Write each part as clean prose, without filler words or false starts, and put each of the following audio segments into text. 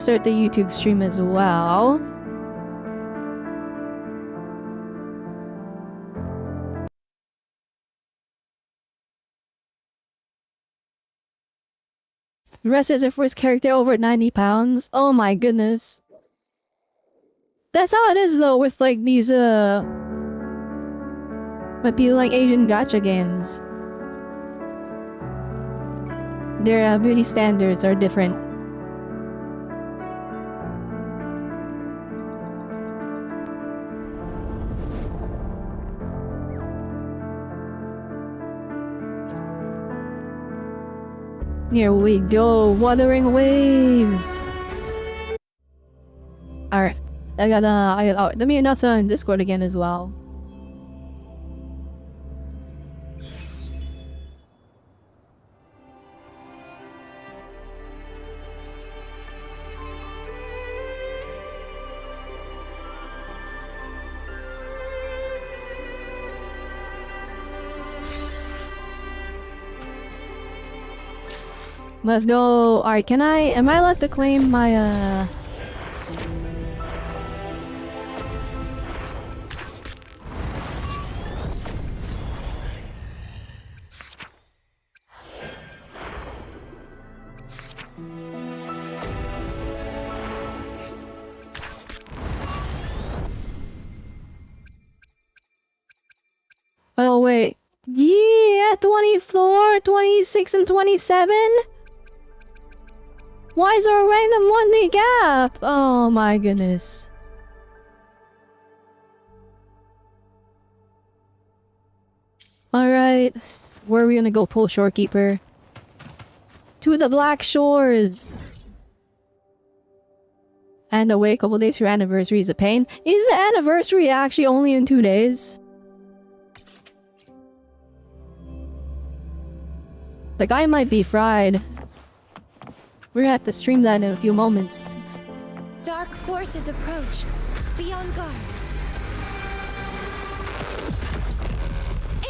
start the YouTube stream as well. Rest is a first character over 90 pounds. Oh my goodness. That's how it is though with like these might be like Asian gacha games. Their beauty standards are different. Here we go, Wuthering Waves. Alright, let me announce on Discord again as well. Let's go. Alright, am I allowed to claim my, Oh, wait. Yeah, 24, 26, and 27? Why is there a random 1-day gap? Oh my goodness. Alright, where are we gonna go pull Shorekeeper? To the Black Shores! And away a couple days for your anniversary is a pain. Is the anniversary actually only in 2 days? The guy might be fried. We're gonna have to stream that in a few moments. Dark forces approach. Be on guard.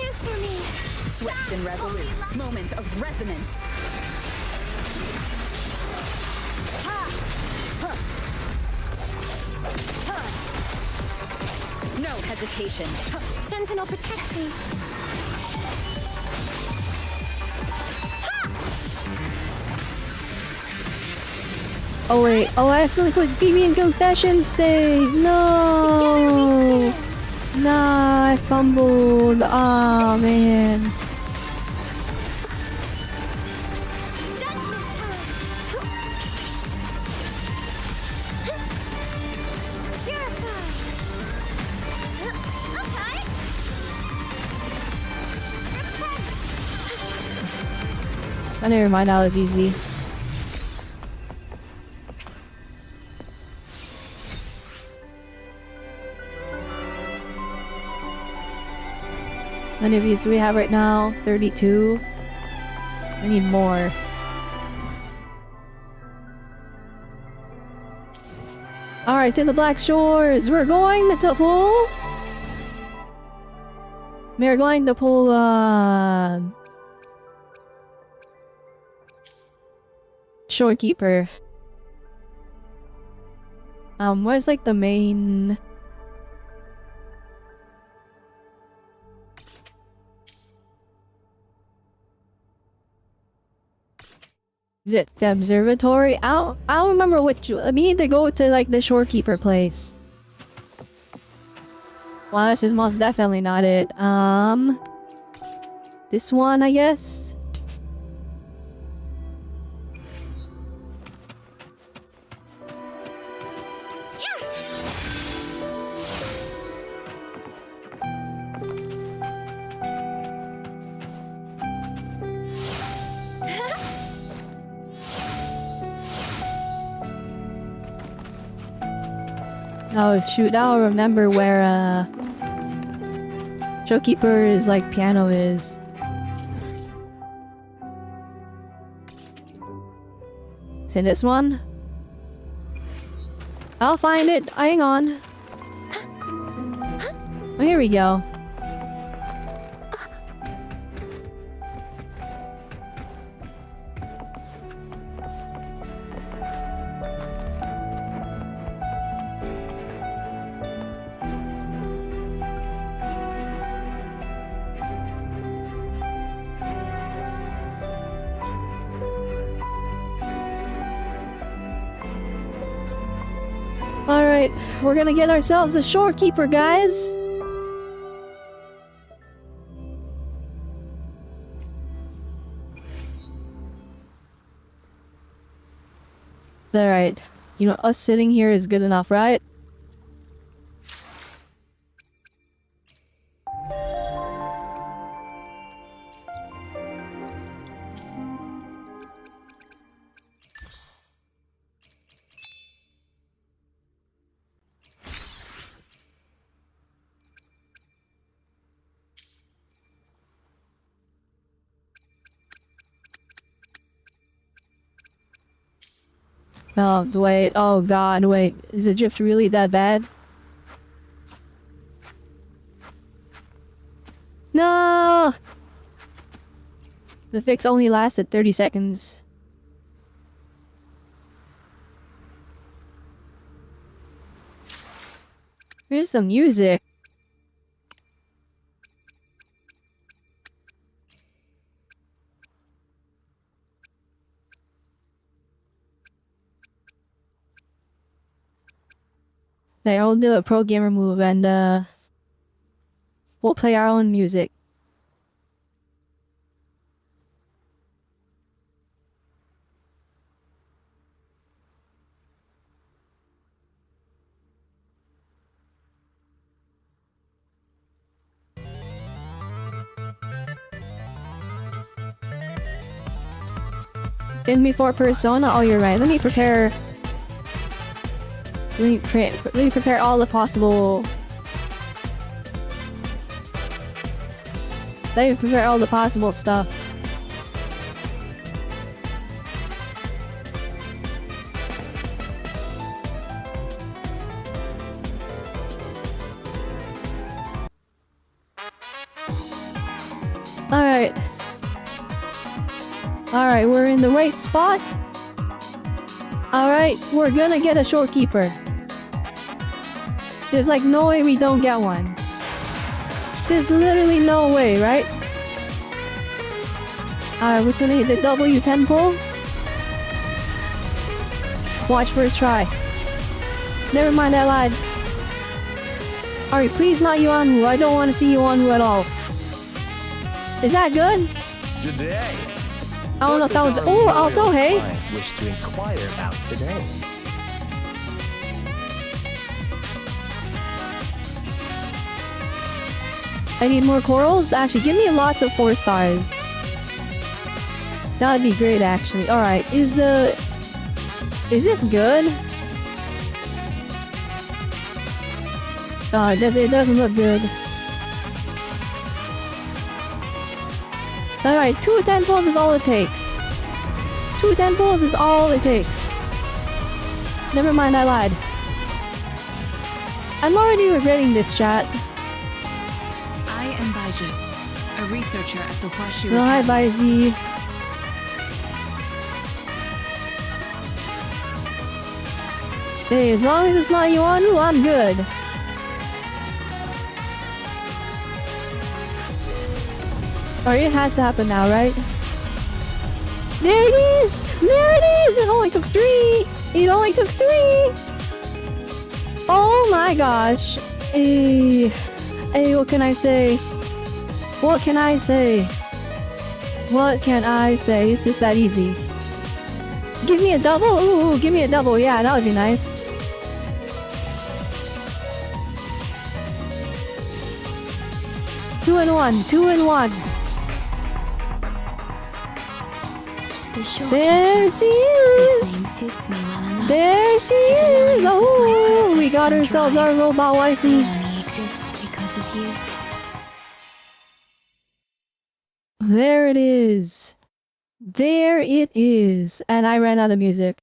Answer me! Swift and resolute. Moment of resonance. Ha! Huh. Ha! No hesitation. Sentinel, protect me! Oh wait, oh I accidentally clicked BB and Confession State! No! Nah, I fumbled. Aw, man. Oh, never mind, that was easy. How many of these do we have right now? 32. I need more. Alright, to the Black Shores! We're going to pull... We're going to pull, Shorekeeper. Where's like the main... Is it the observatory? I don't remember which. We need to go to like the Shorekeeper place. Well, this is most definitely not it. This one, I guess. Oh shoot, I'll remember where Shorekeeper's like piano is. Is it this one? I'll find it. Hang on. Oh, here we go. Alright, we're gonna get ourselves a Shorekeeper, guys. Alright, you know, us sitting here is good enough, right? Oh, wait. Oh, God, wait. Is the drift really that bad? No! The fix only lasted 30 seconds. Here's some music. There, we'll do a pro gamer move and we'll play our own music. In before Persona? Oh, you're right. Let me prepare all the possible... Let me prepare all the possible stuff. Alright. Alright, we're in the right spot. Alright, we're gonna get a Shorekeeper. There's like no way we don't get one. There's literally no way, right? Alright, we're gonna hit the W10 pull. Watch first try. Never mind, I lied. Alright, please not Yuanwu. I don't want to see Yuanwu at all. Is that good? Good day. I don't know if that was... Oh, Alto, hey! Wish to inquire about today. I need more corals? Actually, give me lots of 4 stars. That would be great, actually. Alright, is this good? Oh, it doesn't look good. Alright, 2 10 pulls is all it takes. 2 10 pulls is all it takes. Never mind, I lied. I'm already regretting this, chat. I am Baiju, a researcher at the Huaxu No, hi, Academy. Baizi. Hey, as long as it's not Yuanwu, I'm good. Or it has to happen now, right? There it is! There it is! It only took 3! It only took 3! Oh my gosh. Hey, what can I say? What can I say? What can I say? It's just that easy. Give me a double? Ooh, give me a double. Yeah, that would be nice. Two in one. There she is! Suits me well enough. There she is! Oh, we got ourselves our robot wifey. I only exist because of you. There it is. There it is. And I ran out of music.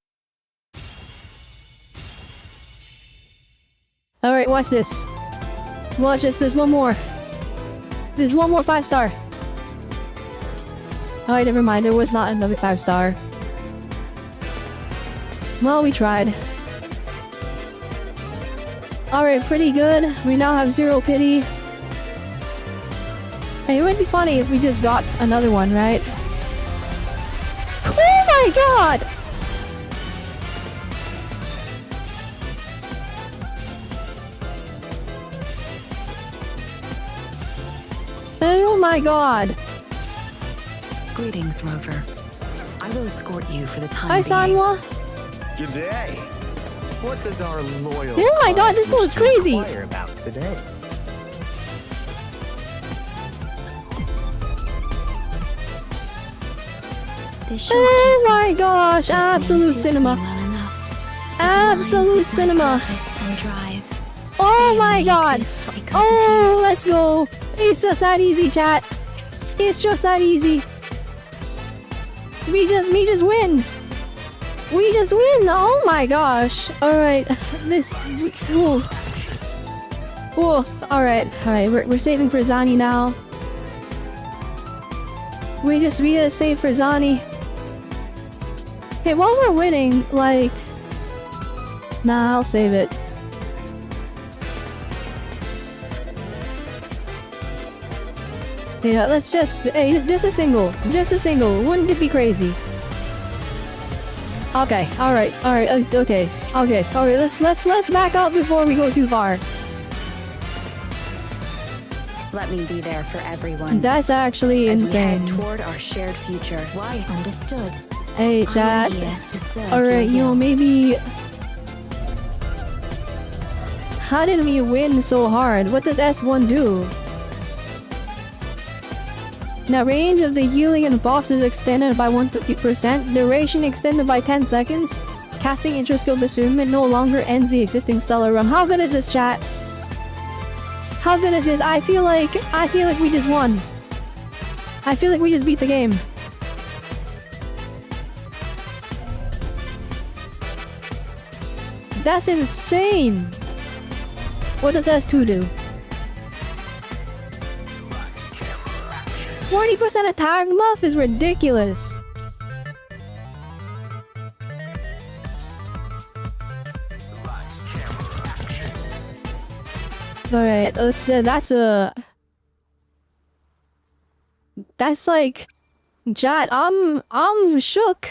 Alright, watch this. Watch this, there's one more. There's one more 5-star. Alright, never mind, there was not another 5-star. Well, we tried. Alright, pretty good. We now have 0 pity. Hey, it would be funny if we just got another one, right? Oh my god! my god! Greetings, Rover. I will escort you for the time Hi, being. Sanwa! Good day. What does our loyal Oh my god, this client was wish to crazy. inquire about today? The Oh Shorekeeper. my gosh, His name absolute suits cinema. me well enough. It aligns Absolute with my cinema. purpose and drive. Oh I my only god! exist because of Oh, let's go! It's just that easy, chat. It's just that easy. We just win. We just win. Oh my gosh! All right, this. Whoa. Whoa. All right. We're saving for Zani now. We just save for Zani. Okay, while we're winning, like, nah, I'll save it. Yeah, let's just just a single. Wouldn't it be crazy? Okay, all right, okay. Let's back up before we go too far. Let me be there for everyone. That's actually as insane. we head toward our shared future. Why? Understood. Hey, chat. I'm here to serve All right, your will. maybe. How did we win so hard? What does S1 do? Now, range of the healing and buffs is extended by 150%. Duration extended by 10 seconds. Casting intro-skill discernment no longer ends the existing stellar run. How good is this, chat? How good is this? I feel like we just won. I feel like we just beat the game. That's insane. What does S2 do? 40% attack buff is ridiculous. Alright, that's like, chat, I'm shook.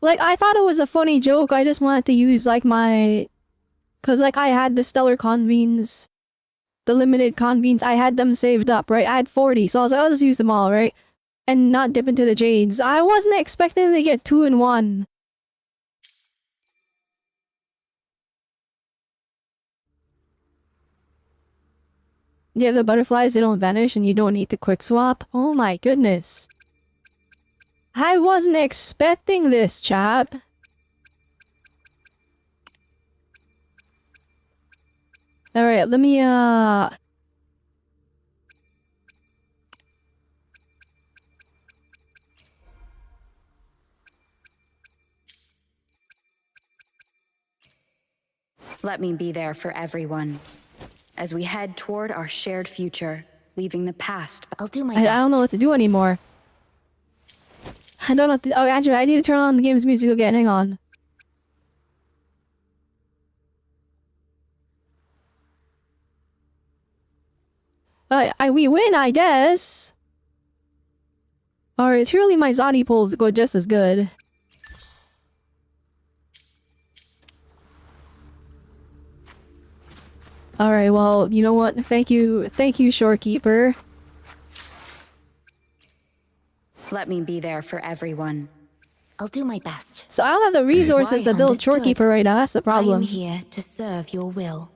Like, I thought it was a funny joke. I just wanted to use like cause like I had the stellar convenes, the limited convenes, I had them saved up, right? I had 40, so I was like, I'll just use them all, right? And not dip into the jades. I wasn't expecting to get 2 in 1. Yeah, the butterflies, they don't vanish and you don't need to quick swap. Oh my goodness. I wasn't expecting this, chap. Alright, let me, Let me be there for everyone. As we head toward our shared future, leaving the past. I'll do my I best. don't know what to do anymore. I don't know what to, oh, actually, I need to turn on the game's music again, hang on. We win, I guess. Alright, surely my Zani pulls go just as good. Alright, well, you know what? Thank you, Shorekeeper. Let me be there for everyone. I'll do my best. So I don't have the resources to build Understood. Shorekeeper right now, that's the I am problem. here to serve your will.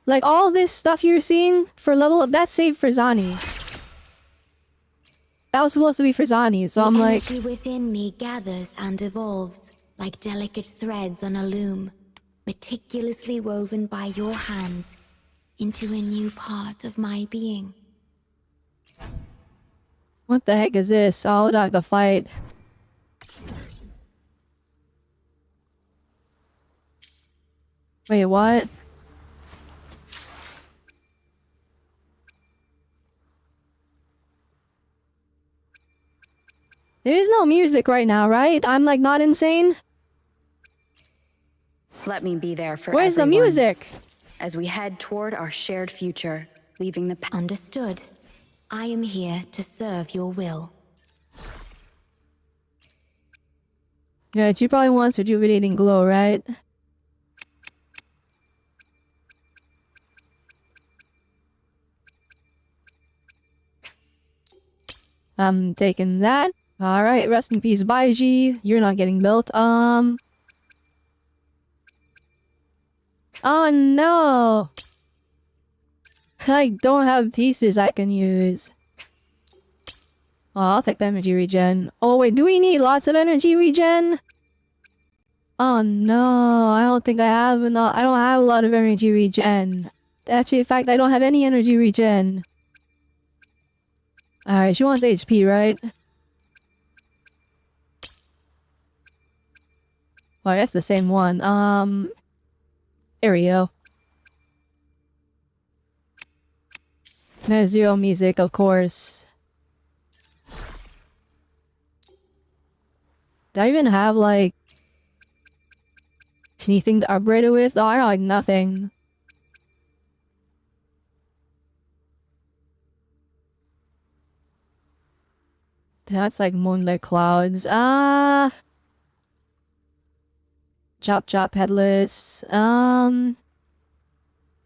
Like, all this stuff you're seeing for level up, that's saved for Zani. That was supposed to be for Zani, so I'm the like... energy within me gathers and evolves like delicate threads on a loom, meticulously woven by your hands into a new part of my being. What the heck is this? Oh, not the fight. Wait, what? There is no music right now, right? I'm like not insane? Let me be there for Where's the everyone. music? As we head toward our shared future, leaving the past. Understood. I am here to serve your will. Yeah, she probably wants rejuvenating glow, right? I'm taking that. Alright, rest in peace, Baiji. You're not getting built. Oh no! I don't have pieces I can use. Oh, I'll take the energy regen. Oh wait, do we need lots of energy regen? Oh no, I don't think I have enough. I don't have a lot of energy regen. Actually, in fact, I don't have any energy regen. Alright, she wants HP, right? Well, that's the same one. There we go. There's zero music, of course. Do I even have, like, anything to upgrade it with? Oh, I got, like, nothing. That's like moonlit clouds. Chop chop headless.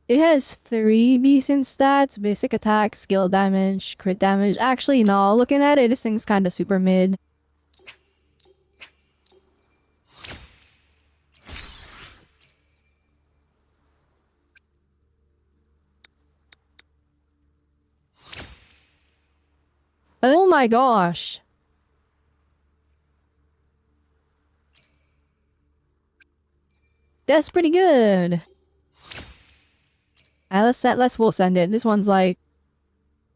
It has 3 decent stats: basic attack, skill damage, crit damage. Actually, no, looking at it, this thing's kinda super mid. Oh my gosh. That's pretty good. Let's full send it. This one's like,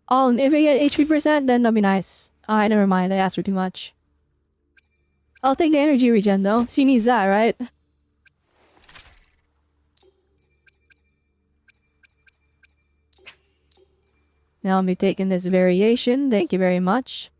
oh, if we get HP percent, then that'll be nice. Alright, never mind. I asked for too much. I'll take the energy regen though. She needs that, right? Now I'll be taking this variation. Thank you very much.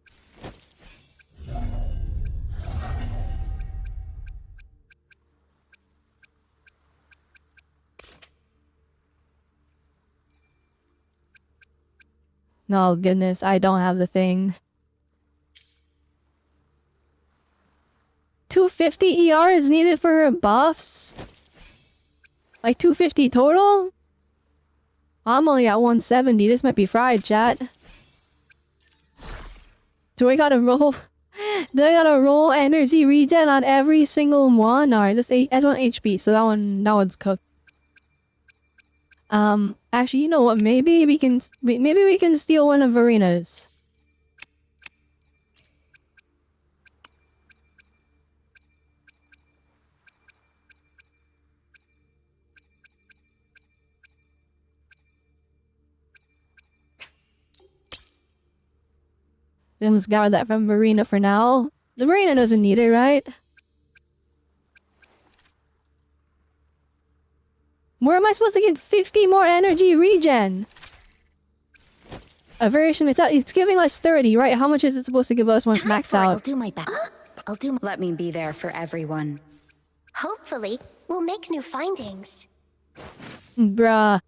No, goodness, I don't have the thing. 250 ER is needed for her buffs? Like 250 total? I'm only at 170. This might be fried, chat. Do I gotta roll? Do I gotta roll energy regen on every single one? Alright, that's 1 HP, so that one's cooked. Actually, you know what? Maybe we can steal one of Verena's. Then let's gather that from Verena for now. The Verena doesn't need it, right? Where am I supposed to get 50 more energy regen? A variation, it's giving us 30, right? How much is it supposed to give us when it's maxed I'll out? do my best. Let me be there for everyone. Hopefully, we'll make new findings. Bruh.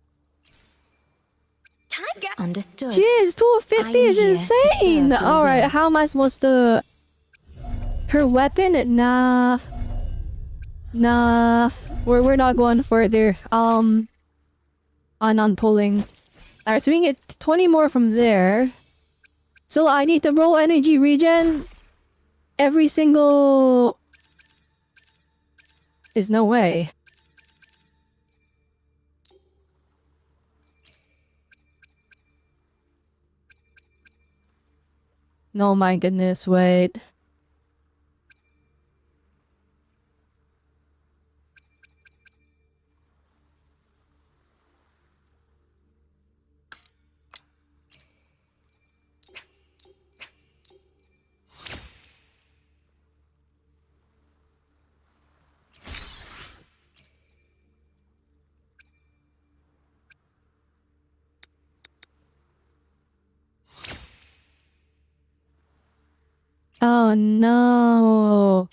Understood. Jeez, 250 is I'm here to serve insane! your Alright, will. how am I supposed to... Her weapon? Nah. Nah. We're not going further. On pulling. Alright, so we can get 20 more from there. So I need to roll energy regen every single... There's no way. No, my goodness, wait. Oh no.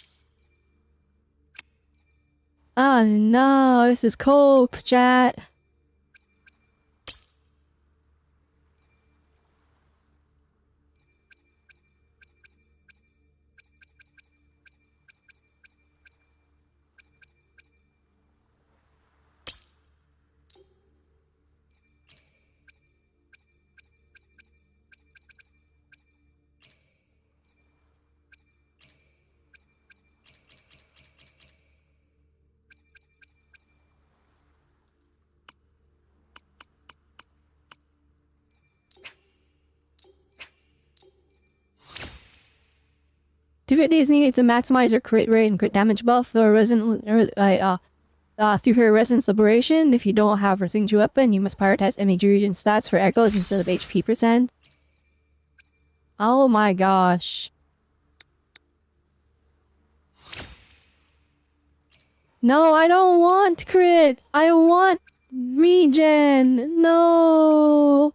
Oh no, this is cope, chat. 50 is needed to maximize her crit rate and crit damage buff through her Resonance Liberation. If you don't have her signature weapon, you must prioritize image region stats for echoes instead of HP percent. Oh my gosh. No, I don't want crit. I want regen. No.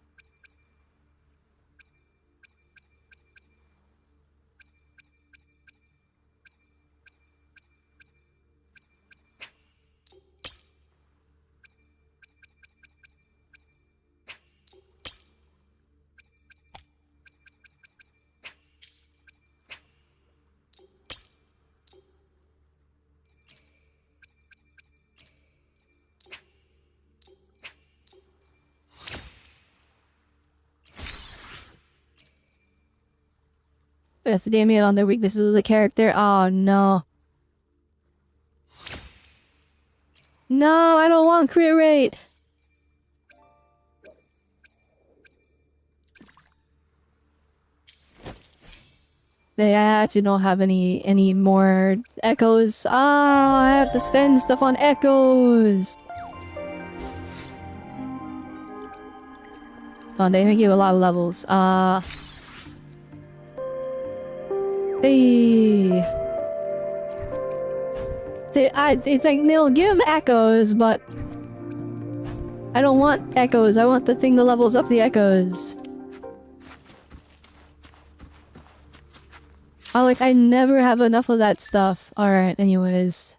That's the damage on the weaknesses of the character. Oh no. No, I don't want crit rate. They actually don't have any more echoes. Ah, I have to spend stuff on echoes. Oh, they give a lot of levels. Hey. It's like they'll give echoes, but I don't want echoes. I want the thing that levels up the echoes. I never have enough of that stuff. Alright, anyways.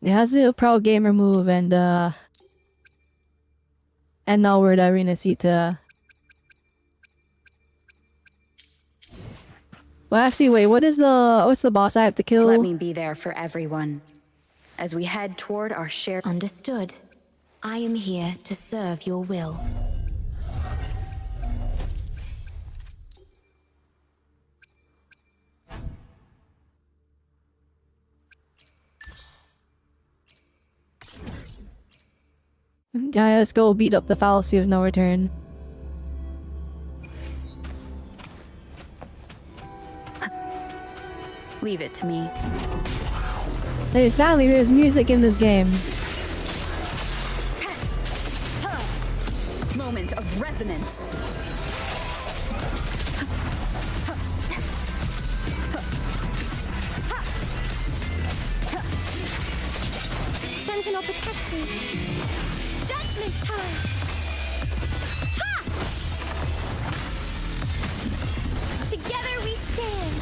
It has the pro gamer move and now we're at Arena Sita. Well, actually, wait, what's the boss I have to kill? Let me be there for everyone as we head toward our shared... Understood. I am here to serve your will. Yeah, let's go beat up the fallacy of no return. Leave it to me. Hey, finally, there's music in this game. Moment of resonance. Sentinel, protect me. Judgment time. Ha! Together we stand.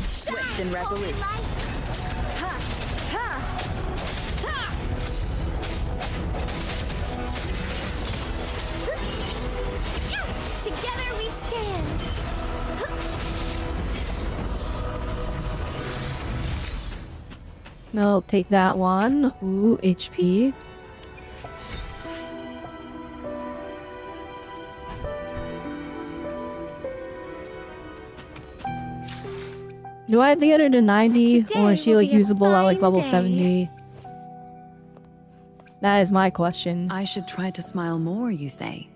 Swift and resolute. Together we stand. I'll take that one. Ooh, HP. Do I have to get her to 90? Today Or is she will like be a usable at like fine level day. 70? That is my question. I should try to smile more, you say?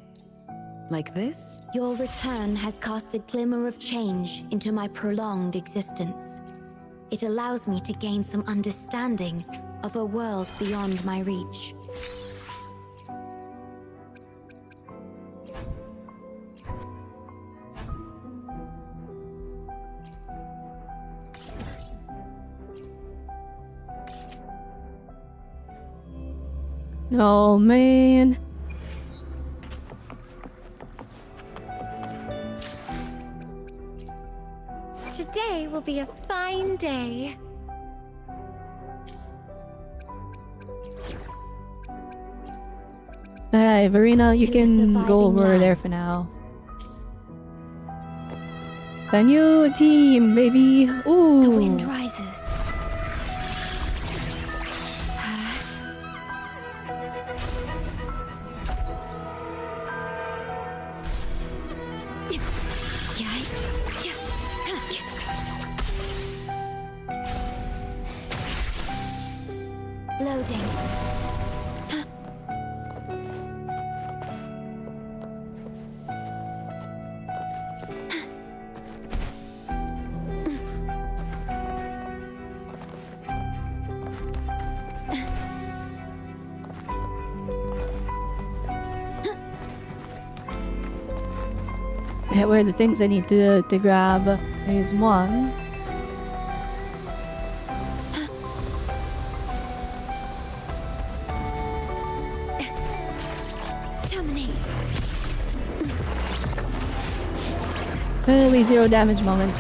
Like this? Your return has cast a glimmer of change into my prolonged existence. It allows me to gain some understanding of a world beyond my reach. Oh man. Today will be a fine day. Alright, Verena, you To the can go surviving over there lads. for now. The new team, baby. Ooh. The wind rises. Loading. Where the things I need to grab is one. Terminate. Finally, 0 damage moment.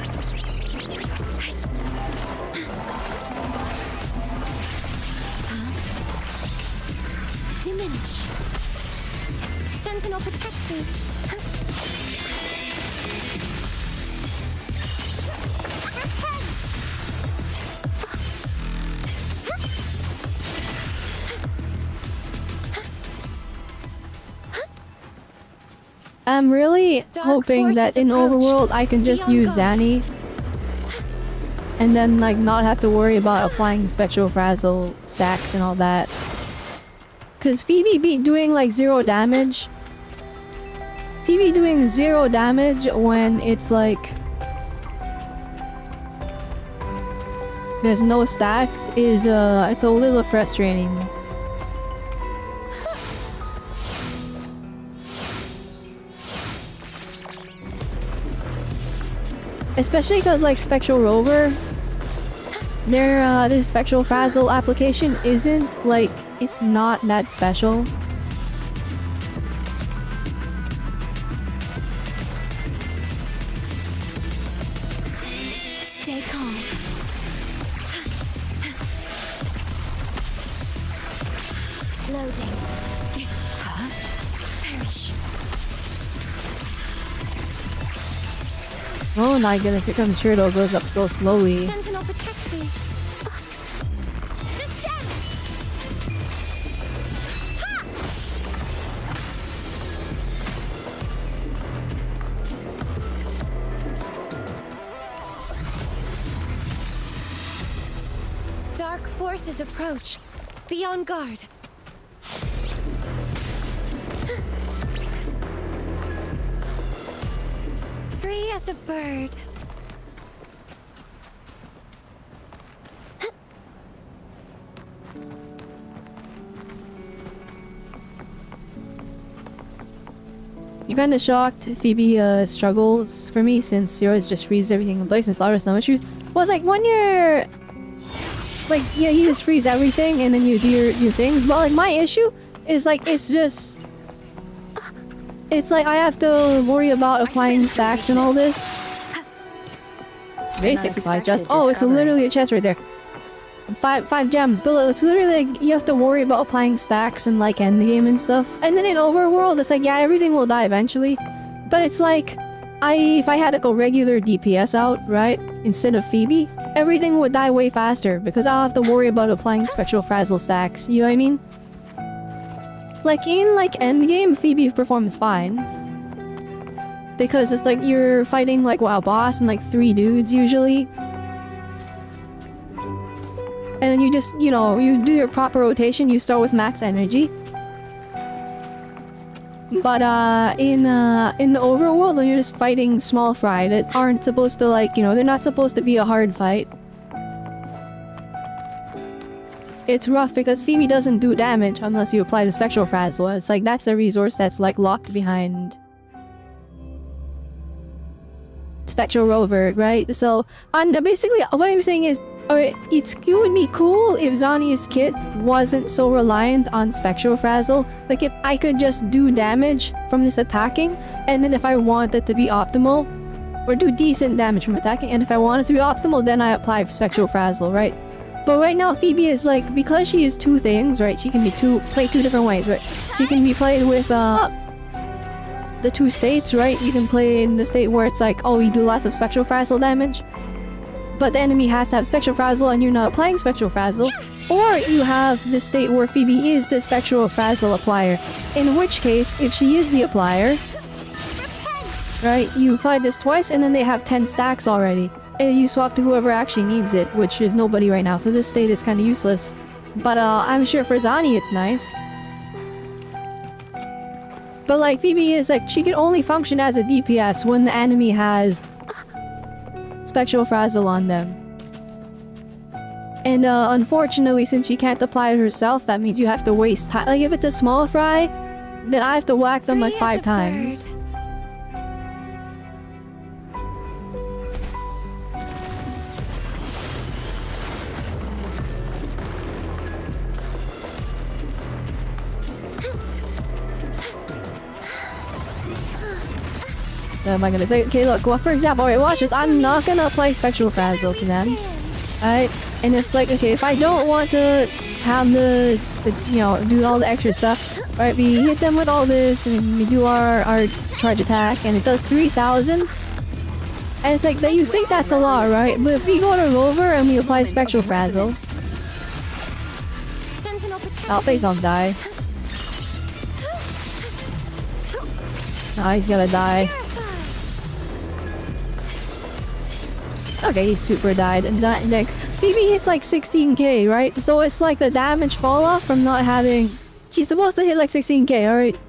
Diminish. Sentinel protects me. I'm really hoping that in Overworld I can just use Zanny and then like not have to worry about applying Spectral Frazzle stacks and all that. Cause Phoebe be doing like 0 damage. Phoebe doing 0 damage when it's like there's no stacks is it's a little frustrating. Especially because like Spectral Rover, their the Spectral Frazzle application isn't like, it's not that special. Stay calm. Loading. Perish. Oh my goodness, here comes Turtle, goes up so slowly. Sentinel protects me. Descend! Ha! Dark forces approach. Be on guard. Free as a bird. You kinda shocked Phoebe struggles for me since yours just freezes everything in place and slaughters some issues. Well, it's like when you're like, yeah, you just freeze everything and then you do your things, but like my issue is like it's just it's like I have to worry about applying stacks and all this. Basically, I just it's literally a chest right there. Five gems, but it's literally like you have to worry about applying stacks and like end the game and stuff. And then in Overworld, it's like yeah, everything will die eventually, but it's like if I had to go regular DPS out, right, instead of Phoebe, everything would die way faster because I'll have to worry about applying Spectral Frazzle stacks. You know what I mean? Like in like endgame, Phoebe performs fine because it's like you're fighting like a boss and like 3 dudes usually, and then you just you do your proper rotation. You start with max energy, but in the Overworld, when you're just fighting small fry that aren't supposed to like they're not supposed to be a hard fight. It's rough because Phoebe doesn't do damage unless you apply the Spectral Frazzle. It's like that's a resource that's like locked behind Spectral Rover, right? So, basically what I'm saying is, it would be cool if Zani's kit wasn't so reliant on Spectral Frazzle. Like if I could just do damage from this attacking, and then if I want it to be optimal, or do decent damage from attacking, and if I want it to be optimal, then I apply Spectral Frazzle, right? But right now, Phoebe is like, because she is 2 things, right? She can be played 2 different ways, right? She can be played with the 2 states, right? You can play in the state where it's like, oh, you do lots of Spectral Frazzle damage, but the enemy has to have Spectral Frazzle and you're not applying Spectral Frazzle. Or you have the state where Phoebe is the Spectral Frazzle applier, in which case, if she is the applier, right, you apply this twice and then they have 10 stacks already. And you swap to whoever actually needs it, which is nobody right now, so this state is kind of useless. But I'm sure for Zani it's nice. But like Phoebe is like, she can only function as a DPS when the enemy has Spectral Frazzle on them. And unfortunately, since she can't apply it herself, that means you have to waste time. Like if it's a small fry, then I have to whack them like 5 times. What am I gonna say? Okay, look, well, for example, alright, watch this. I'm not gonna apply Spectral Frazzle to them. Alright? And it's like, okay, if I don't want to have the you know, do all the extra stuff, right, we hit them with all this, and we do our charge attack, and it does 3,000. And it's like, that you think that's a lot, right? But if we go to Rover and we apply Spectral Frazzle, I'll face on die. Oh, he's gonna die. Okay, he super died, and like Phoebe hits like 16k, right? So it's like the damage fall off from not having. She's supposed to hit like 16k, alright?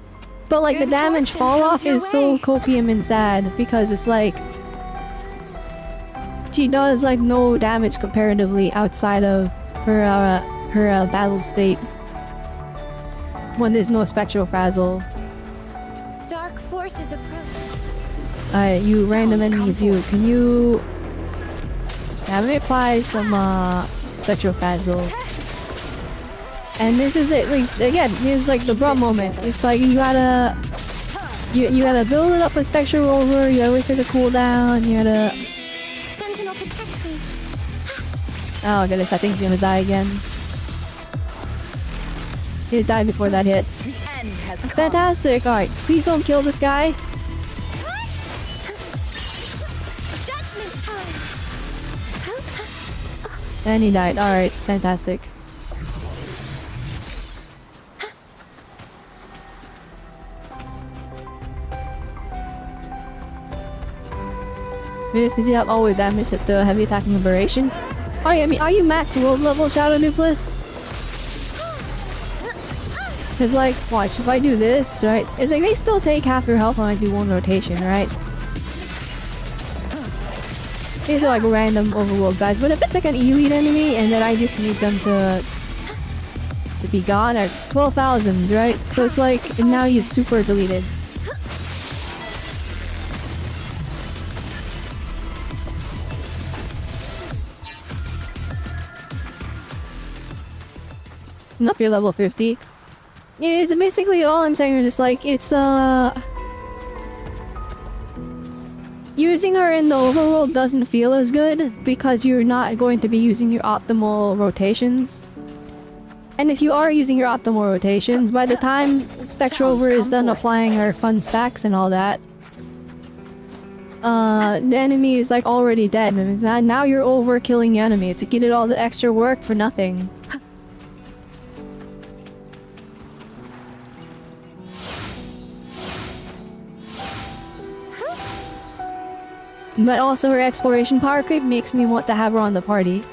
But like the damage fall off is so copium and sad because it's like she does like no damage comparatively outside of her battle state when there's no Spectral Frazzle. Dark forces approach. Alright, you random enemies, you can you have me apply some Spectral Frazzle. And this is it, like again, it's like the bro moment. It's like you gotta build it up with Spectral Rover, you gotta wait for the cooldown, you gotta. Sentinel protect me. Oh goodness, I think he's gonna die again. He died before that hit. Fantastic! Alright, please don't kill this guy. Judgment time. And he died. Alright, fantastic. Since you have all the damage at the heavy attacking liberation. Oh yeah, I mean, are you max world level Shadow Nucleus? Cause like, watch, if I do this, right? It's like they still take half your health when I do one rotation, right? These are like random overworld guys, but if it's like an elite enemy and then I just need them to be gone at 12,000, right? So it's like, and now he's super deleted. Up your level 50. Yeah, it's basically all I'm saying is just like, it's using her in the overworld doesn't feel as good because you're not going to be using your optimal rotations. And if you are using your optimal rotations, by the time Spectral Rover is done applying her fun stacks and all that, the enemy is like already dead. And it's not, now you're over killing the enemy. It's like you did all the extra work for nothing. But also her exploration power creep makes me want to have her on the party.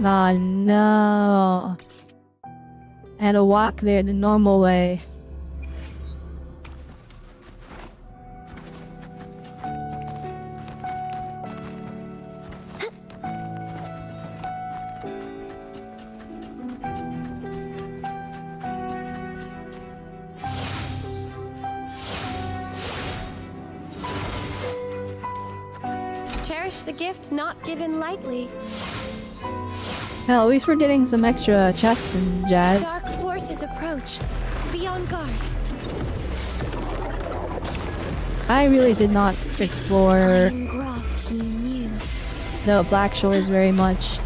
Oh no. I had to walk there the normal way. Cherish the gift not given lightly. Hell, at least we're getting some extra chests and jazz. Dark forces approach. Be on guard. I really did not explore Graft you knew. the Black Shores very much.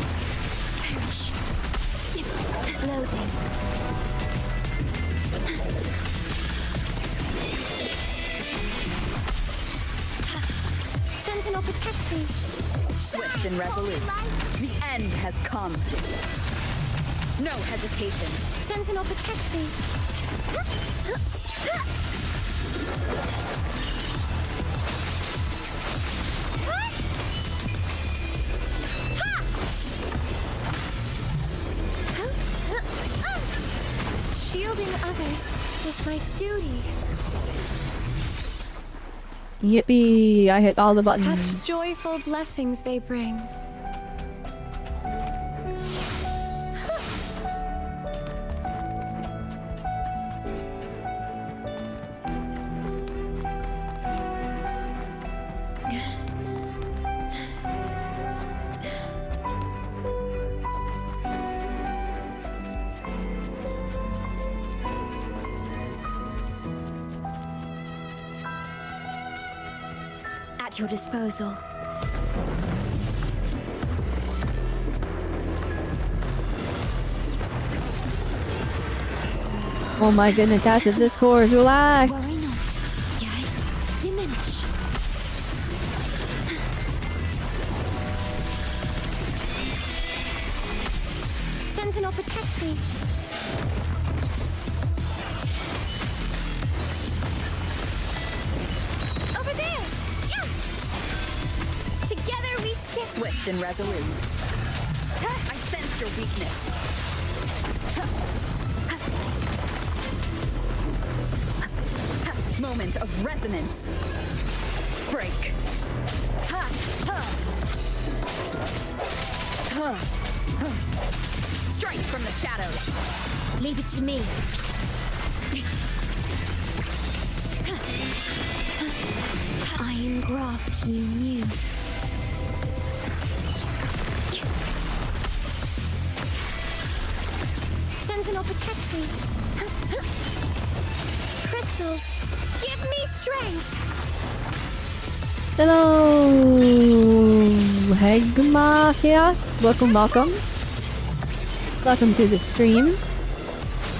me. Swift and resolute. The end has come. No hesitation. Sentinel, protect me. Shielding others is my duty. Yippee! I hit all the buttons. Such joyful blessings they bring. At your disposal. Oh my goodness, acid discourse, Worry relax! not. Yea, diminish. Sentinel, protect me. Over there! Yeah! Together we stick. Swift and resolute. I sense your weakness. Moment of resonance. Break. Strike from the shadows. Leave it to me. I engraft you new. Sentinel, protect me. Crystals, give me strength. Hello! Hegma Chaos, welcome. Welcome to the stream.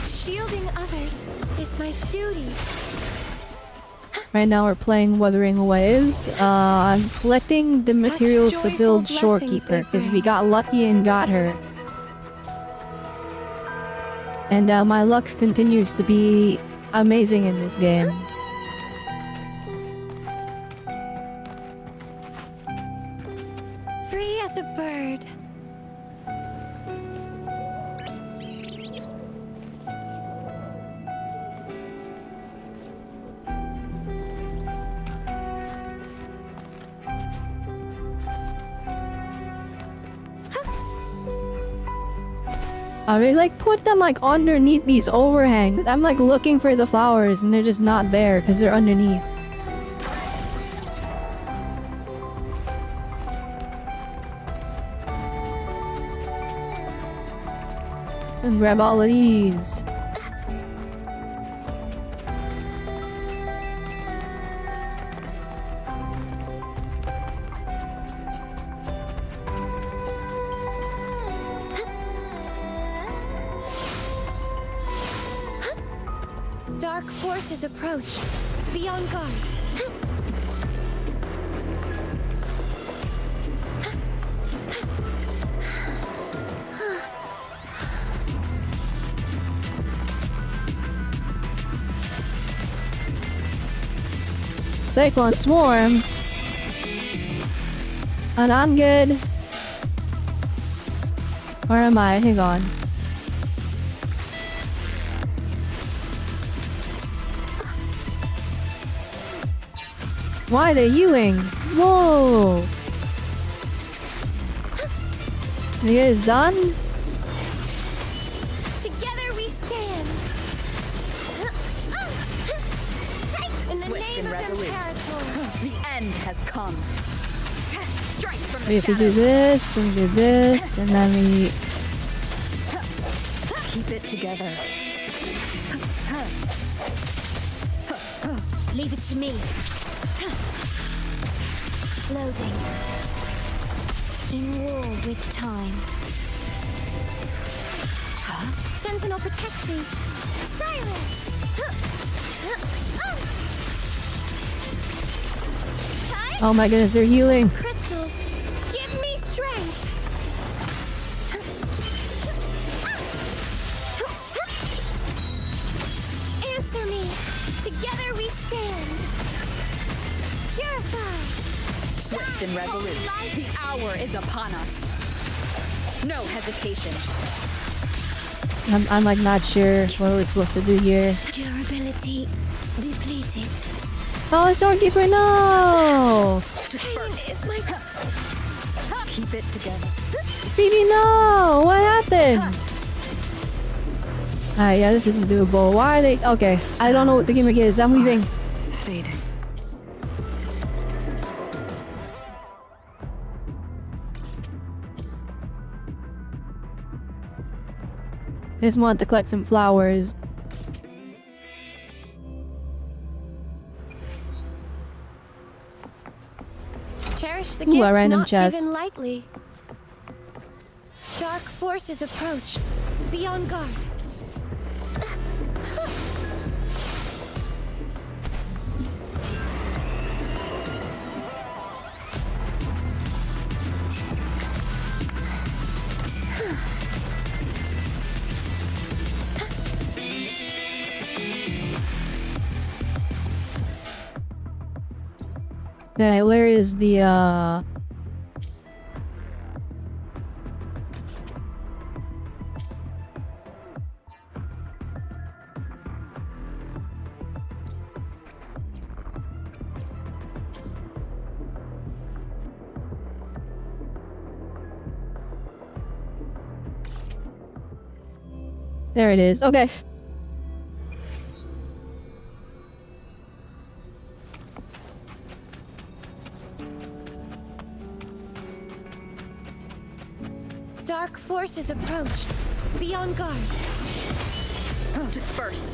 Shielding others is my duty. Right now we're playing Wuthering Waves. I'm collecting the Such materials to build joyful blessings Shorekeeper they because we bring. got lucky and got her. And my luck continues to be amazing in this game. Free as a bird. I really like put them like underneath these overhangs. I'm like looking for the flowers and they're just not there because they're underneath. And grab all of these. Dark forces approach. Be on guard. Cyclone Swarm. And I'm good. Where am I? Hang on. Why they're Ewing? Whoa! You guys done? Together we stand. In the Swift name and of resolute. Imperator. The end has come. Strike from We the have to do shadows. this, and do this, and then we... Keep it together. Leave it to me. Loading. In war with time. Sentinel, protect me. Silence. Oh my goodness, they're healing. Crystals, Swift and resolute. The hour is upon us. No hesitation. I'm like not sure what we're supposed to do here. Durability depleted. Oh, Shorekeeper, no! Disperse. It's my Keep it together. Phoebe, no! What happened? Alright, yeah, this isn't doable. Why are they... Okay, I don't know what the gimmick is. I'm leaving. Fading. Just want to collect some flowers. Cherish the Ooh, gift a random not chest. given lightly. Dark forces approach. Be on guard. Okay, where is the There it is. Okay. Dark forces approach. Be on guard. Disperse.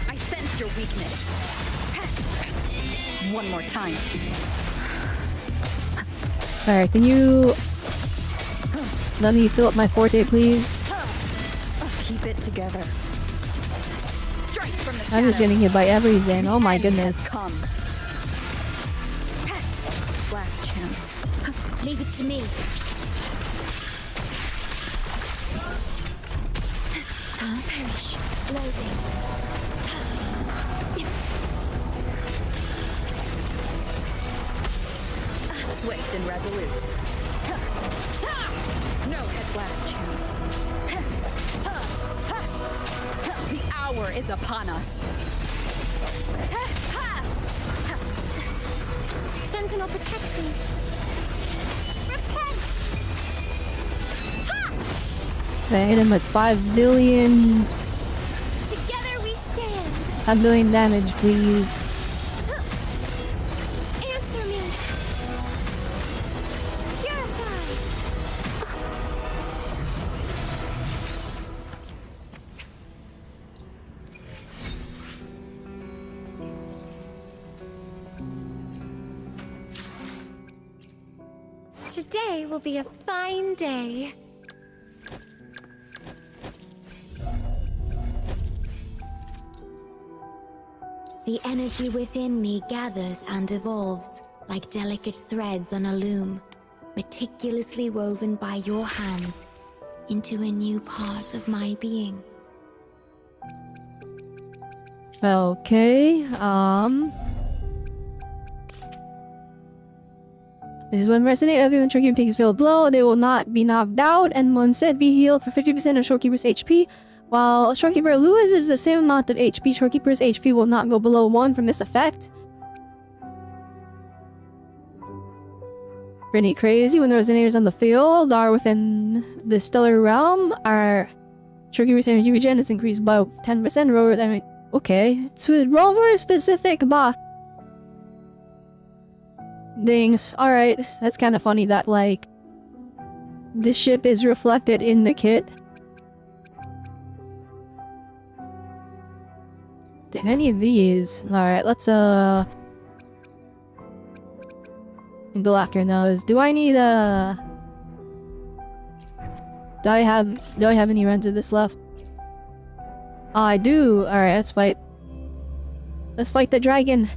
I sense your weakness. One more time. Alright, can you let me fill up my forte, please? Keep it together. Strike from the I'm just shadows. getting hit by everything. Oh my End has goodness. come. Last chance. Leave it to me. perish. Loading. Swift and resolute. No has last chance. The hour is upon us. Sentinel, protect me. Repent! I hit him at 5 billion. Together we stand. 5 billion damage, please. Answer me. Purify. Today will be a fine day. The energy within me gathers and evolves like delicate threads on a loom, meticulously woven by your hands into a new part of my being. Okay, this is when resonate every when Shorekeeper takes a failed blow, they will not be knocked out and will instead be healed for 50% of Shorekeeper's HP. While Shorekeeper loses the same amount of HP, Shorekeeper's HP will not go below 1 from this effect. Pretty crazy. When the resonators on the field are within the stellar realm, our Shorekeeper's energy regen is increased by 10% lower than... Okay, it's with rover specific buff. Dings. Alright, that's kind of funny that, like, this ship is reflected in the kit. Did any of these? Alright, let's, go after those. Do I need, Do I have any runs of this left? Oh, I do. Alright, let's fight. Let's fight the dragon.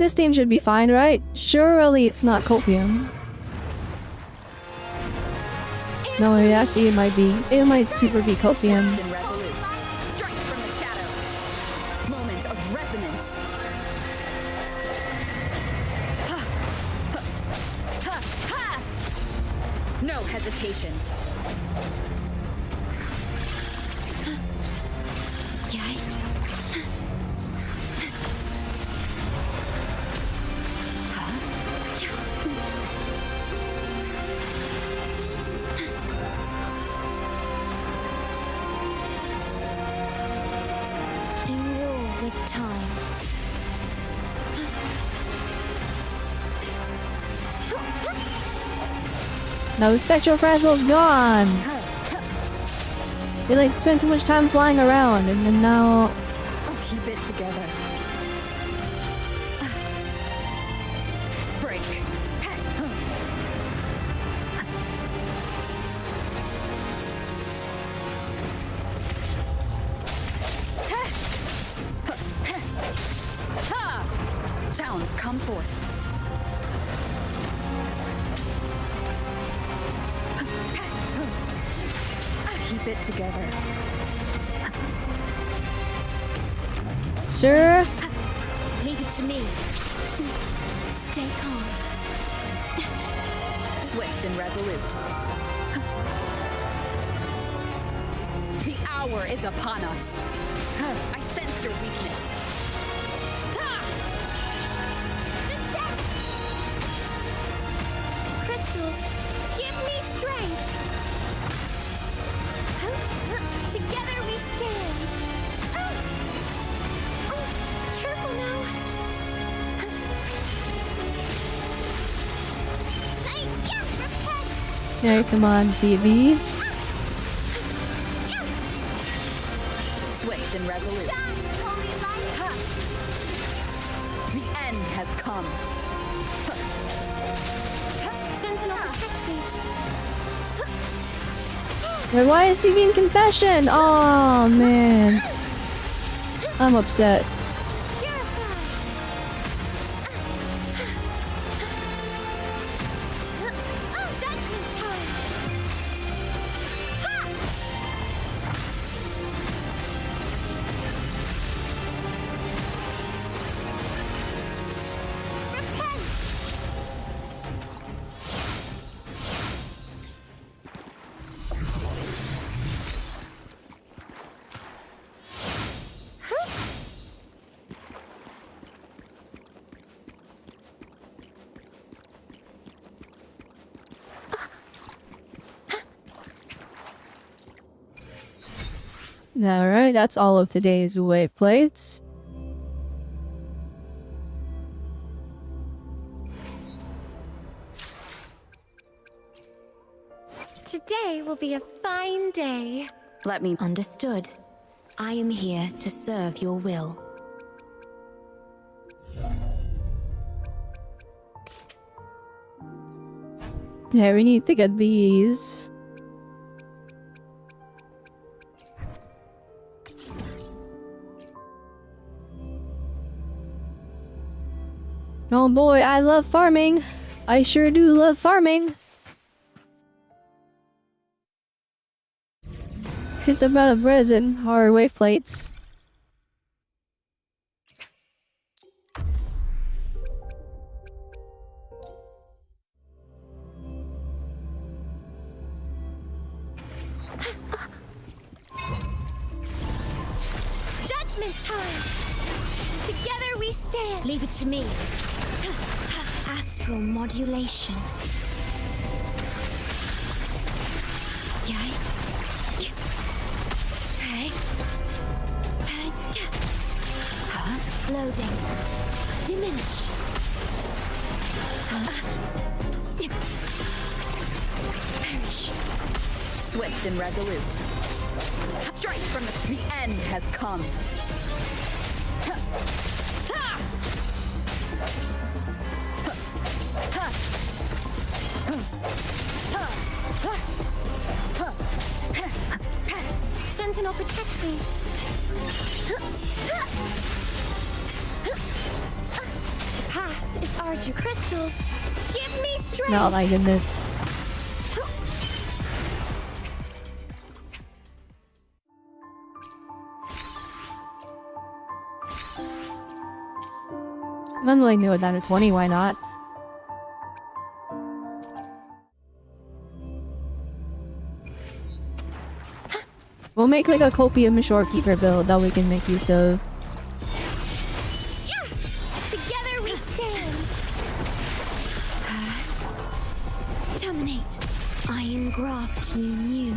This team should be fine, right? Surely it's not copium. No, actually it might be. It might super be copium. Swift and resolute. Strike from the shadows. Moment of resonance. Ha! Ha! Ha! Ha! No hesitation. Time. No, Spectral Frazzle's gone! They like spent too much time flying around and then now... I'll keep it together. Break. Sounds come forth. Keep it together. Sir? Leave it to me. Stay calm. Swift and resolute. The hour is upon us. I sense your weakness. Crystals, give me strength. Together we stand. Careful now. Yeah, come on, baby. Swift and resolute. Shine, holy light. The end has come. Sentinel protects me. Then why is TV in confession? Oh man. I'm upset. Purify. Judgment time. Repent. Alright, that's all of today's wave plates. Today will be a fine day. Let me. Understood. I am here to serve your will. Yeah, we need to get these. Oh boy, I love farming. I sure do love farming. Hit them out of resin or wave plates. Judgment time. Together we stand. Leave it to me. Astral modulation. Yay. Hey. Loading. Diminish. Perish. Swift and resolute. Strike from the end has come. Sentinel protects me. R2 crystals, give me strength! No, my goodness. I'm willing to go down to 20, why not? We'll make like a copium Shorekeeper build that we can make use of. Together we stand! Terminate. I engraft you new.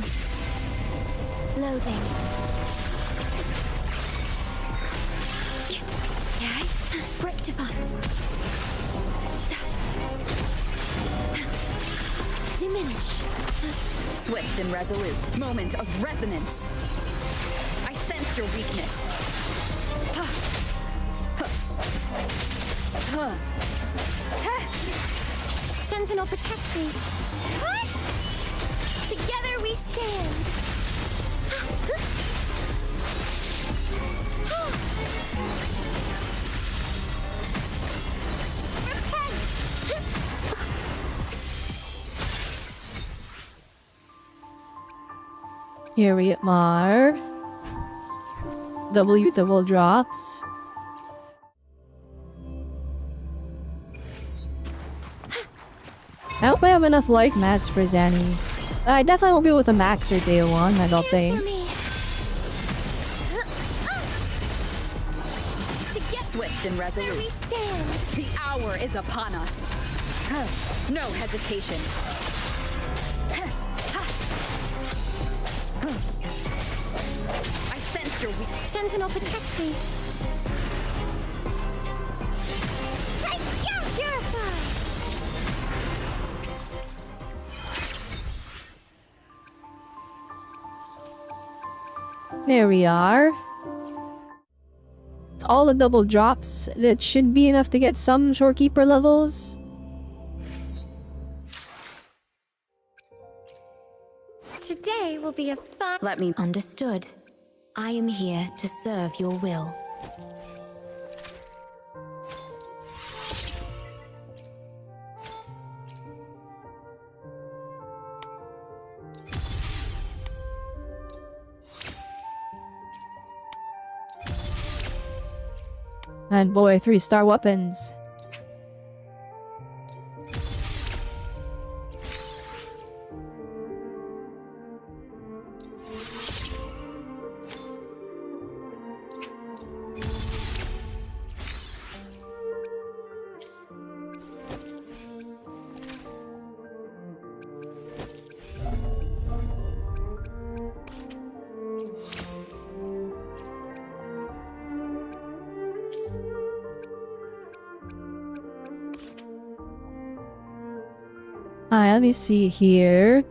Loading. Rectify. Diminish. Swift and resolute. Moment of resonance. I sense your weakness. Sentinel, protect me! Together we stand! Here we are. Double drops. I hope I have enough life mats for Zanny. I definitely won't be with a maxer day one, I don't think. Answer me! Swift and Together resolute. we stand! The hour is upon us. No hesitation. I sense your weakness. Sentinel, protect me! Purify! There we are. It's all the double drops. That should be enough to get some Shorekeeper levels. Today will be a fun... Let me. Understood. I am here to serve your will. And boy, 3-star weapons. Alright, let me see here.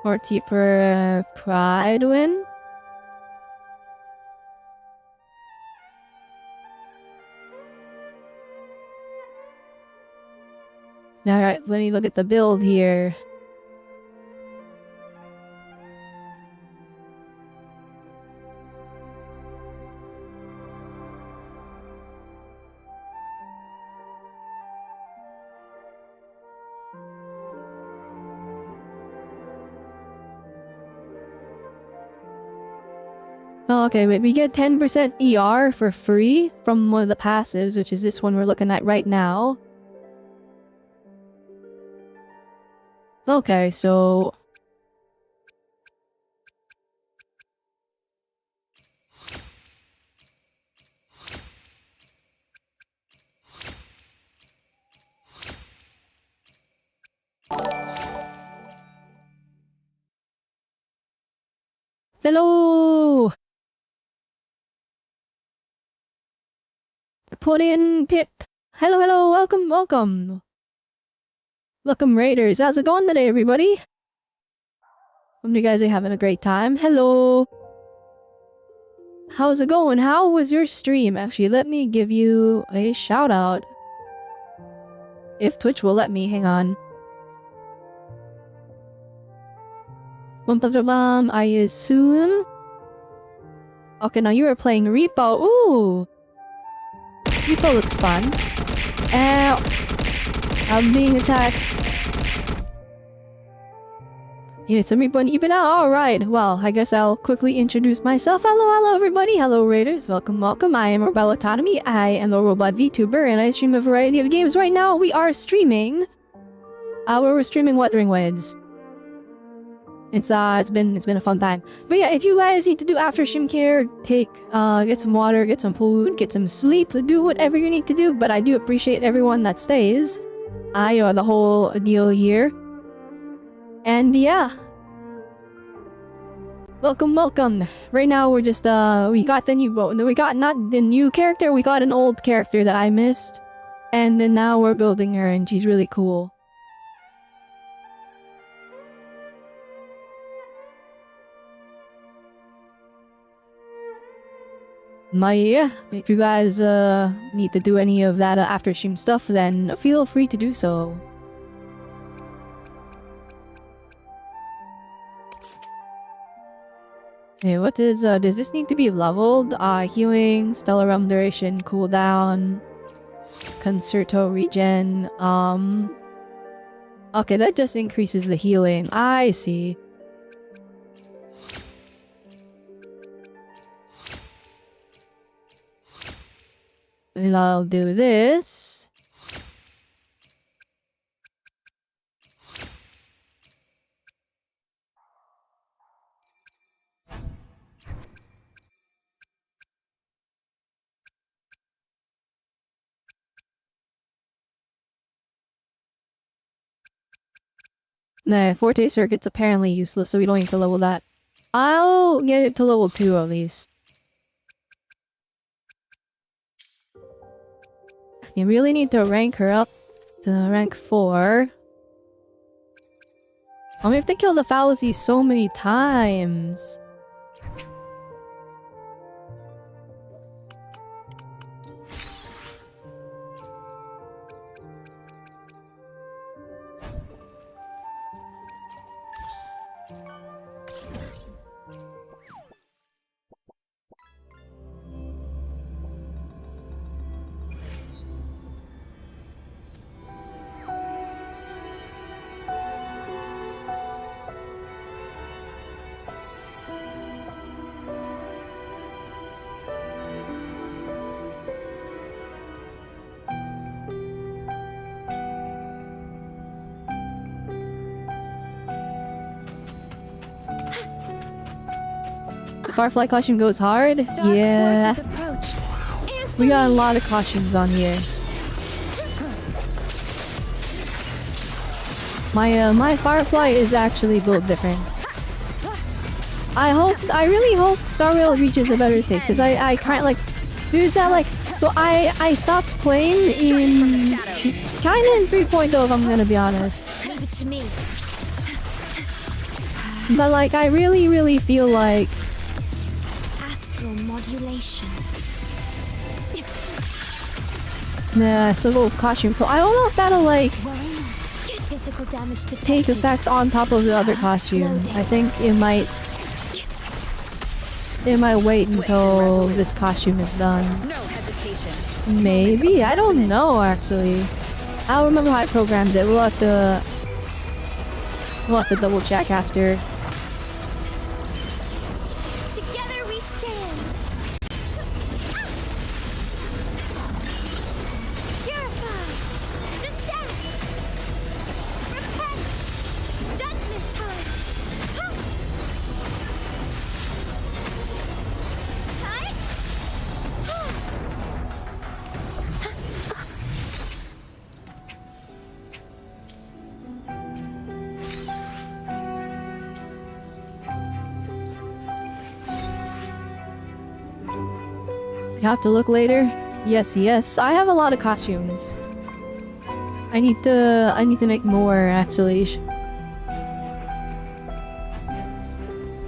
Shorekeeper Pride win. Alright, let me look at the build here. Oh, okay, wait, we get 10% ER for free from one of the passives, which is this one we're looking at right now. Okay, so... Hello! Put in Pip. Hello, hello, welcome, welcome. Welcome, Raiders. How's it going today, everybody? Hope you guys are having a great time. Hello. How's it going? How was your stream? Actually, let me give you a shout out. If Twitch will let me, hang on. I assume. Okay, now you are playing Repo. Ooh. Shorekeeper looks fun. Ow! I'm being attacked. It's a meatbun even now. Alright, well, I guess I'll quickly introduce myself. Hello everybody. Hello Raiders. Welcome. I am Robelle Autonomy. I am a robot VTuber and I stream a variety of games. Right now we are streaming. We're streaming Wuthering Waves. It's been a fun time. But yeah, if you guys need to do after stream care, get some water, get some food, get some sleep, do whatever you need to do. But I do appreciate everyone that stays. The whole deal here. And yeah. Welcome. Right now we're just we got not the new character, we got an old character that I missed. And then now we're building her and she's really cool. Yeah, if you guys need to do any of that after stream stuff, then feel free to do so. Okay, what is does this need to be leveled? Healing, stellar realm duration, cooldown, concerto regen. Okay, that just increases the healing. I see. And I'll do this. Nah, Forte Circuit's apparently useless, so we don't need to level that. I'll get it to level 2 at least. You really need to rank her up to rank 4. We have to kill the fallacy so many times. Firefly costume goes hard? Yeah. We got a lot of costumes on here. My Firefly is actually built different. I really hope Star Rail reaches a better state, because I can't like there's that like so I stopped playing in kinda in 3.0 if I'm gonna be honest. Leave it to me. But like I really feel like Modulation. nah, it's a little costume, so I don't know if that'll like Physical damage to take effect on top of the other costume. I think it might wait until this costume is done. No hesitation. Maybe? I don't know actually. I don't remember how I programmed it. We'll have to double check after. You have to look later? Yes. I have a lot of costumes. I need to make more actually.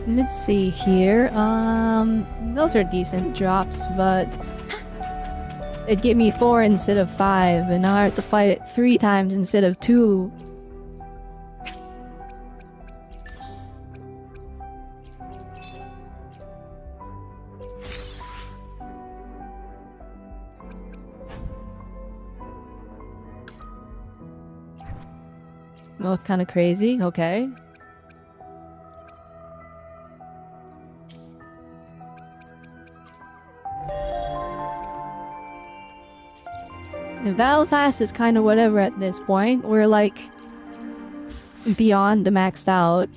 Let's see here. Those are decent drops, but it gave me 4 instead of 5, and now I have to fight it 3 times instead of 2. Well, kind of crazy. Okay. The battle pass is kind of whatever at this point. We're like beyond the maxed out.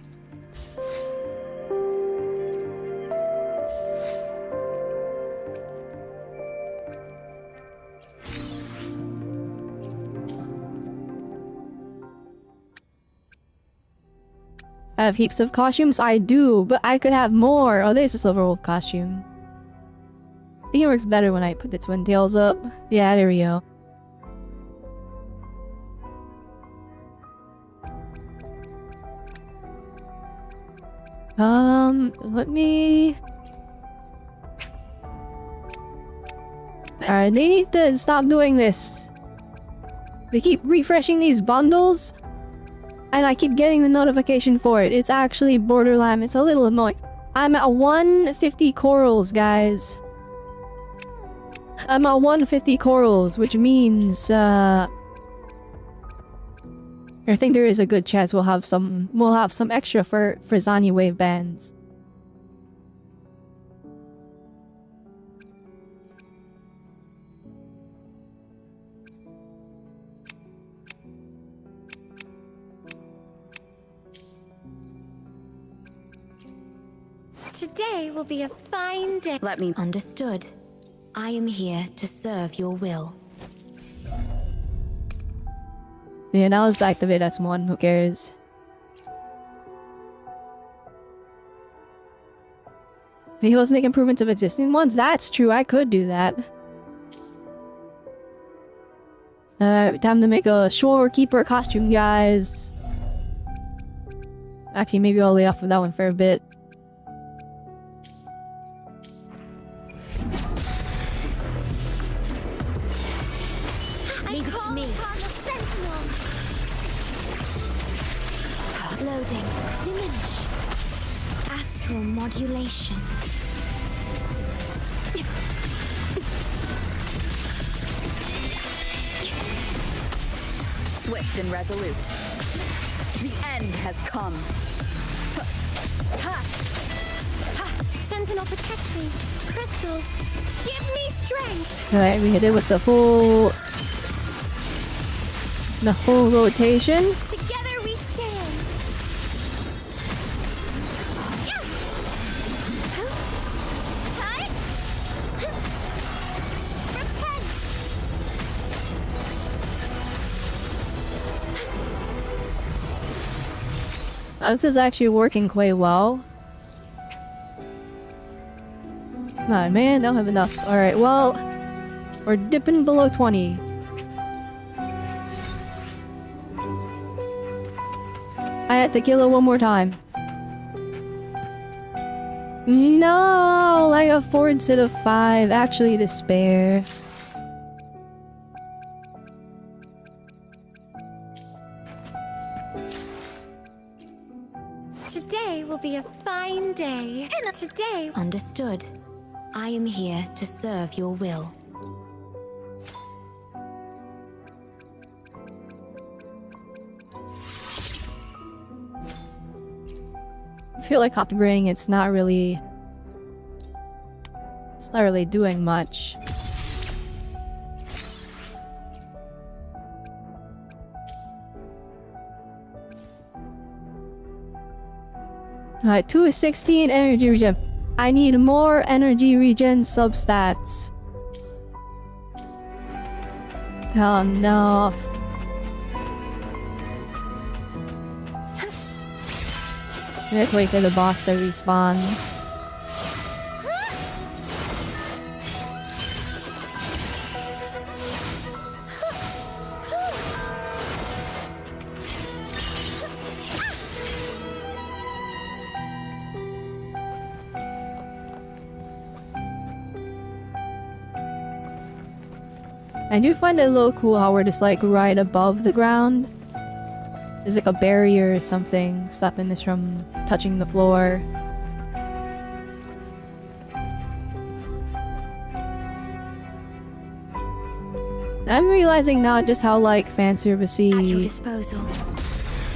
I have heaps of costumes? I do, but I could have more. Oh, there's a silver wolf costume. I think it works better when I put the twin tails up. Yeah, there we go. Let me... Alright, they need to stop doing this. They keep refreshing these bundles, and I keep getting the notification for it. It's actually borderline. It's a little annoying. I'm at 150 corals, guys. I'm at 150 corals, which means, I think there is a good chance we'll have some extra for Zani wave bands. Today will be a fine day. Let me... Understood. I am here to serve your will. Yeah, now let's activate S1. Who cares? He was make improvements of existing ones. That's true. I could do that. Time to make a Shorekeeper costume, guys. Actually, maybe I'll lay off of that one for a bit. Leave it to me. Loading. Diminish. Astral modulation. Swift and resolute. The end has come. Sentinel, protect me. Crystals, give me strength. Alright, we hit it with the full rotation. Together we stand. This is actually working quite well. Nah, man, don't have enough. Alright, well, we're dipping below 20. I had to kill it one more time. No, like a 4 instead of 5. Actually, despair. Today will be a fine day. And today... Understood. I am here to serve your will. I feel like upgrading, it's not really doing much. Alright, 216 energy regen. I need more energy regen substats. Oh no. Let's wait for the boss to respawn. I do find it a little cool how we're just like right above the ground. There's like a barrier or something stopping us from touching the floor. I'm realizing now just how like fan At your servicey disposal.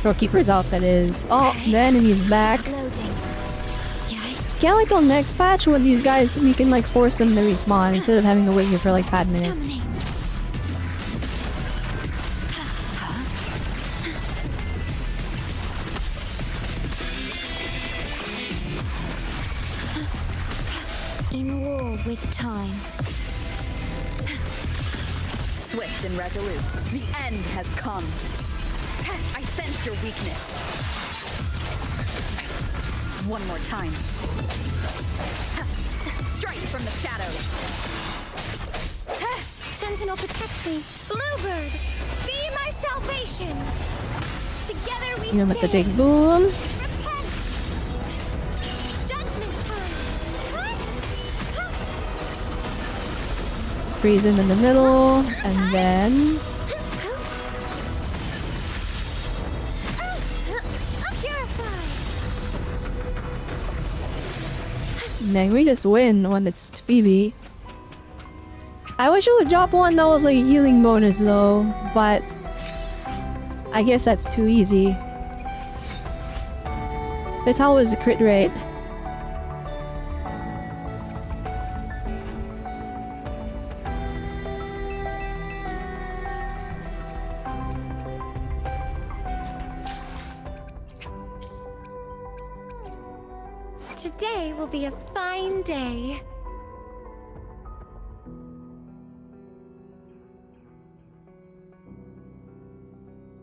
Shorekeeper's outfit is. Oh, the enemy's back. Loading. Yay. Can't wait till next patch when these guys, we can like force them to respawn instead of having to wait here for like 5 minutes. Dominate. In war with time. Swift and resolute. The end has come. I sense your weakness. One more time. Strike from the shadows. Sentinel, protect me. Bluebird, be my salvation. Together we You know, with the stand. big boom. Repent. Judgment time. Freeze him in the middle. And then... Purify. Dang, we just win when it's Phoebe. I wish it would drop one that was like a healing bonus though, but I guess that's too easy. That's how was the crit rate. Today will be a fine day.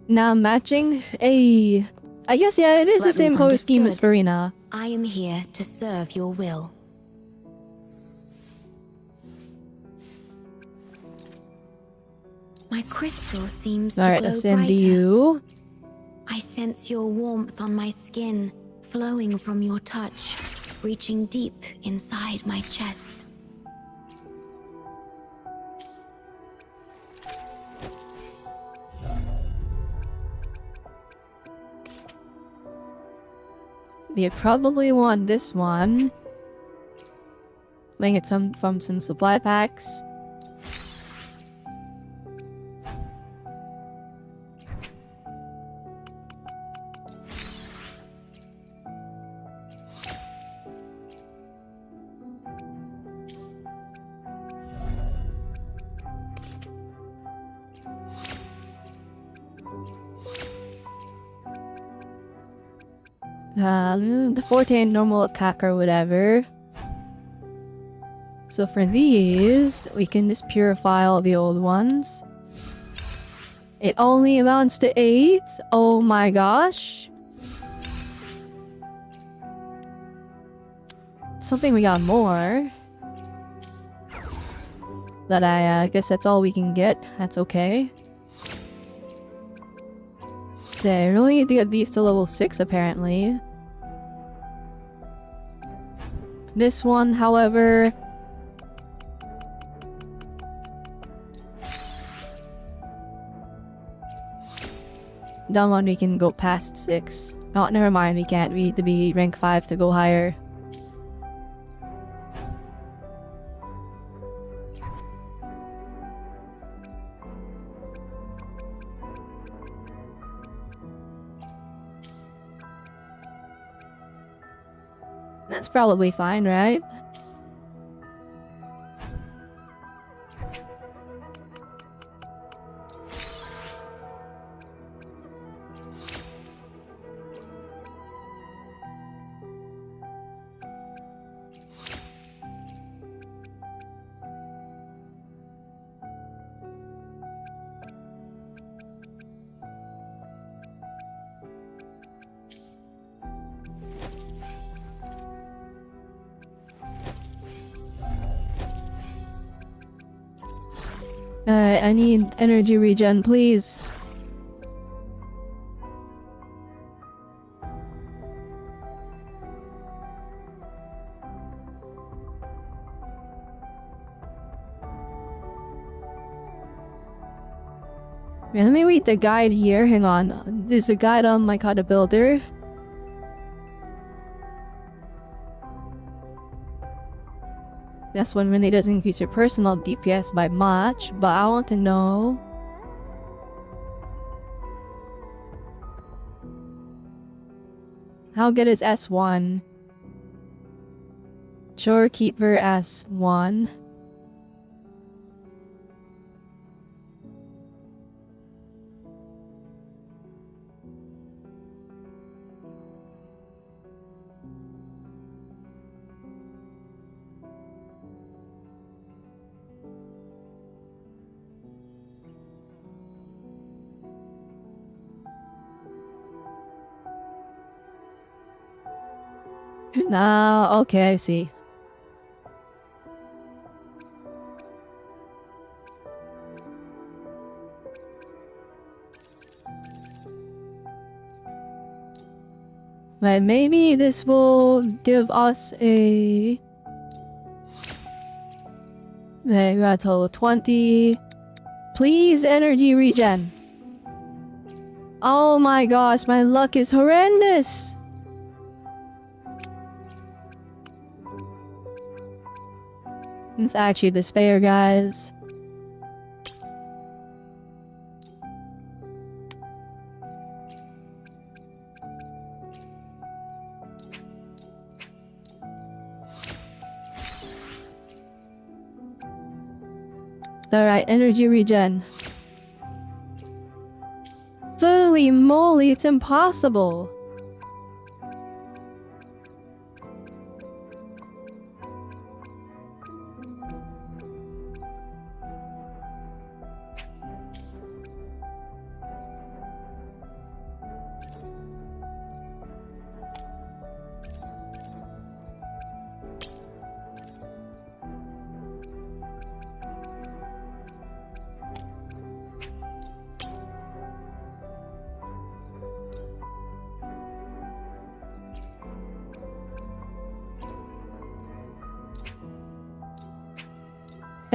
Now matching? Hey, I guess yeah, it is the Let me same color scheme as understood. Farina. I am here to serve your will. My crystal seems to Alright, glow let's send brighter. you. I sense your warmth on my skin, flowing from your touch, reaching deep inside my chest. You probably want this one. Make it from some supply packs. The 14 normal attack or whatever. So for these, we can just purify all the old ones. It only amounts to 8. Oh my gosh. Something we got more. But I guess that's all we can get. That's okay. They really need to get these to level 6 apparently. This one, however... That one we can go past 6. Oh, never mind, we can't. We need to be rank 5 to go higher. That's probably fine, right? I need energy regen, please. Yeah, let me read the guide here. Hang on. There's a guide on my Kata Builder. This one really does increase your personal DPS by much, but I want to know... How good is S1? Shorekeeper S1. No, okay, I see. But maybe this will give us a... Okay, we got a total of 20. Please, energy regen. Oh my gosh, my luck is horrendous! It's actually despair, guys. Alright, energy regen. Holy moly, it's impossible!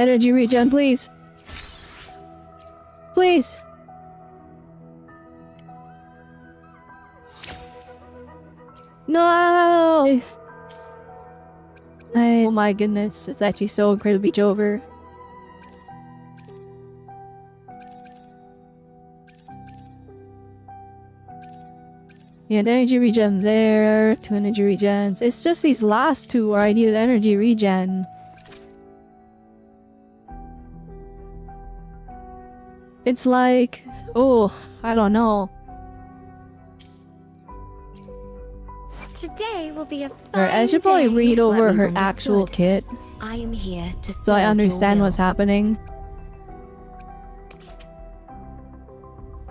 Energy regen, please. Please. No! Oh my goodness, it's actually so incredibly over. Yeah, the energy regen there, 2 energy regens. It's just these last two where I need energy regen. It's like, oh, I don't know. Today will be a fine Alright, I should probably day. read over Let me her understood. actual kit I am here to so I serve understand your what's will. happening.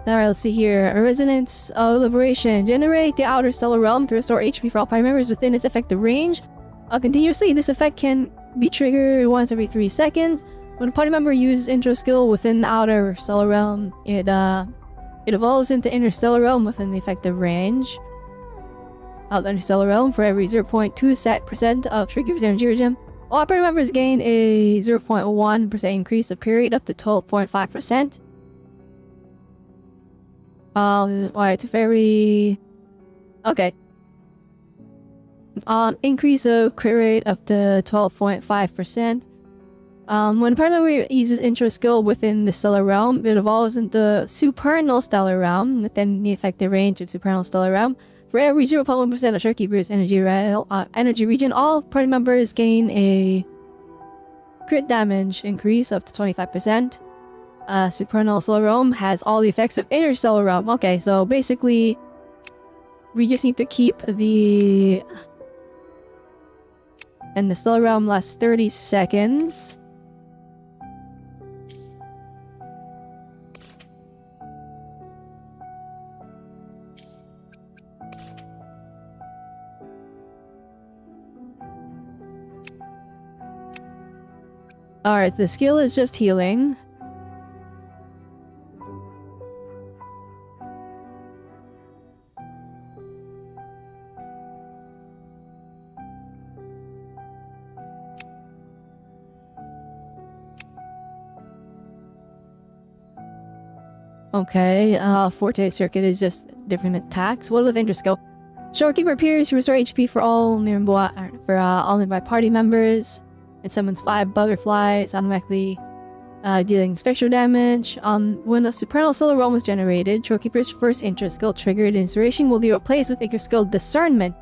Alright, let's see here. A resonance of liberation. Generate the outer stellar realm to restore HP for all party members within its effective range. Continuously, this effect can be triggered once every 3 seconds. When a party member uses intro skill within the outer stellar realm, it evolves into interstellar realm within the effective range. Out the interstellar realm, for every 0.2% of Shorekeeper's energy regen, all party members gain a 0.1% increase of period up to 12.5%. Alright, very... Okay. Increase of crit rate up to 12.5%. When a party member uses intro skill within the stellar realm, it evolves into supernal stellar realm within the effective range of supernal stellar realm. For every 0.1% of Shorekeeper's energy regen, all party members gain a crit damage increase up to 25%. Supernal stellar realm has all the effects of interstellar realm. Okay, so basically, we just need to keep the... And the stellar realm lasts 30 seconds. Alright, the skill is just healing. Okay, Forte Circuit is just different attacks. What with Intro Skill? Shorekeeper appears to restore HP for all nearby party members. It summons 5 butterflies, automatically dealing special damage. When a supernal solar realm was generated, Shorekeeper's first intro skill triggered inspiration will be replaced with Icar's skill Discernment.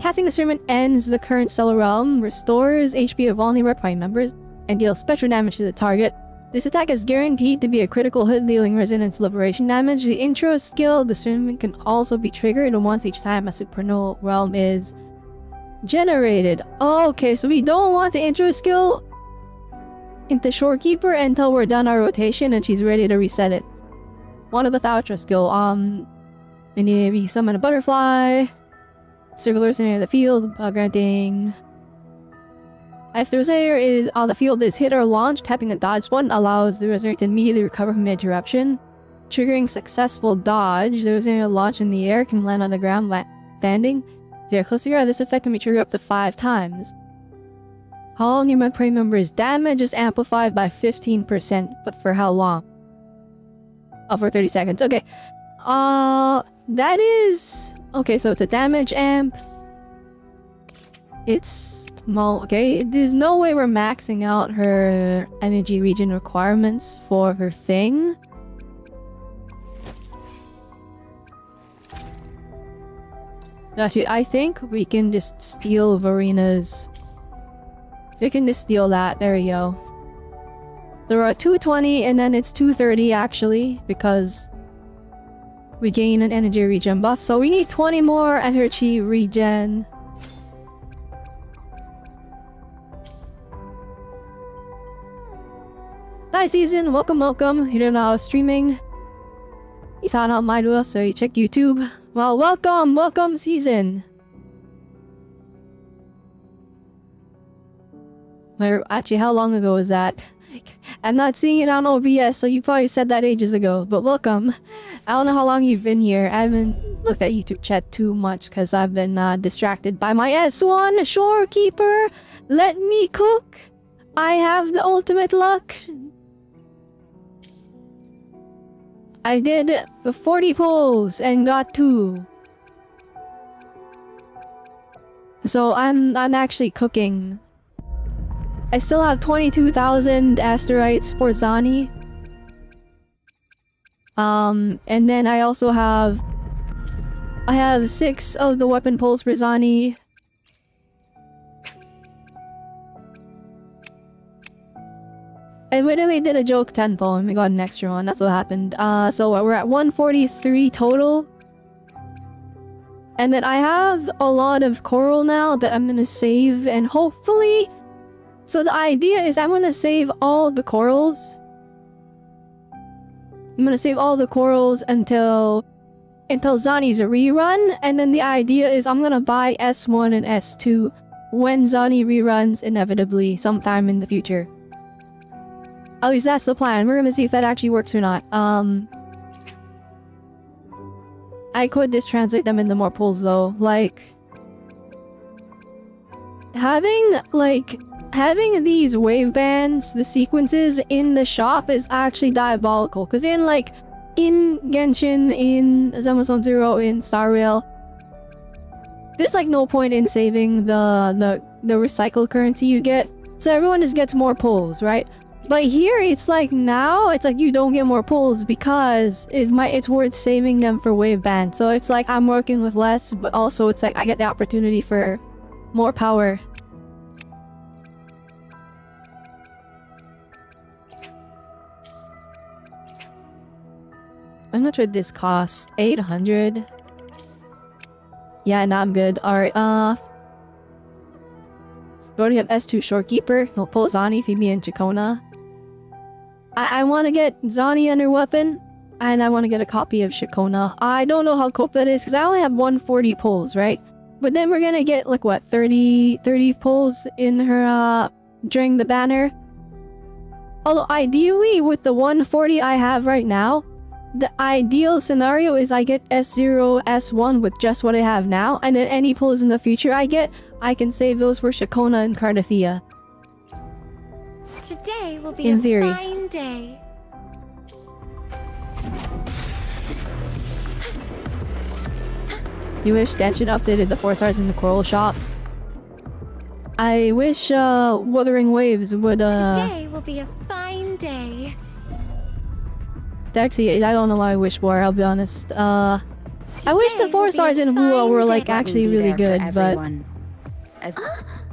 Casting Discernment ends the current stellar realm, restores HP of all nearby prime members, and deals special damage to the target. This attack is guaranteed to be a critical hit, dealing resonance liberation damage. The intro skill Discernment can also be triggered once each time a supernal realm is generated. Okay, so we don't want the intro skill into Shorekeeper until we're done our rotation and she's ready to reset it. One of the outro skill, maybe summon a butterfly. Circulars in the field, granting. If the Resonator is on the field is hit or launched, tapping the dodge button allows the Resonator to immediately recover from interruption. Triggering successful dodge, the Resonator launch in the air can land on the ground standing. If they're close to the ground, this effect can be triggered up to 5 times. All nearby prey members' damage is amplified by 15%, but for how long? Oh, for 30 seconds. Okay. That is... Okay, so it's a damage amp. It's... Well, okay, there's no way we're maxing out her energy regen requirements for her thing. Actually, I think we can just steal Varina's... We can just steal that. There we go. So we're at 220 and then it's 230 actually, because we gain an energy regen buff. So we need 20 more energy regen. Hi Season, welcome. You don't know I was streaming. You saw not my duel, so you checked YouTube. Well, welcome Season. Where actually, how long ago was that? I'm not seeing it on OBS, so you probably said that ages ago. But welcome. I don't know how long you've been here. I haven't looked at YouTube chat too much because I've been distracted by my S1 Shorekeeper. Let me cook. I have the ultimate luck. I did the 40 pulls and got 2. So I'm actually cooking. I still have 22,000 asteroids for Zani. And then I also have... I have 6 of the weapon pulls for Zani. I literally did a joke 10 pull and we got an extra one. That's what happened. So we're at 143 total. And then I have a lot of coral now that I'm gonna save and hopefully... So the idea is I'm gonna save all the corals. I'm gonna save all the corals until Zani's a rerun, and then the idea is I'm gonna buy S1 and S2 when Zani reruns inevitably sometime in the future. At least that's the plan. We're gonna see if that actually works or not. I could just translate them into more pulls though. Like having these wave bands, the sequences in the shop is actually diabolical. Because in Genshin, in Amazon Zero, in Star Rail, there's like no point in saving the recycled currency you get. So everyone just gets more pulls, right? But here it's like now it's like you don't get more pulls because it's worth saving them for wave band. So it's like I'm working with less, but also it's like I get the opportunity for more power. I'm not sure this costs 800. Yeah, no, I'm good. Alright, we already have S2 Shorekeeper. We'll pull Zani, Phoebe, and Chacona. I want to get Zani under weapon, and I want to get a copy of Chacona. I don't know how cope that is, because I only have 140 pulls, right? But then we're gonna get, like, what, 30 pulls in her, during the banner? Although, ideally, with the 140 I have right now, the ideal scenario is I get S0, S1 with just what I have now, and then any pulls in the future I get, I can save those for Chacona and Cardathia. Today will be In a theory. fine day. You wish Genshin updated the 4 stars in the Coral Shop? I wish, Wuthering Waves would, Today will be a fine day. Actually, I don't know why I wish for, I'll be honest. I wish the Today 4 will be stars a in Hua fine were like day. actually Let me be really there for good, but everyone. As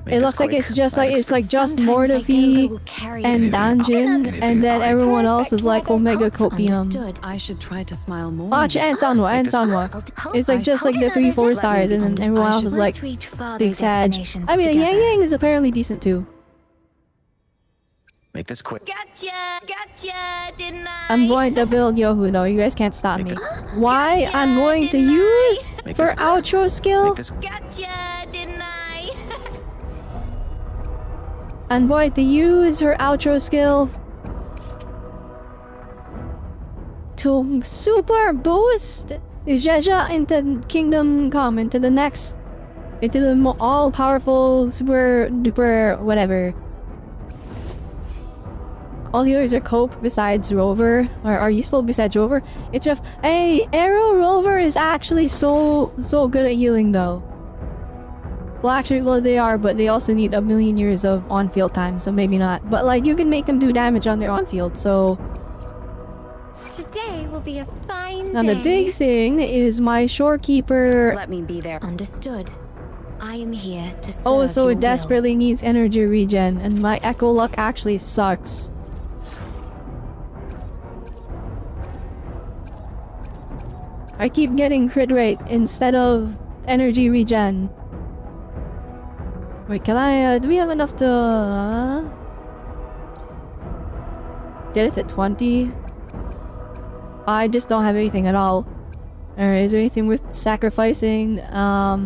it looks like it's just like it's like just Sometimes I get a Mordefi little carried and away. Danjin, and then everyone else is like Omega Copium. Understood. I should try to smile more. Watch and Sanwa and Sanwa. It's like just like the 3 4 stars, and then everyone else is like Let's reach farther big Sag. destinations I mean, Yang together. Yang is apparently decent too. Make this quick. Gotcha, didn't I? I'm going to build Yohu though. You guys can't stop me. Why? I'm going to use for outro skill. Make this. Gotcha, didn't I? I'm going to use her outro skill to super boost Jeja into Kingdom Come, into the next, into the all-powerful, super duper whatever. All the others are cope besides Rover, or are useful besides Rover. It's just, hey, Arrow Rover is actually so good at healing though. Well, actually, well, they are, but they also need a million years of on-field time, so maybe not. But, like, you can make them do damage on their on-field, so... Today will be a fine Now, day. the big thing is my Shorekeeper... let me be there. Understood. I am here to serve Oh, so your it will. desperately needs energy regen, and my Echo Luck actually sucks. I keep getting crit rate instead of energy regen. Wait, can I, do we have enough to... Get it to 20? I just don't have anything at all. Alright, is there anything worth sacrificing? I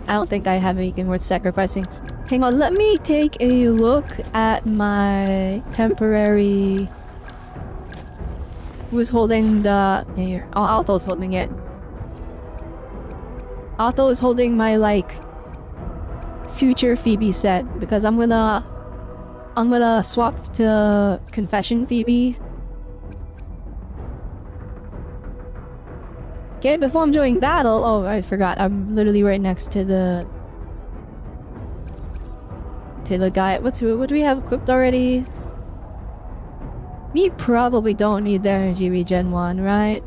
don't think I have anything worth sacrificing. Hang on, let me take a look at my temporary... Who's holding the... Here. Oh, Alto's holding it. Alto is holding my, like... future Phoebe set. Because I'm gonna swap to Confession Phoebe. Okay, before I'm doing battle... Oh, I forgot. I'm literally right next to the... to the guy. What do we have equipped already? We probably don't need the energy regen one, right?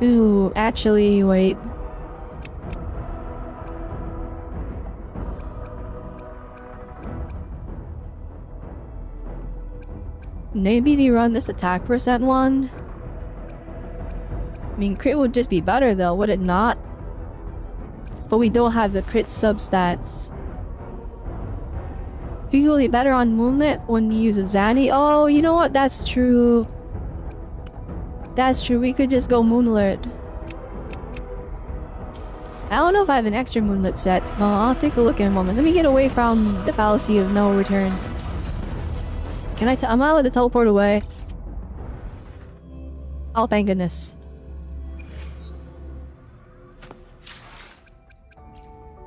Ooh, actually, wait. Maybe we run this attack percent one? I mean, crit would just be better though, would it not? But we don't have the crit substats. Usually better on Moonlit when you use a Zanny. Oh, you know what? That's true. That's true. We could just go Moonlit. I don't know if I have an extra Moonlit set. No, I'll take a look in a moment. Let me get away from the fallacy of no return. Can I I'm not allowed to teleport away. Oh, thank goodness.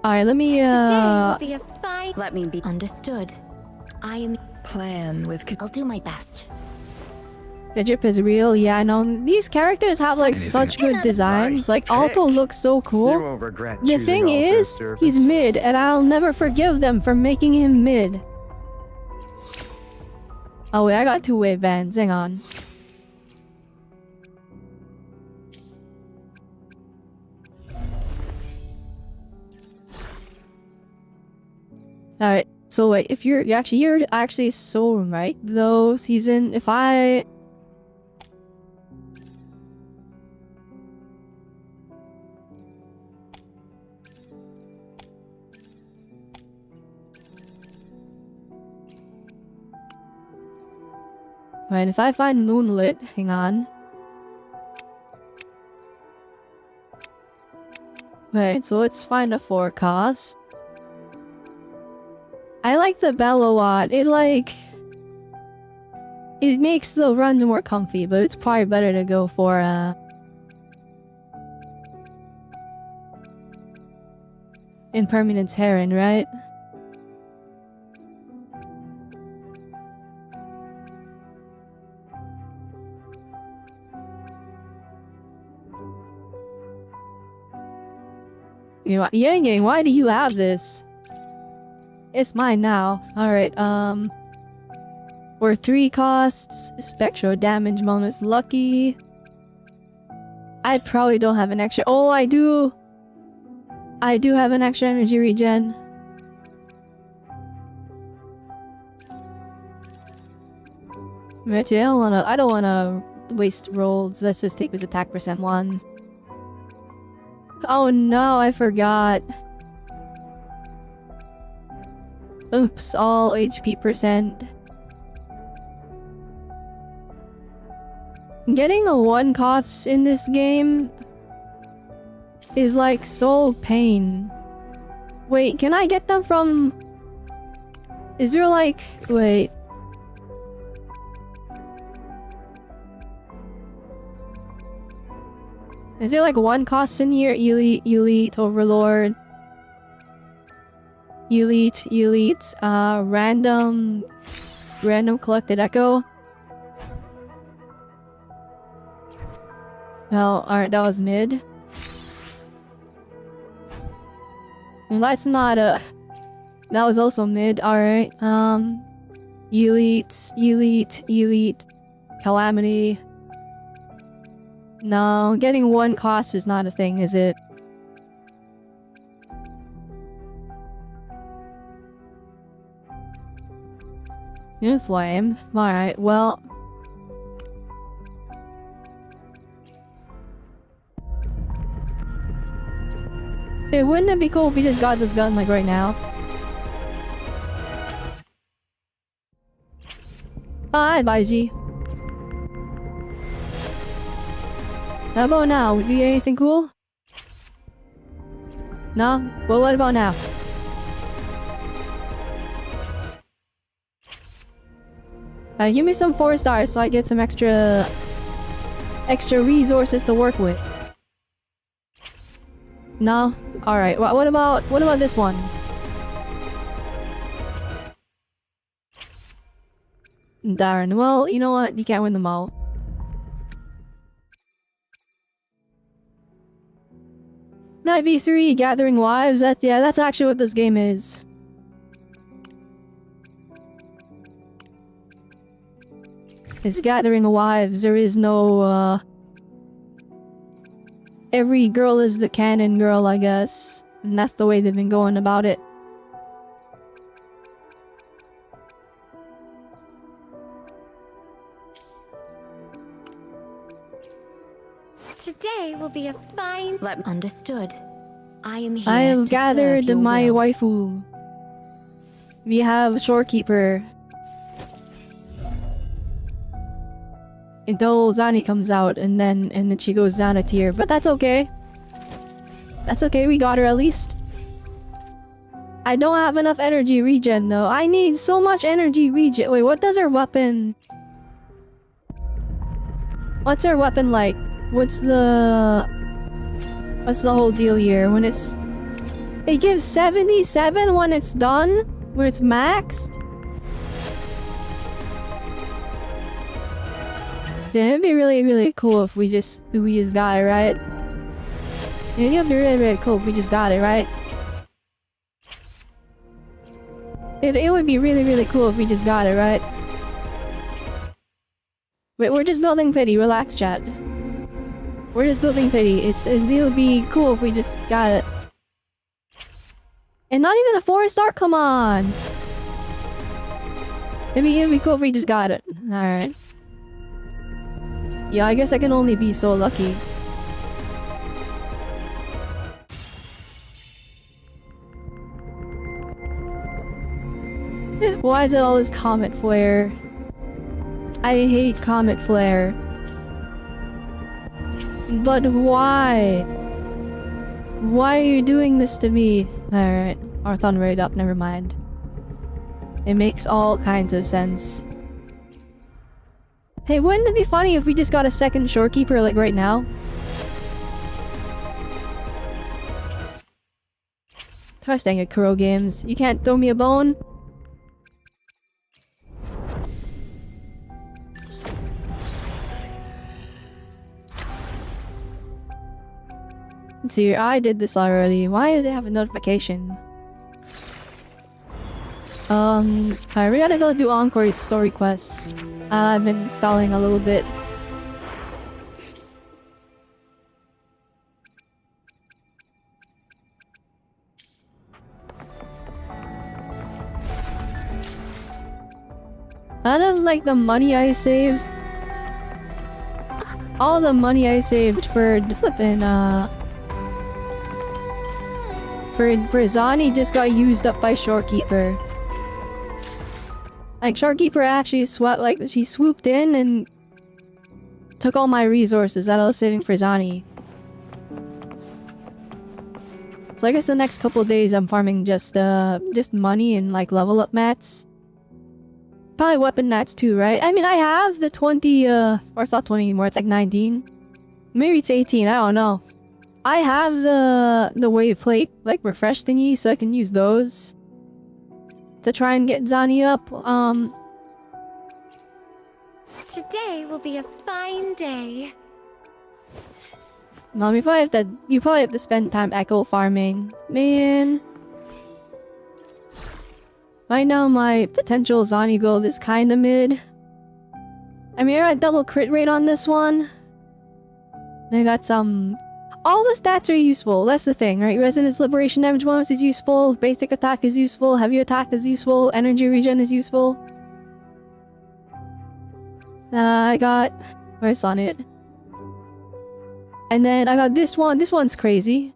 Alright, let me, Today will be a fine... Let me be. Understood. I am... Plan with I'll do my best. The drip is real. Yeah, I know. These characters have like such good designs. Nice Like pick. Alto looks so You cool. won't regret The choosing thing Alto's is, service. he's mid, and I'll never forgive them for making him mid. Oh wait, I got 2 wave bands. Hang on. Alright, so wait, if you're actually so right though, season. If I... Right, if I find Moonlit, hang on. Right, so let's find a forecast. I like the bell a lot. It makes the runs more comfy, but it's probably better to go for Impermanence Heron, right? Yang Yang, why do you have this? It's mine now. Alright, for 3 costs, spectral damage bonus lucky. I probably don't have an extra. Oh, I do! I do have an extra energy regen. Actually, I don't wanna waste rolls. Let's just take his attack percent 1. Oh no, I forgot. Oops, all HP percent. Getting the 1 costs in this game is like so pain. Wait, can I get them from... Is there like... Wait. Is there like 1 cost in here? Elite, Overlord. Elite, random collected echo. Well, alright, that was mid. And that's not a... That was also mid, alright. Elite. Calamity. No, getting 1 cost is not a thing, is it? It's lame. Alright, well... Hey, wouldn't it be cool if we just got this gun, like, right now? Bye, Baiji. How about now? Would you get anything cool? No? Well, what about now? Give me some 4 stars so I get some extra resources to work with. No? Alright, what about this one? Darn, well, you know what? You can't win them all. Night V3, Gathering Wives, that's actually what this game is. It's Gathering Wives, there is no, every girl is the canon girl, I guess. And that's the way they've been going about it. Today will be a fine... Understood. I am here I have to gathered serve your my will. waifu. We have Shorekeeper. Until Zani comes out and then she goes down a tier, but that's okay. That's okay, we got her at least. I don't have enough energy regen though. I need so much energy regen. Wait, what does her weapon... What's her weapon like? What's the whole deal here? When it's... It gives 77 when it's done? When it's maxed? Yeah, it'd be really, really cool if we just got it, right? Yeah, it'd be really, really cool if we just got it, right? It would be really, really cool if we just got it, right? Wait, we're just building pity. Relax, chat. We're just building pity. It would be cool if we just got it. And not even a 4-star, come on! It'd be cool if we just got it. Alright. Yeah, I guess I can only be so lucky. Why is it all this comet flare? I hate comet flare. But why? Why are you doing this to me? Alright, Arthon right up, never mind. It makes all kinds of sense. Hey, wouldn't it be funny if we just got a second Shorekeeper, like, right now? Gosh dang it, Kuro Games. You can't throw me a bone? Let's see. I did this already. Why do they have a notification? Alright, we gotta go do Encore's story quest. I've been stalling a little bit. Out of like the money I saved, all the money I saved for flipping for Zani just got used up by Shorekeeper. Like Shorekeeper actually she swooped in and took all my resources that I was saving for Zani. So I guess the next couple of days I'm farming just money and like level up mats. Probably weapon mats too, right? I mean, I have the 20, or it's not 20 anymore, it's like 19. Maybe it's 18, I don't know. I have the wave plate, like, refresh thingy, so I can use those to try and get Zani up. Today will be a fine day. Mom, you probably have to spend time echo farming. Man. Right now, my potential Zani gold is kinda mid. I mean, I got double crit rate on this one. And I got some... All the stats are useful, that's the thing, right? Resonance Liberation Damage bonus is useful, basic attack is useful, heavy attack is useful, energy regen is useful. I got... Where's on it? And then I got this one. This one's crazy.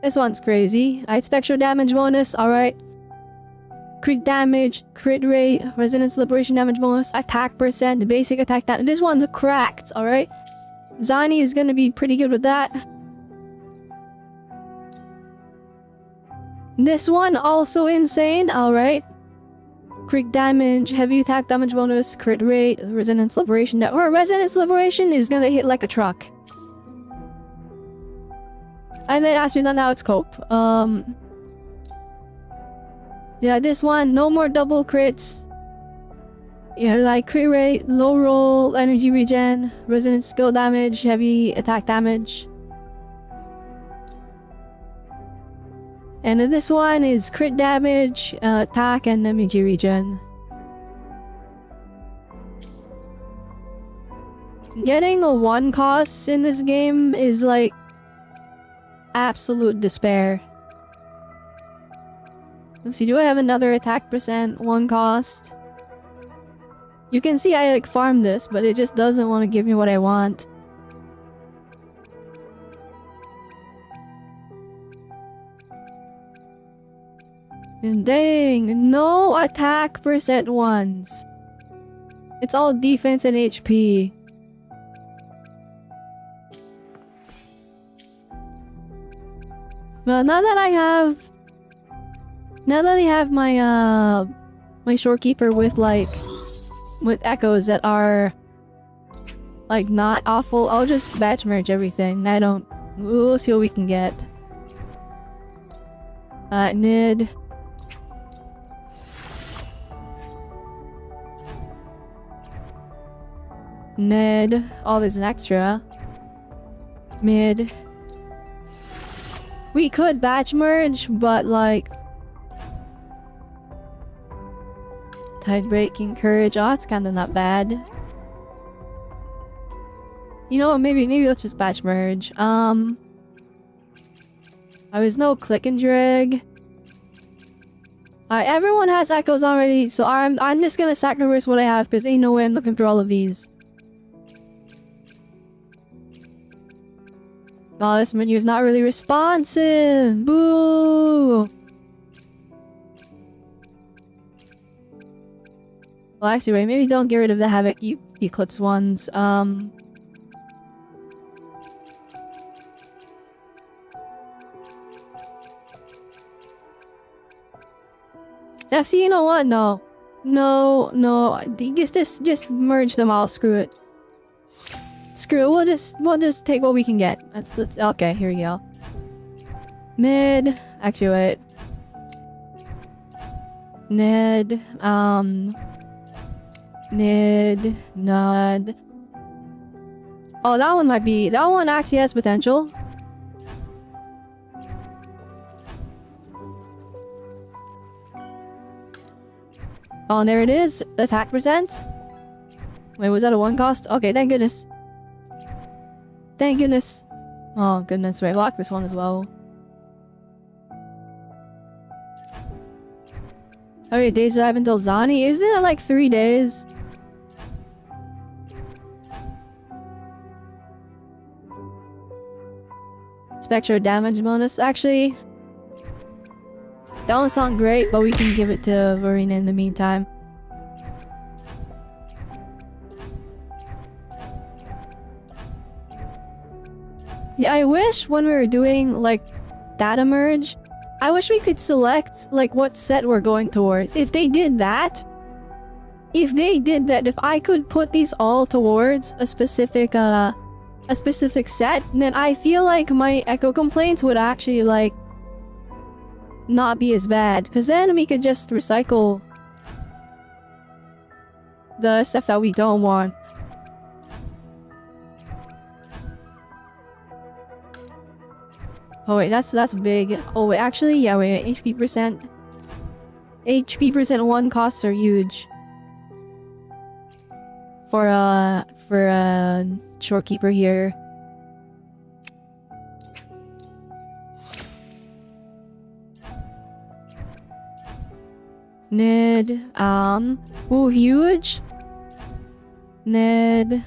This one's crazy. I had spectral damage bonus, alright. Crit damage, crit rate, resonance liberation damage bonus, attack percent, basic attack damage. This one's cracked, alright? Zani is gonna be pretty good with that. This one also insane, alright. Crit damage, heavy attack damage bonus, crit rate, resonance liberation. Or resonance liberation is gonna hit like a truck. And then actually now it's cope. Yeah, this one, no more double crits. Yeah, like crit rate, low roll, energy regen, resonance skill damage, heavy attack damage. And then this one is crit damage, attack, and energy regen. Getting a 1 cost in this game is like absolute despair. Let's see, do I have another attack percent, 1 cost? You can see I like farm this, but it just doesn't want to give me what I want. And dang, no attack percent ones. It's all defense and HP. Well, now that I have my my Shorekeeper with echoes that are like not awful, I'll just batch merge everything. We'll see what we can get. Nid. Ned. Oh, there's an extra. Mid. We could batch merge, but like... Tide breaking courage. Oh, it's kinda not bad. You know what, maybe let's just batch merge. There was no click and drag. Alright, everyone has echoes already, so I'm just gonna sacrifice what I have because ain't no way I'm looking for all of these. Oh, this menu is not really responsive. Boo! Well, actually, wait, maybe don't get rid of the Havoc Eclipse ones. FC, you know what? No. Just merge them all. Screw it. Screw it. We'll just take what we can get. Okay, here we go. Mid. Actually, wait. Ned. Nod. Oh, that one actually has potential. Oh, and there it is. Attack percent. Wait, was that a 1 cost? Okay, thank goodness. Thank goodness. Oh, goodness. Wait, lock this one as well. Okay, days I have until Zani. Isn't it like 3 days? Spectre damage bonus. Actually, that one sounds great, but we can give it to Verena in the meantime. Yeah, I wish when we were doing like data merge, I wish we could select like what set we're going towards. If they did that, if I could put these all towards a specific set, then I feel like my echo complaints would actually like not be as bad, because then we could just recycle the stuff that we don't want. Oh wait, that's big. Oh wait, actually, yeah, wait, HP percent 1 costs are huge. For Shorekeeper here. Ned, ooh, huge. Ned.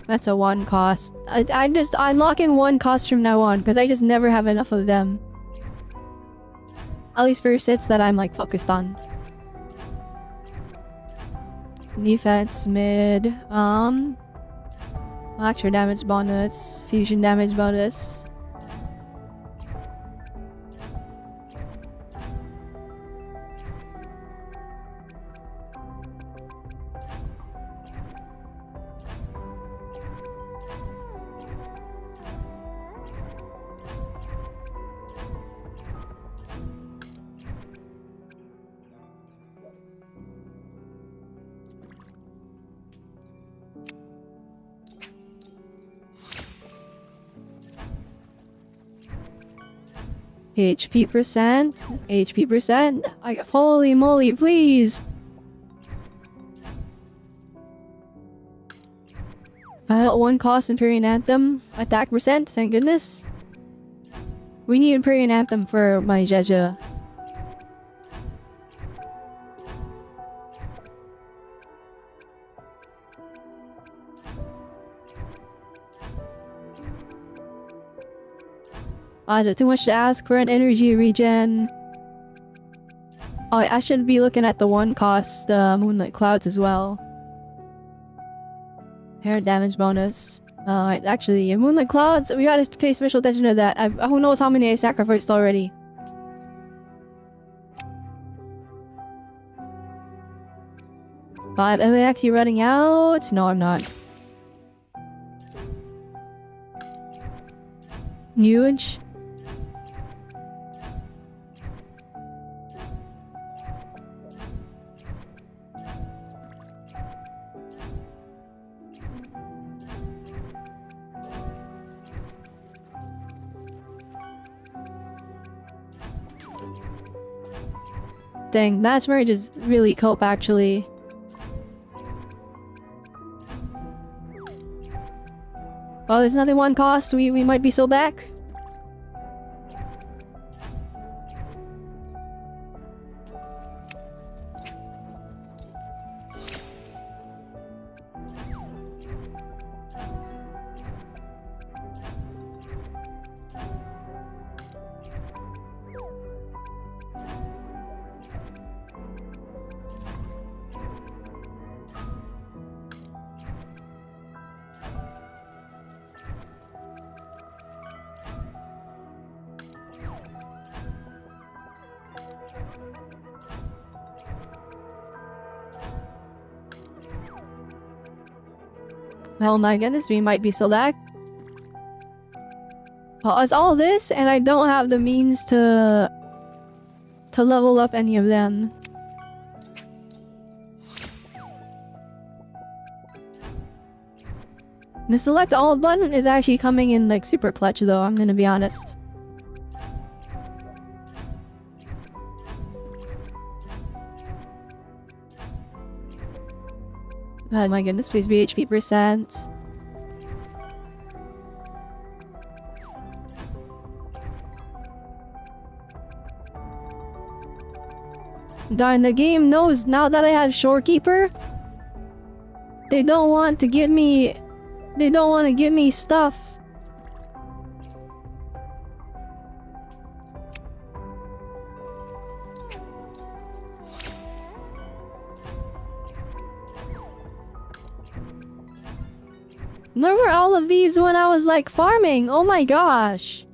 That's a 1 cost. I lock in 1 cost from now on, because I just never have enough of them. At least for sets that I'm like focused on. Defense, mid, extra damage bonus, fusion damage bonus. HP percent. Holy moly, please. 1 cost Empyrean Anthem. Attack percent, thank goodness. We need Empyrean Anthem for my Jeja. Too much to ask for an energy regen. Oh, I should be looking at the 1 cost, the Moonlight Clouds as well. Hair damage bonus. Actually, Moonlight Clouds, we gotta pay special attention to that. Who knows how many I sacrificed already. But am I actually running out? No, I'm not. Huge. Dang, match merge is really cope actually. Well, there's another 1 cost. We might be so back. Oh my goodness, we might be so back. Well, it's all this, and I don't have the means to level up any of them. The select all button is actually coming in like super clutch though, I'm gonna be honest. Oh my goodness, please be HP percent. Darn, the game knows now that I have Shorekeeper. They don't want to give me... They don't want to give me stuff. Where were all of these when I was like farming? Oh my gosh.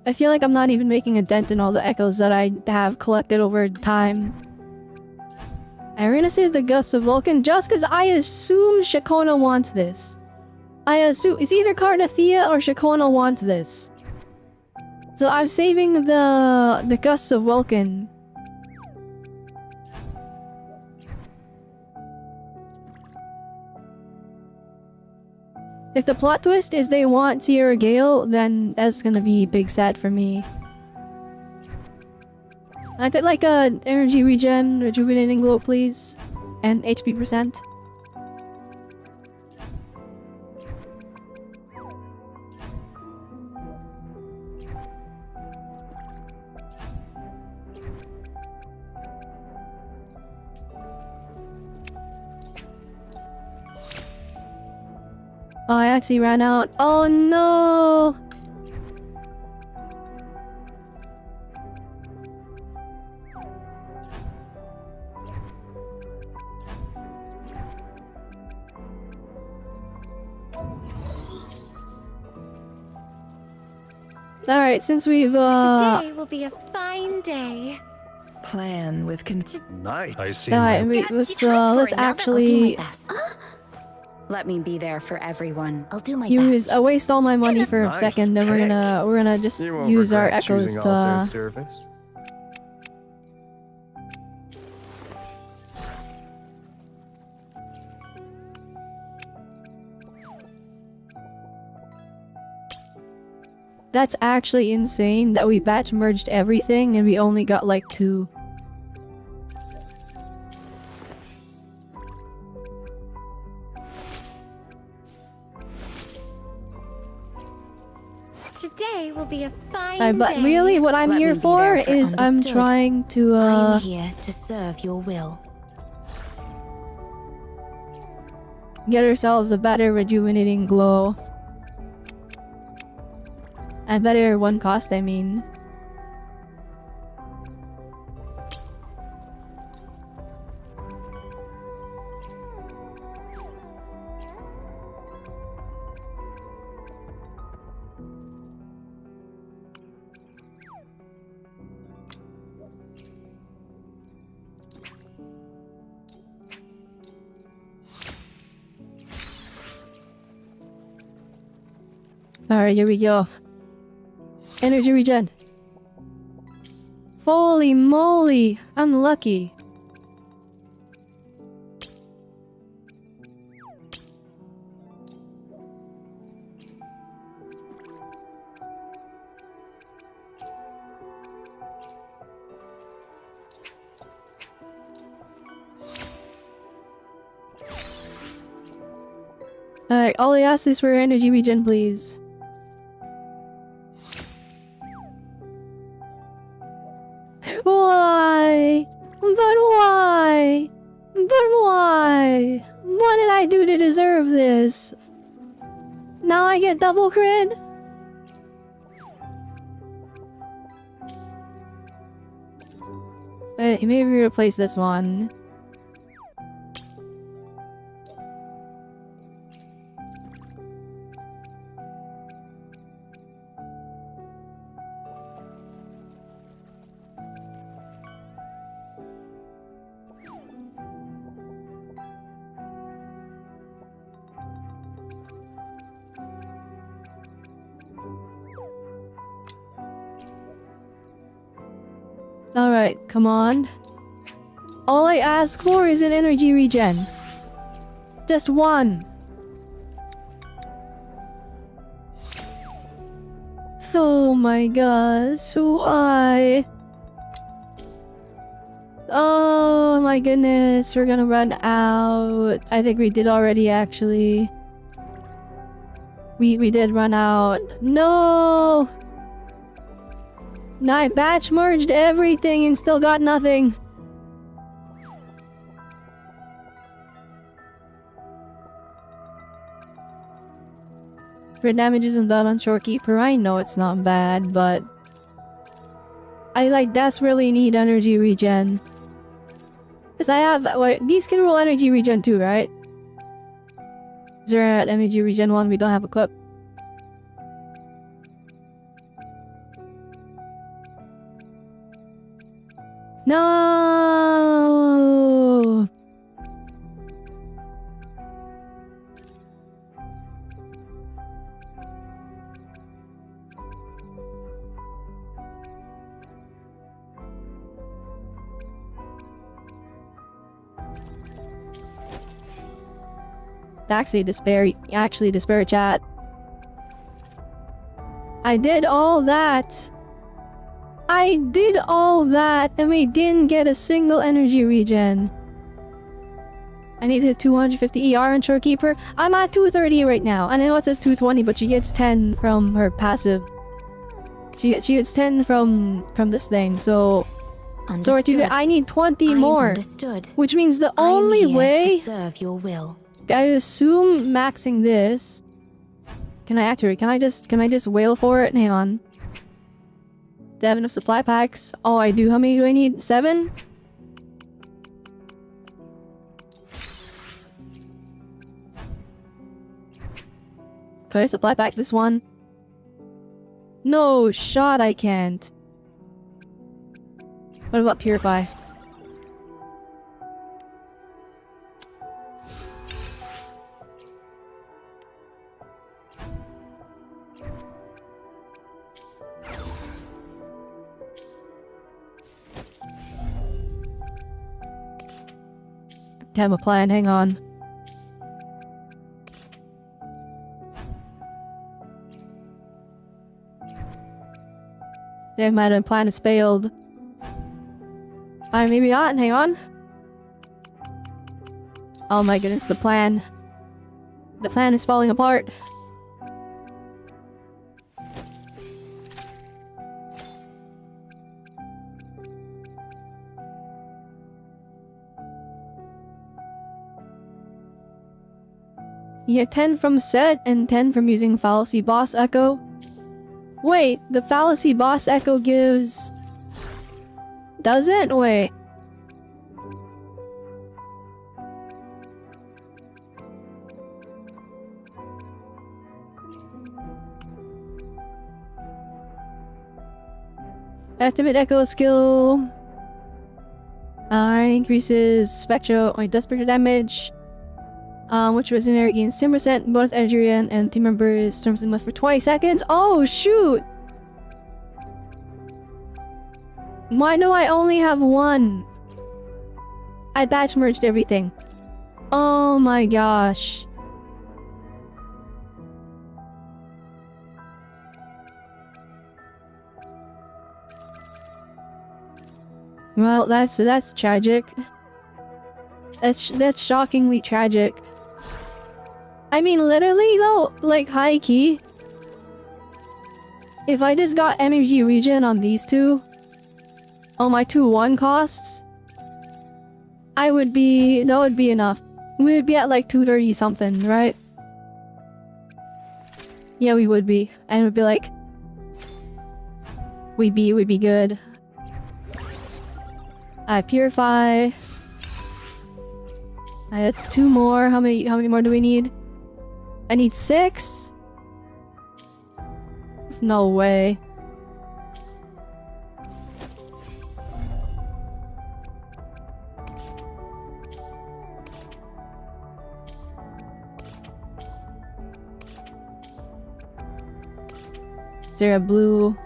I feel like I'm not even making a dent in all the echoes that I have collected over time. I'm gonna say the Gusts of Vulcan just because I assume Shakona wants this. I assume it's either Carnathea or Shakona wants this. So I'm saving the Gusts of Vulcan. If the plot twist is they want Sierra Gale, then that's gonna be big sad for me. I'd like a energy regen, rejuvenating glow, please, and HP percent. Oh, I actually ran out. Oh no! Alright, since we've Today will be a fine day. Plan with Nice. I see. alright, let's actually Let me be there for everyone. I'll do my use best. waste all my money for a Nice second, then we're gonna just You won't use our regret echoes choosing to Alta's service. That's actually insane that we batch merged everything and we only got like 2. Today will be a fine But day. really what I'm Let here me be for there for is I'm understood. trying to I'm here to serve your will. get ourselves a better rejuvenating glow. And better one cost, I mean. Alright, here we go. Energy regen. Holy moly! Unlucky. Alright, all I ask is for energy regen, please. Why? But why? But why? What did I do to deserve this? Now I get double crit? Maybe replace this one. Alright, come on. All I ask for is an energy regen. Just one. Oh my gosh, why? Oh my goodness, we're gonna run out. I think we did already, actually. We did run out. No! I batch merged everything and still got nothing. Crit damage isn't that on Shorekeeper. I know it's not bad, but I like desperately need energy regen. Cause I have these can roll energy regen too, right? Is there an energy regen one? We don't have a clip. No. Actually despair chat. I did all that. I did all that and we didn't get a single energy regen. I need to hit 250 ER on Shorekeeper. I'm at 230 right now. I know it says 220, but she gets 10 from her passive. She gets 10 from this thing, so I need 20 more. Which means the only way to serve your will. I assume maxing this. Can I activate? Can I just wail for it? Hang on. Do I have enough supply packs? Oh, I do. How many do I need? 7? Can I supply pack this one? No shot, I can't. What about Purify? Damn, a plan, hang on. Damn, my plan has failed. Alright, maybe not, hang on. Oh my goodness, the plan. The plan is falling apart. You get 10 from set and 10 from using Fallacy Boss Echo. Wait, the Fallacy Boss Echo gives... Does it? Wait. Activate Echo skill. Increases Spectral... Wait, does Spectral damage. Which was in there gains 10% both energy and team members storms in with for 20 seconds. Oh shoot! Why do I only have one? I batch merged everything. Oh my gosh. Well, that's tragic. That's shockingly tragic. I mean, literally though, like high key. If I just got energy regen on these two, on my 2-1 costs, that would be enough. We would be at like 230 something, right? Yeah, we would be. And it would be like... We'd be good. I purify. That's 2 more. How many more do we need? I need 6? There's no way. Is there a blue?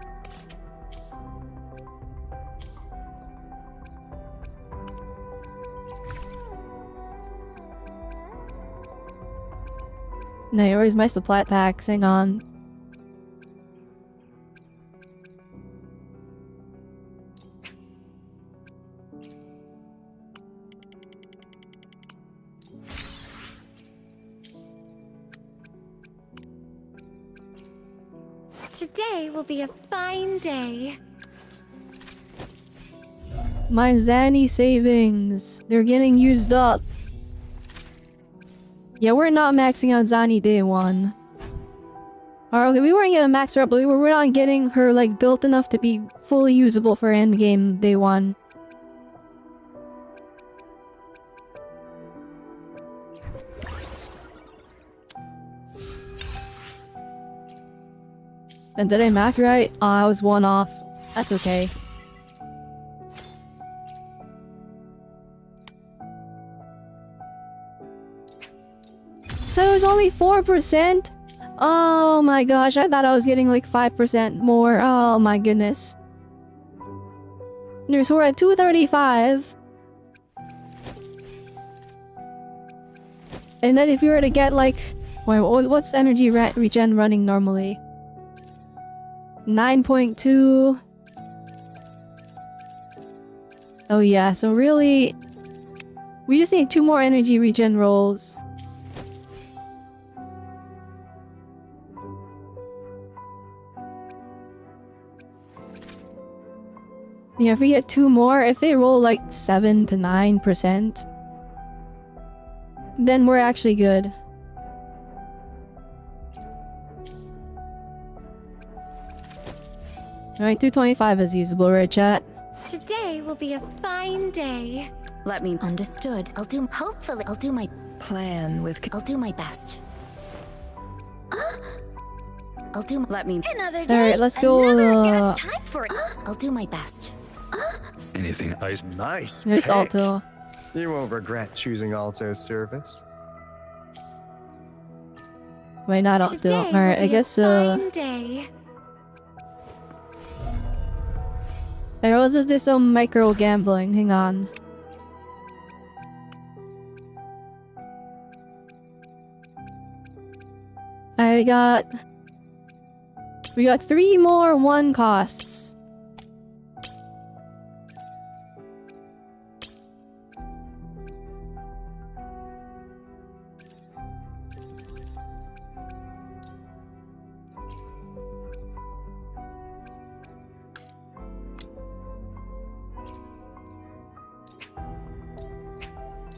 No, where's my supply packs? Hang on. Today will be a fine day. My Zanny savings. They're getting used up. Yeah, we're not maxing out Zanny day one. Or okay, we weren't gonna max her up, but we're not getting her like built enough to be fully usable for endgame day one. And did I max right? Oh, I was one off. That's okay. That was only 4%? Oh my gosh, I thought I was getting like 5% more. Oh my goodness. So we're at 235. And then if you were to get like... what's energy regen running normally? 9.2. Oh yeah, so really... we just need 2 more energy regen rolls. Yeah, if we get 2 more, if they roll like 7 to 9%, then we're actually good. Alright, 225 is usable, right, chat? Today will be a fine day. Let me. Understood. Hopefully, I'll do my Plan with. I'll do my best. I'll do my, Let me. another day. Alright, let's go. Another time for it. I'll do my best. Anything I Nice There's pick. Alto. You won't regret choosing Alto's service. Wait, not Alto. Today Alright, will I be guess, a fine day. Alright, let's just do some micro gambling. Hang on. We got 3 more 1 costs.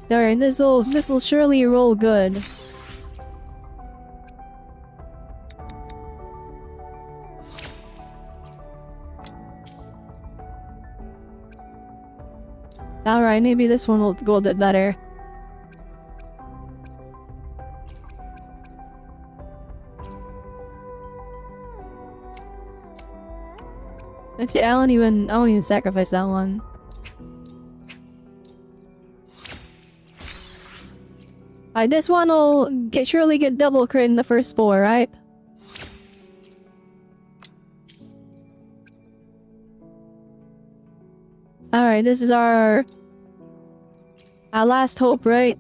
Alright, this'll surely roll good. Alright, maybe this one will go a bit better. Actually, I won't even sacrifice that one. This one will surely get double crit in the first 4, right? Alright, this is our last hope, right?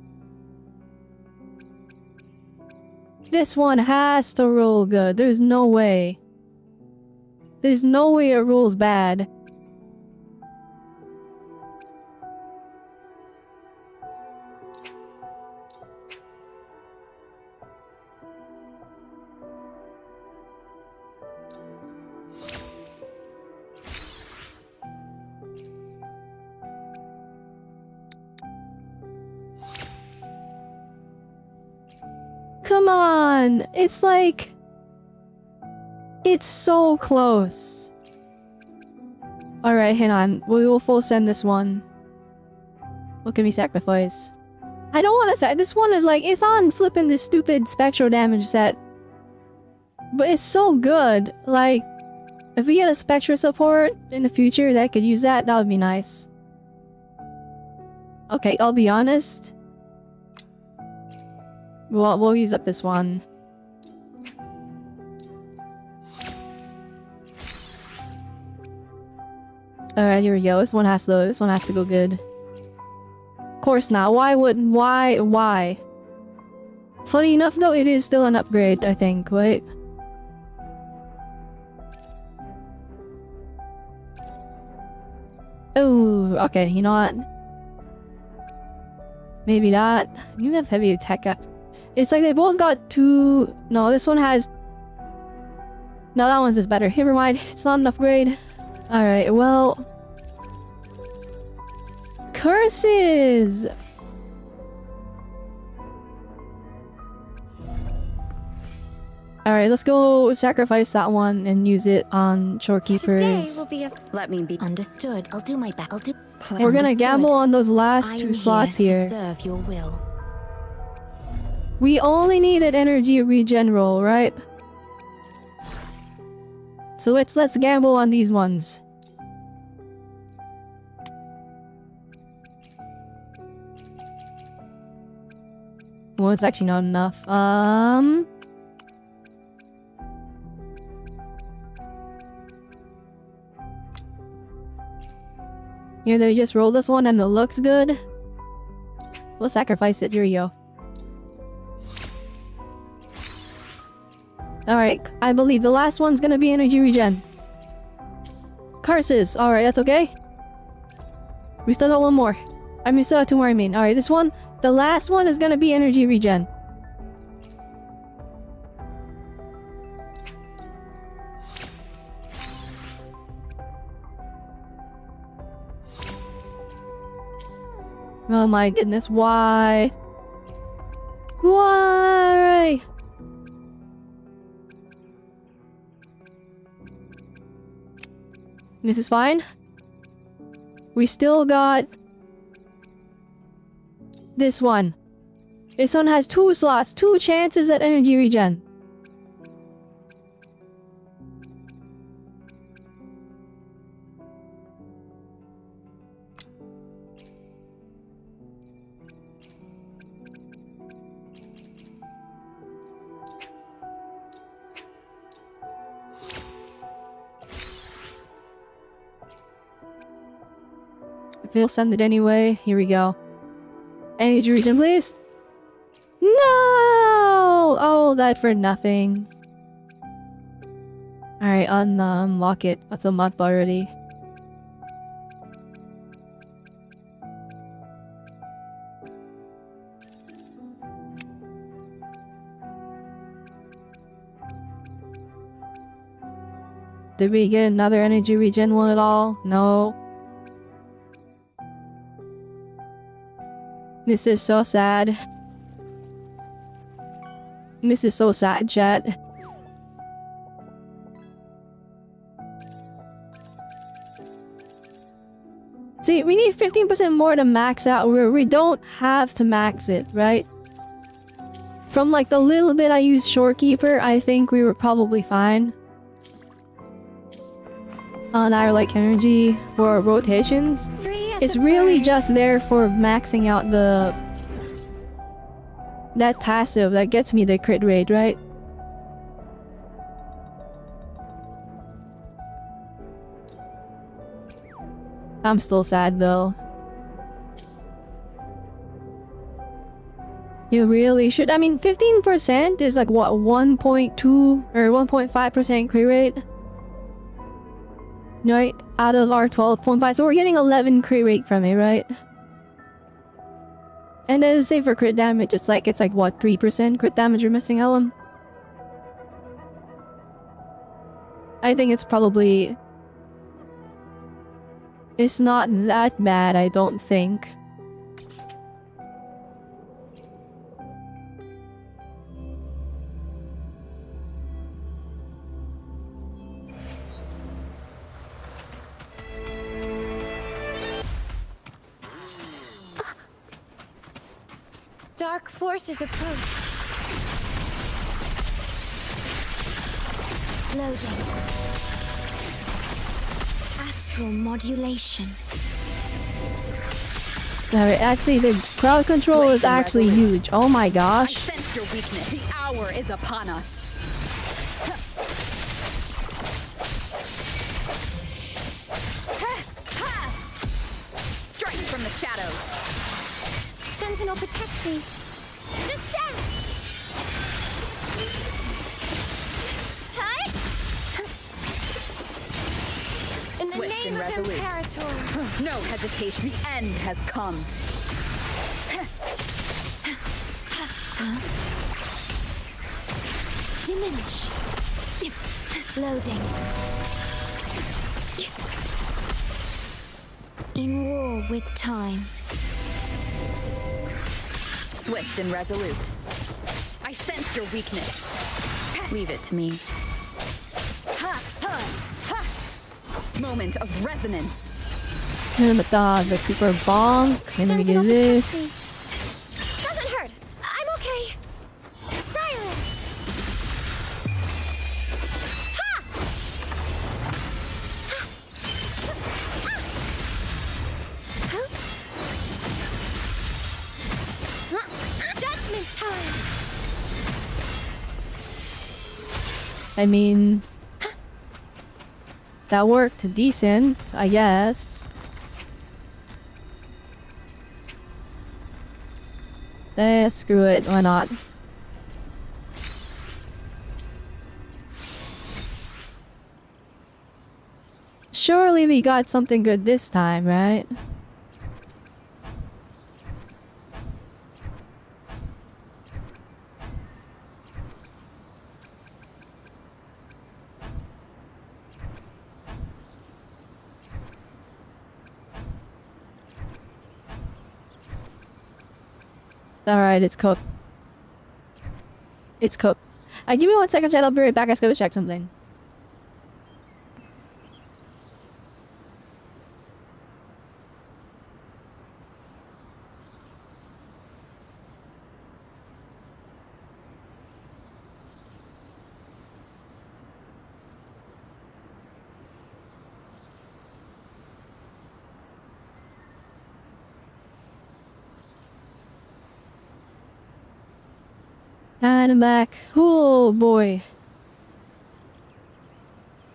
This one has to roll good. There's no way. There's no way it rolls bad. Come on! It's like... it's so close. Alright, hang on. We will full send this one. What can we sacrifice? I don't want to say this one is like, it's on flipping this stupid spectral damage set. But it's so good. Like, if we get a spectral support in the future that could use that, that would be nice. Okay, I'll be honest. We'll use up this one. Alright, here we go. This one has to go good. Of course not. Why? Funny enough though, it is still an upgrade, I think, wait. Oh, okay, you know what? Maybe not. You have heavy attack. It's like they both got two... No, this one has... No, that one's just better. Never mind, it's not an upgrade. Alright, well... Curses! Alright, let's go sacrifice that one and use it on Today Shorekeepers. will be a Let me be. Understood. I'll do my best. I'll do. We're gonna Understood. gamble on those last I two am slots here. To serve your will. We only needed energy regen roll, right? So let's gamble on these ones. Well, it's actually not enough. Either just roll this one and it looks good. We'll sacrifice it. Here you go. Alright, I believe the last one's gonna be energy regen. Curses! Alright, that's okay. We still got one more. I mean, still got two more, I mean. Alright, this one, the last one is gonna be energy regen. Oh my goodness, why? Why? This is fine. We still got this one. This one has two slots, two chances at energy regen. If he'll send it anyway, here we go. Energy regen, please. No! All that for nothing. Alright, unlock it. That's a month already. Did we get another energy regen one at all? No. This is so sad. This is so sad, chat. See, we need 15% more to max out where we don't have to max it, right? From like the little bit I used Shorekeeper, I think we were probably fine. On our like energy for rotations. free as It's a really bird. just there for maxing out that passive that gets me the crit rate, right? I'm still sad though. You really should. I mean, 15% is like what, 1.2 or 1.5% crit rate? Right? Out of our 12.5. So we're getting 11 crit rate from it, right? And then say for crit damage, it's like what, 3% crit damage you're missing, Ellum? I think it's probably... It's not that bad, I don't think. Dark forces approach. Loading. Astral modulation. Alright, actually, the crowd control is actually huge. Oh my I gosh. sense your weakness. The hour is upon us. Strike from the shadows. Sentinel protects me. Descend! and of resolute. Imperator. No hesitation. The end has come. Diminish. Loading. In war with time. Swift and resolute. I sense your weakness. Leave it to me. Ha! Ha! Ha! Moment of resonance. Hit with the super bonk. And then we do this. Doesn't hurt. I'm okay. Silence. Ha! Judgment time. I mean, that worked decent, I guess. Screw it, why not? Surely we got something good this time, right? Alright, it's cooked. It's cooked. Give me 1 second, chat. I'll be right back. I just gotta check something. And I'm back. Oh boy.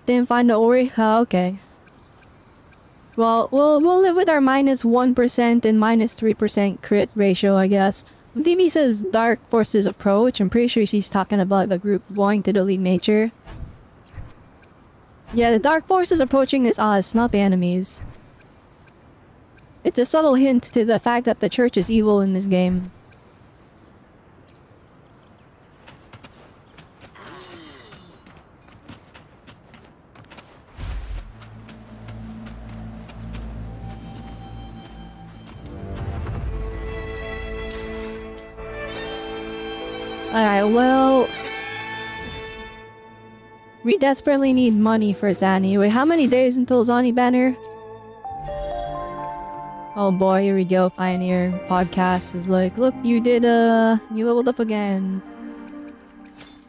Didn't find the Ori? Oh, okay. Well, we'll live with our -1% and -3% crit ratio, I guess. Phoebe says dark forces approach. I'm pretty sure she's talking about the group going to delete nature. Yeah, the dark forces approaching is us, not the enemies. It's a subtle hint to the fact that the church is evil in this game. Alright, well... we desperately need money for Zanny. Wait, how many days until Zanny banner? Oh boy, here we go. Pioneer podcast is like, look, you did, you leveled up again.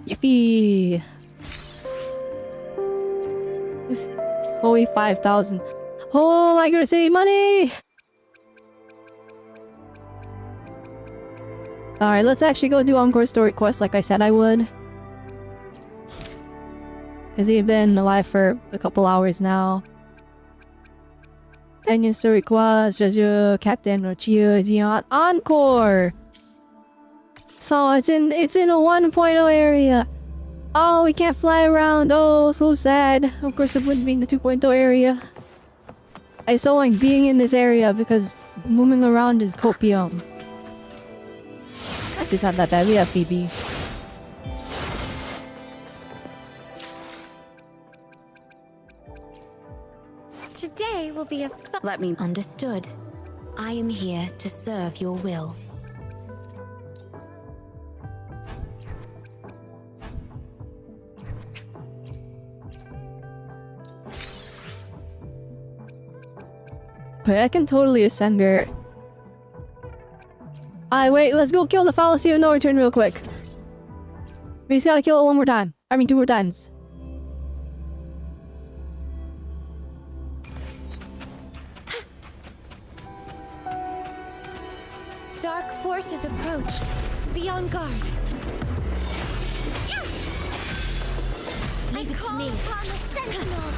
Yippee! Holy 5,000. Oh my goodness, save money! Alright, let's actually go do Encore story quest like I said I would. Because he's been alive for a couple hours now. Canyon story quest, Jeju, Captain Rochio, Dion, Encore! So it's in a 1.0 area. Oh, we can't fly around. Oh, so sad. Of course it wouldn't be in the 2.0 area. I so like being in this area because moving around is copium. It's not that bad. We have Phoebe. Today will be a Let me... Understood. I am here to serve your will. But I can totally ascend her. Wait, let's go kill the fallacy of no return real quick. We just gotta kill it one more time. I mean, 2 more times. dark forces approach. Be on guard. Leave it to me. Upon the sentinel.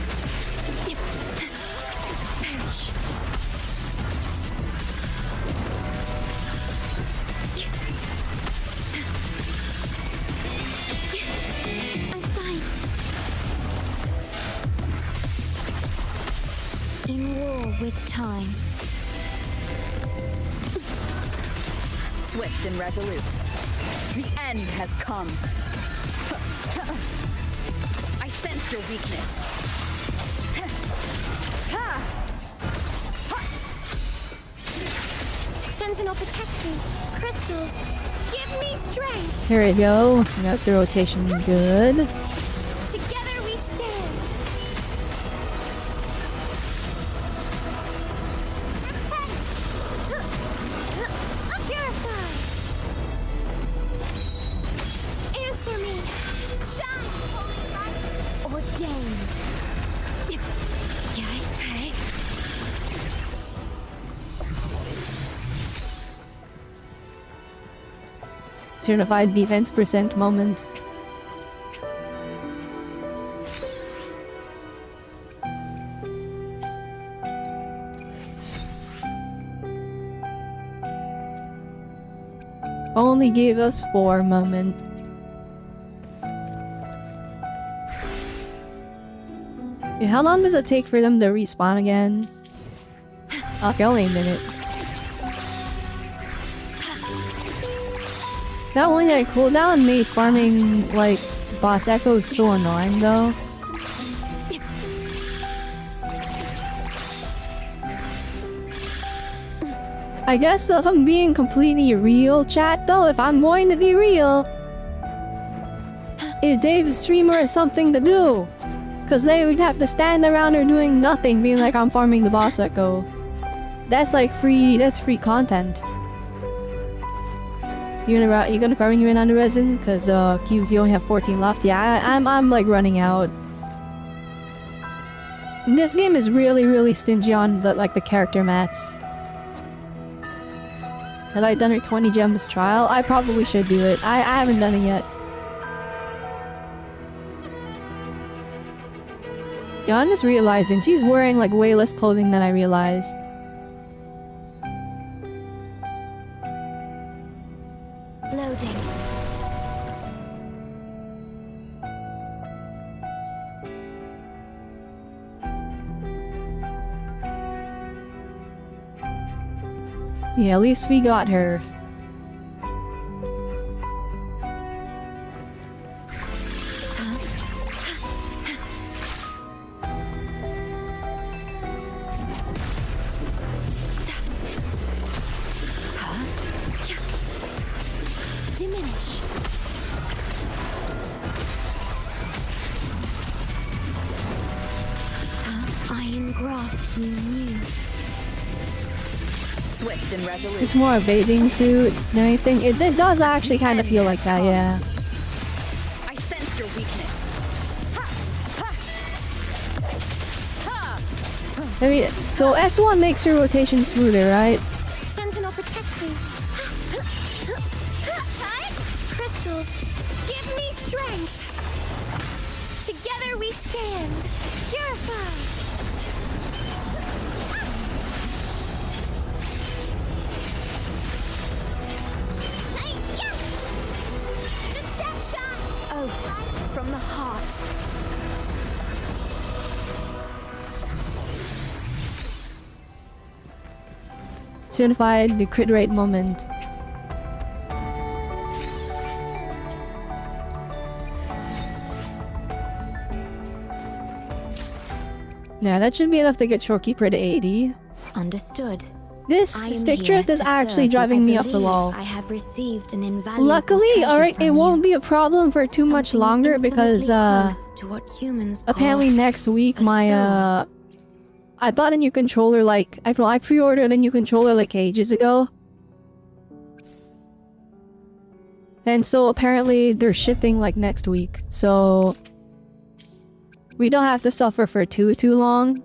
Perish. I'm fine. with time. Swift and resolute. The end has come. I sense your weakness. Sentinel, protect me. Crystals, give me strength. Here we go. Got the rotation good. Together we stand. Purify. Answer me. Shine, holy light. Ordained. Okay. Certified defense percent moment. Only gave us 4 moment. Yeah, how long does it take for them to respawn again? Okay, only a minute. That one that cooldown made farming, like, boss echoes so annoying though. I guess if I'm being completely real, chat though, if I'm going to be real, if Dave's streamer has something to do, cause they would have to stand around there doing nothing, being like I'm farming the boss echo. That's like free, that's free content. You gonna carving you in on the resin? Cause cubes, you only have 14 left. Yeah, I'm like running out. And this game is really stingy on the the character mats. Have I done her 20 gems trial? I probably should do it. I haven't done it yet. Yeah, I'm just realizing she's wearing like way less clothing than I realized. Loading. Yeah, at least we got her. Diminish. I engraft you new. Swift and resolute. It's more a bathing suit than anything. It does actually kind of feel like that, yeah. I sense your weakness. I mean, so S1 makes your rotation smoother, right? Sentinel, protect me. Crystals, give me strength. Together we stand. Purify. Oath from the heart. Certified the crit rate moment. Yeah, that should be enough to get Shorekeeper to 80. Understood. This I am stick here drift is to actually serve driving what me I up the believe wall. I have received an invaluable Luckily, treasure alright, from it won't you. be a problem for too much Something longer because infinitely close to what humans call apparently next week a my I bought a new controller like I pre-ordered a new controller like ages ago. And so apparently they're shipping like next week. So we don't have to suffer for too long.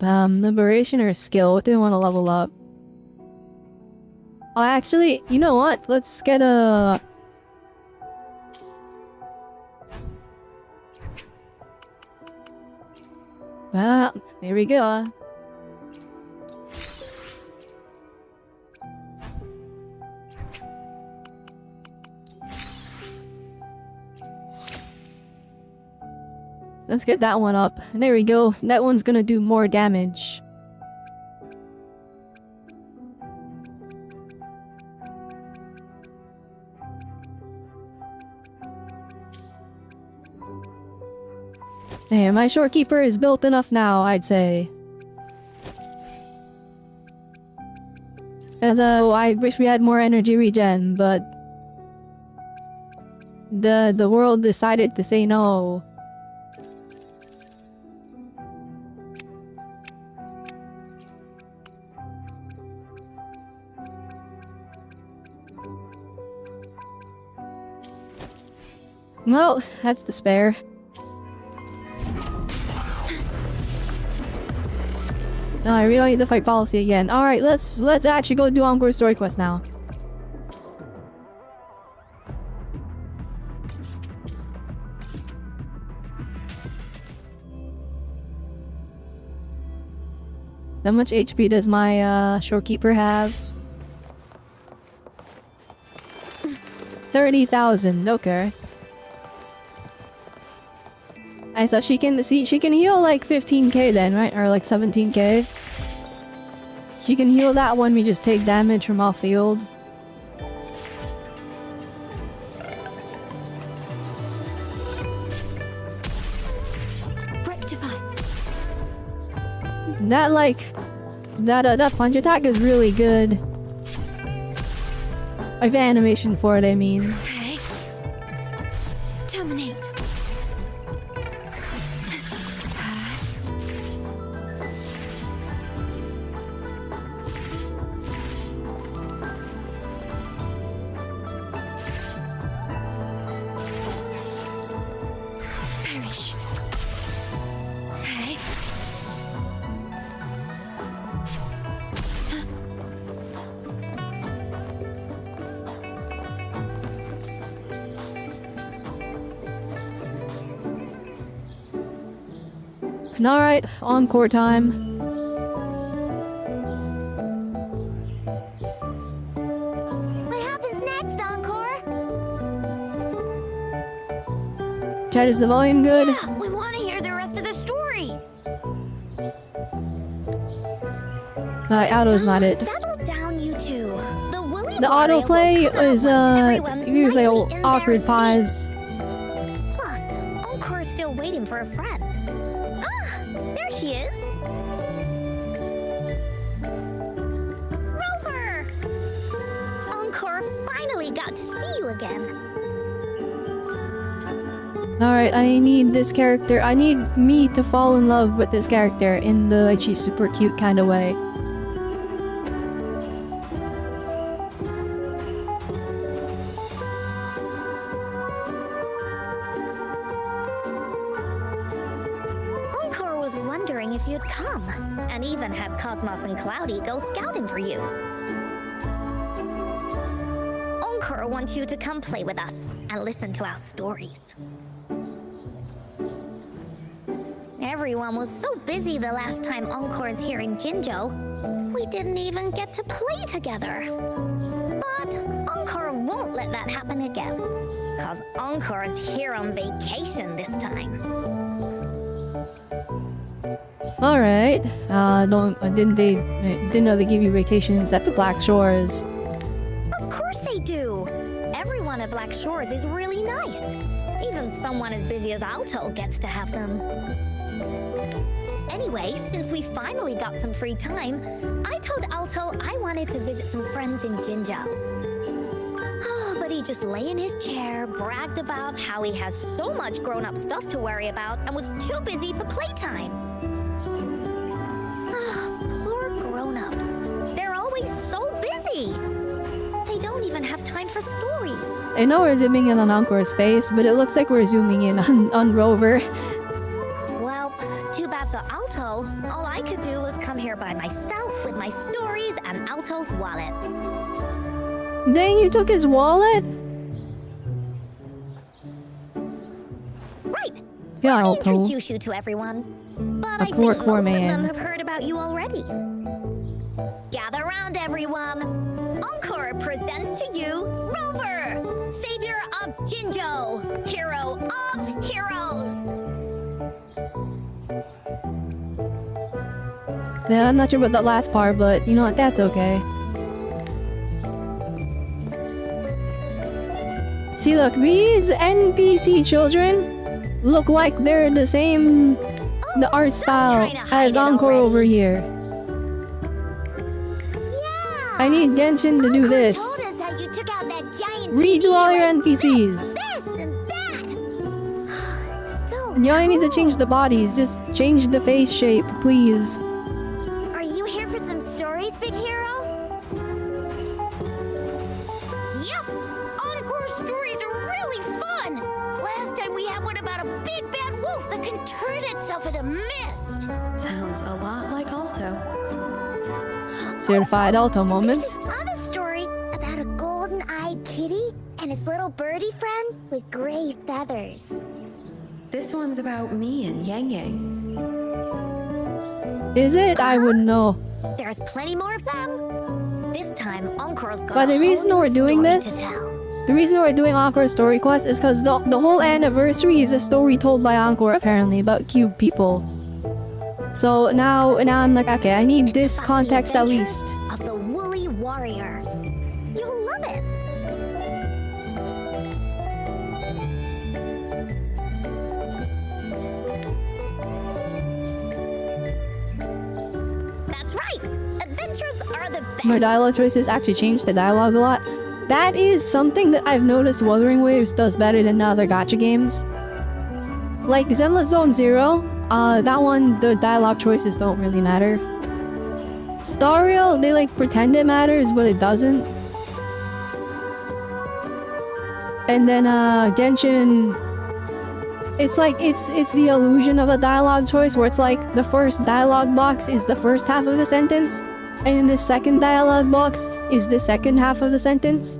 Liberation or skill? What do we want to level up? Oh, actually, you know what? Let's get a... Well, there we go. Let's get that one up. There we go. That one's gonna do more damage. Hey, my Shorekeeper is built enough now, I'd say. Although I wish we had more energy regen, but the world decided to say no. Well, that's the spare. No, I really don't need to fight policy again. Alright, let's actually go do Encore story quest now. How much HP does my Shorekeeper have? 30,000, okay. I saw she can heal like 15k then, right? Or like 17k. She can heal that when we just take damage from off field. Rectify. That punch attack is really good. I have animation for it, I mean. Okay. Terminate. Perish. Okay. Alright, Encore time. What happens next, Encore? Chat, is the volume good? Yeah, we want to hear the rest of the story. Auto's not it. Settle down, you two. The Willy The Wonka autoplay will come out is once everyone's usually nicely an in their awkward pause. seats. Plus, Encore is still waiting for a friend. Ah, there she is. Rover! Encore finally got to see you again. Alright, I need this character. I need me to fall in love with this character in the like she's super cute kind of way. Encore was wondering if you'd come, and even had Cosmos and Cloudy go scouting for you. Encore wants you to come play with us and listen to our stories. Everyone was so busy the last time Encore's here in Jinzhou, we didn't even get to play together. But Encore won't let that happen again, cause Encore is here on vacation this time. Alright. Didn't know they give you vacations at the Black Shores. Of course they do! Everyone at Black Shores is really nice. Even someone as busy as Alto gets to have them. Anyway, since we finally got some free time, I told Alto I wanted to visit some friends in Jinzhou. Oh, but he just lay in his chair, bragged about how he has so much grown-up stuff to worry about, and was too busy for playtime. Poor grown-ups. They're always so busy. They don't even have time for stories. I know we're zooming in on Encore's face, but it looks like we're zooming in on Rover. Well, too bad for Alto. All I could do was come here by myself with my stories and Alto's wallet. Dang, you took his wallet? Right. Yeah, Let me Alto. introduce you to everyone. But I think poor most of man. them have heard about you already. Gather round, everyone. Encore presents to you Rover, savior of Jinzhou, hero of heroes. Yeah, I'm not sure about that last part, but you know what? That's okay. See, look, these NPC children look like they're the same the art style as Encore over here. Yeah. I need Genshin to do Encore this. told us how you took out that giant Redo TV all your like NPCs. This and that. So You only need to change the bodies. Just change the face shape, please. Are you here for some stories, big hero? Yep! Encore stories are really fun! Last time we had one about a big bad wolf that can turn itself into mist! Sounds a lot like Alto. Certified Alto moment. There's this other story about a golden-eyed kitty and his little birdie friend with gray feathers. This one's about me and Yang Yang. Is it? I wouldn't know. There's plenty more of them. This time, Encore's got But the a reason whole we're new doing story this- to tell. The reason we're doing Encore Story Quest is because the whole anniversary is a story told by Encore, apparently, about cube people. So now I'm like, okay, I need this About the context at adventure least. Of the woolly warrior. You'll love it. That's right. Adventures are the best. My dialogue choices actually change the dialogue a lot. That is something that I've noticed Wuthering Waves does better than other gacha games. Like Zenless Zone Zero, that one, the dialogue choices don't really matter. Star Rail, they like pretend it matters, but it doesn't. And then Genshin, it's like it's the illusion of a dialogue choice where it's like the first dialogue box is the first half of the sentence, and then the second dialogue box is the second half of the sentence.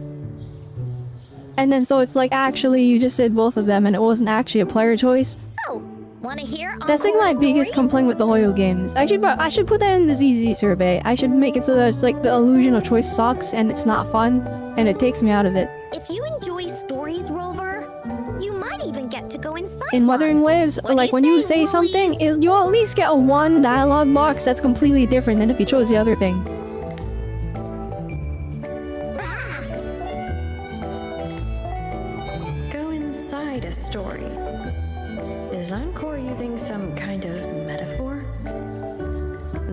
And then so it's like actually you just said both of them and it wasn't actually a player choice. So, wanna hear That's like my Encore biggest stories? complaint with the Hoyo games. I should put that in the ZZ survey. I should make it so that it's like the illusion of choice sucks and it's not fun and it takes me out of it. If you enjoy stories, Rover, you might even get to go inside In Wuthering one. Waves, What do like you when you say, say something, Woolies? you'll at least get a one dialogue box that's completely different than if you chose the other thing. Go inside a story. Is Encore using some kind of metaphor?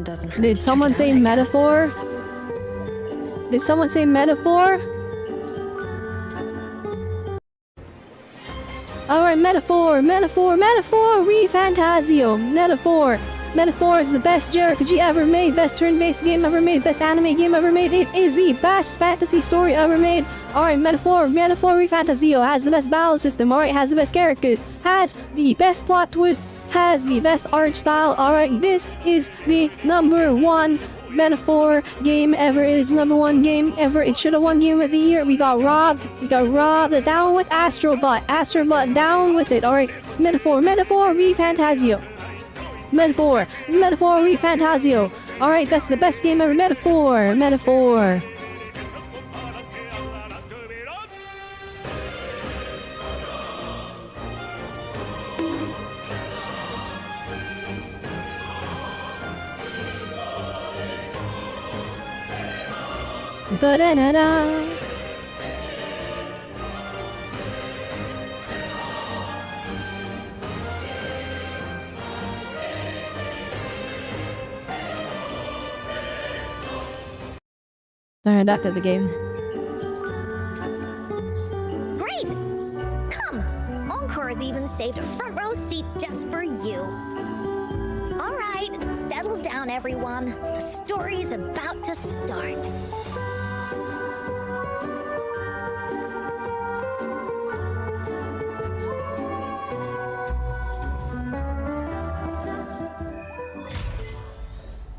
Doesn't hurt Did to someone check it say out, I guess. metaphor? Did someone say metaphor? Alright, metaphor, metaphor, metaphor, re-fantasio, metaphor. Metaphor is the best JRPG ever made, best turn-based game ever made, best anime game ever made. It is the best fantasy story ever made. Alright, metaphor, re-fantasio has the best battle system. Alright, has the best characters, has the best plot twists, has the best art style. Alright, this is the #1 metaphor game ever. It is #1 game ever. It should have won Game of the Year. We got robbed. We got robbed. Down with Astrobot. Astrobot, down with it. Alright, metaphor, metaphor, re-fantasio. Metaphor, metaphor, re-fantasio. Alright, that's the best game ever. Metaphor, metaphor. Da-da-da-da. Alright, back to the game. Great! Come! Encore has even saved a front row seat just for you. Alright, settle down, everyone. The story's about to start.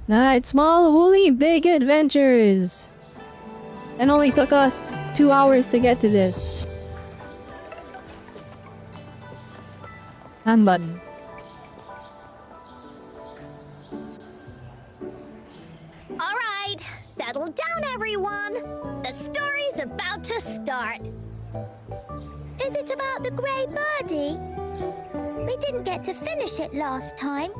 Alright, small, woolly, big adventures. It only took us 2 hours to get to this. Hand button. Alright, settle down, everyone. The story's about to start. Is it about the grey birdie? We didn't get to finish it last time.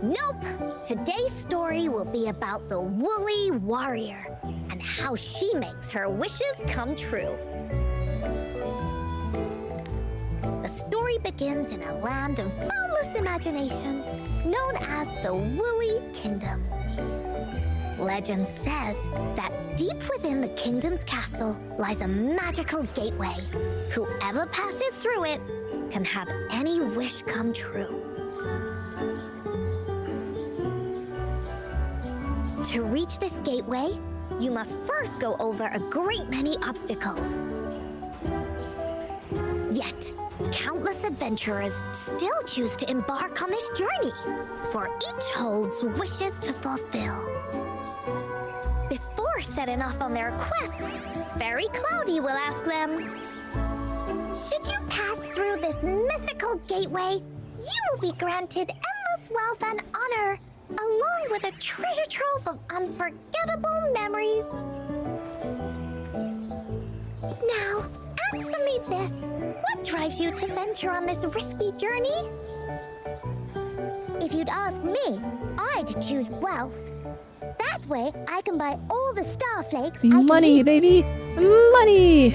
Nope! Today's story will be about the Woolly Warrior and how she makes her wishes come true. The story begins in a land of boundless imagination known as the Woolly Kingdom. Legend says that deep within the kingdom's castle lies a magical gateway. Whoever passes through it can have any wish come true. To reach this gateway, you must first go over a great many obstacles. Yet, countless adventurers still choose to embark on this journey, for each holds wishes to fulfill. Before setting off on their quests, Fairy Cloudy will ask them, should you pass through this mythical gateway, you will be granted endless wealth and honor, along with a treasure trove of unforgettable memories. Now, answer me this. What drives you to venture on this risky journey? If you'd ask me, I'd choose wealth. That way, I can buy all the starflakes I can Money, eat. baby! Money!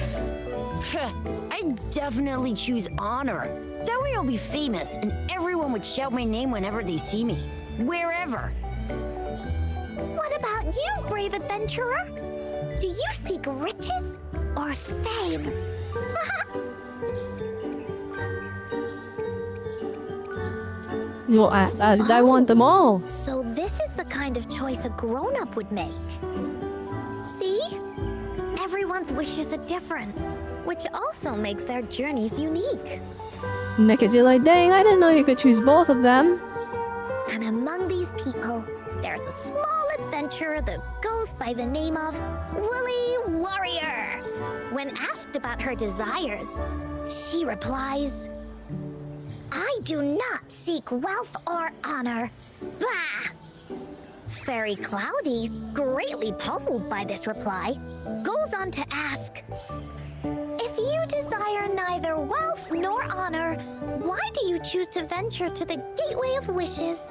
I'd definitely choose honor. That way I'll be famous and everyone would shout my name whenever they see me. Wherever. What about you, brave adventurer? Do you seek riches or fame? Well, I want them all. So this is the kind of choice a grown-up would make. See? Everyone's wishes are different, which also makes their journeys unique. Nickety like, dang, I didn't know you could choose both of them. And among these people, there's a small adventurer that goes by the name of Woolly Warrior. When asked about her desires, she replies, I do not seek wealth or honor. Bah! Fairy Cloudy, greatly puzzled by this reply, goes on to ask, if you desire neither wealth nor honor, why do you choose to venture to the Gateway of Wishes?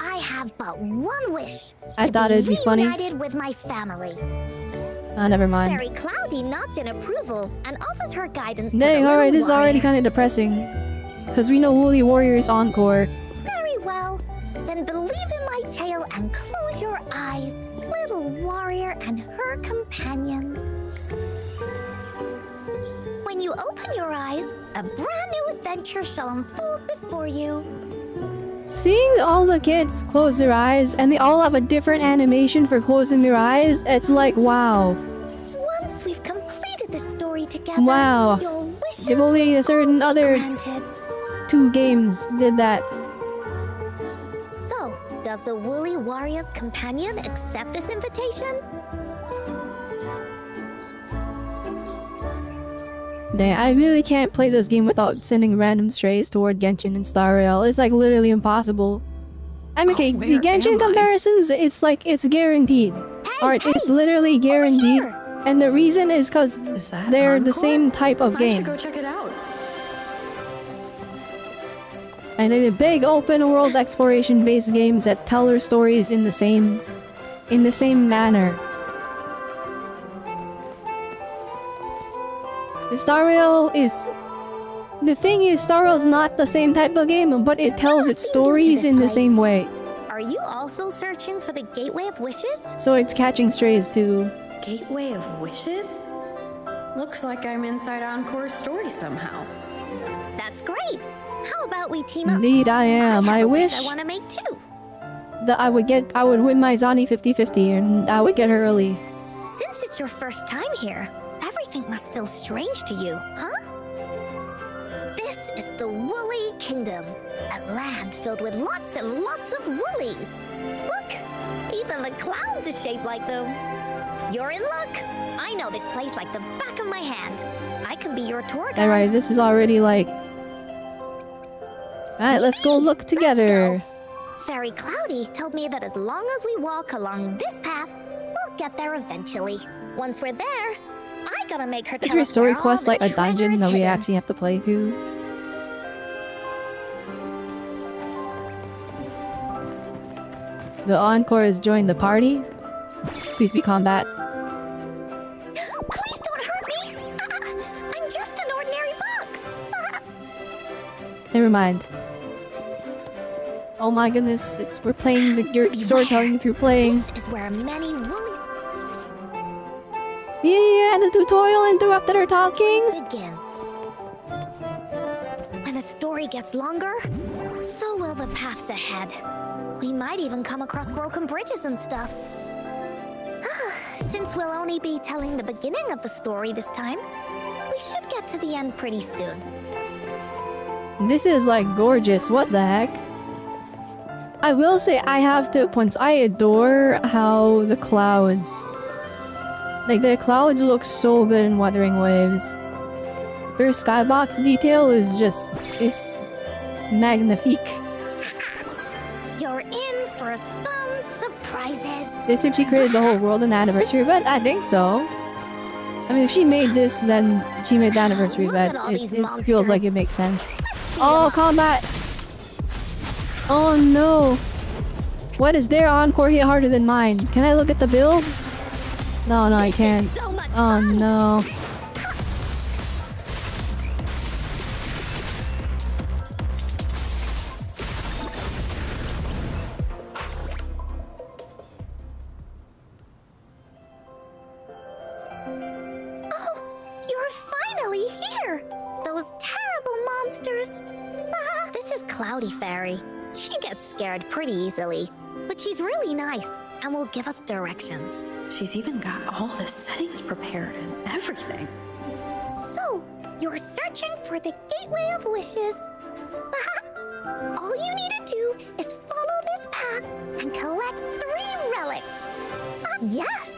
I have but one wish. I thought it'd be funny. Reunited with my family. Never mind. Fairy Cloudy nods in approval and offers her guidance to Dang, the alright, little this is already warrior. kind of depressing. Because we know Woolly Warrior is Encore. Very well. Then believe in my tale and close your eyes, little warrior and her companions. When you open your eyes, a brand new adventure shall unfold before you. Seeing all the kids close their eyes and they all have a different animation for closing their eyes, it's like, wow. Once we've completed the story together, Wow. your wishes If only a certain will be other granted. 2 games did that. So, does the Woolly Warrior's companion accept this invitation? Dang, I really can't play this game without sending random strays toward Genshin and Star Rail. It's like literally impossible. I mean, okay, the where Genshin am I? comparisons, it's like, it's guaranteed. Alright, it's literally guaranteed. here. And the reason is because Is that they're the Encore? same type of I game. should go check it out. And they're big open world exploration based games that tell their stories in the same manner. The Star Rail is... The thing is, Star Rail is not the same type of game, but it tells its stories in the same way. Are you also searching for the Gateway of Wishes? So it's catching strays too. Gateway of Wishes? Looks like I'm inside Encore's story somehow. That's great. How about we team up? Indeed I am. I I have a wish I want to make too. that I would win my Zani 50-50 and I would get her early. Since it's your first time here, everything must feel strange to you, huh? This is the Woolly Kingdom, a land filled with lots and lots of woolies. Look, even the clouds are shaped like them. You're in luck. I know this place like the back of my hand. I can be your tour guide. Alright, this is already like... Alright, let's go look together. Fairy Cloudy told me that as long as we walk along this path, we'll get there eventually. Once we're there, I gotta make her Is tell your us story where all quest the like a treasure dungeon is that we hidden. actually have to play through? The Encore has joined the party. Please be combat. Please don't hurt me! I'm just an ordinary box! Never mind. Oh my goodness, we're playing your storytelling if you're playing. This is where many woolies Yeah, and the tutorial interrupted our talking. begin. When a story gets longer, so will the paths ahead. We might even come across broken bridges and stuff. Since we'll only be telling the beginning of the story this time, we should get to the end pretty soon. This is like gorgeous, what the heck? I will say I have to points. I adore how the clouds, like the clouds look so good in Wuthering Waves. Their skybox detail is magnifique. You're in for some surprises. This if she created the whole world an anniversary event? I think so. I mean, if she made this, then she made the anniversary Look event. at all It these feels like it monsters. makes sense. Oh, combat! Oh no! What is their Encore hit harder than mine? Can I look at the build? No, I can't. so much Oh fun. no. You're finally here! Those terrible monsters! This is Cloudy Fairy. She gets scared pretty easily, but she's really nice and will give us directions. She's even got all the settings prepared and everything. So, you're searching for the Gateway of Wishes. All you need to do is follow this path and collect 3 relics. Yes!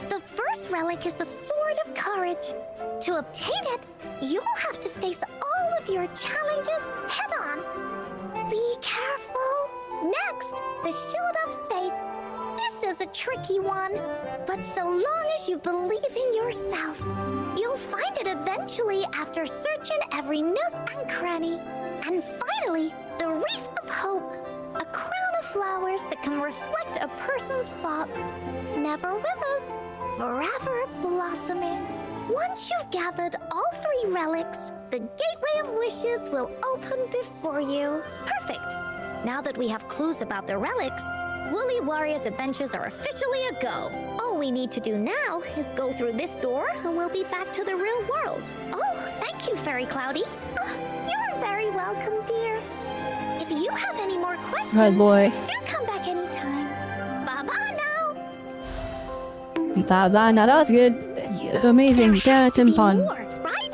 The first relic is the Sword of Courage. To obtain it, you'll have to face all of your challenges head-on. Be careful. Next, the Shield of Faith. This is a tricky one, but so long as you believe in yourself, you'll find it eventually after searching every nook and cranny. And finally, the Wreath of Hope, a crown of flowers that can reflect a person's thoughts. Never withers, forever blossoming. Once you've gathered all 3 relics, the Gateway of Wishes will open before you. Perfect! Now that we have clues about the relics, Woolly Warrior's adventures are officially a go. All we need to do now is go through this door and we'll be back to the real world. Oh, thank you, Fairy Cloudy. You're very welcome, dear. If you have any more questions, Good boy. do come back anytime. Bye-bye now. Now that was good. Amazing. There has to be Timpon. more, right?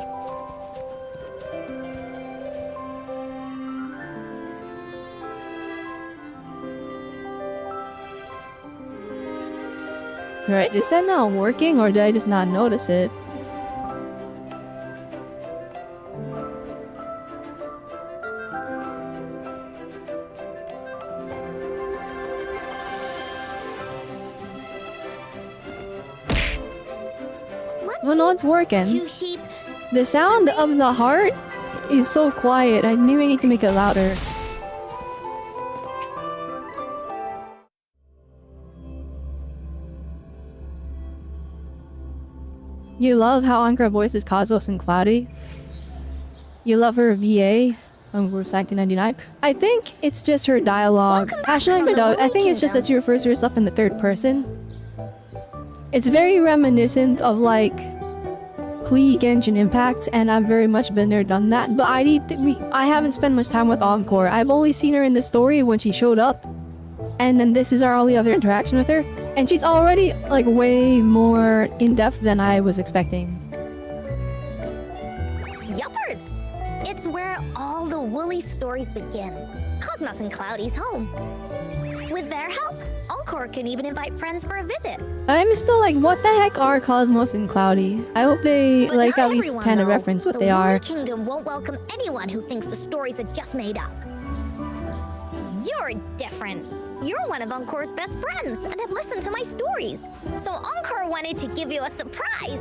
Right, is that not working or did I just not notice it? Well, no, it's working. You sheep. The sound of the heart is so quiet. I maybe need to make it louder. You love how Encore voices Cosmos and Cloudy? You love her VA on Groove 1999? I think it's just her dialogue. Actually, I think it's just that she refers to herself in the third person. It's very reminiscent of like Klee Genshin Impact, and I've very much been there, done that. But I haven't spent much time with Encore. I've only seen her in the story when she showed up, and then this is our only other interaction with her. And she's already like way more in depth than I was expecting. Yuppers! It's where all the woolly stories begin. Cosmos and Cloudy's home. With their help, Encore can even invite friends for a visit. I'm still like, what the heck are Cosmos and Cloudy? I hope they But like not at least everyone, kind of though. reference what the they Woolly are. Kingdom won't welcome anyone who thinks the stories are just made up. You're different. You're one of Encore's best friends and have listened to my stories. So Encore wanted to give you a surprise.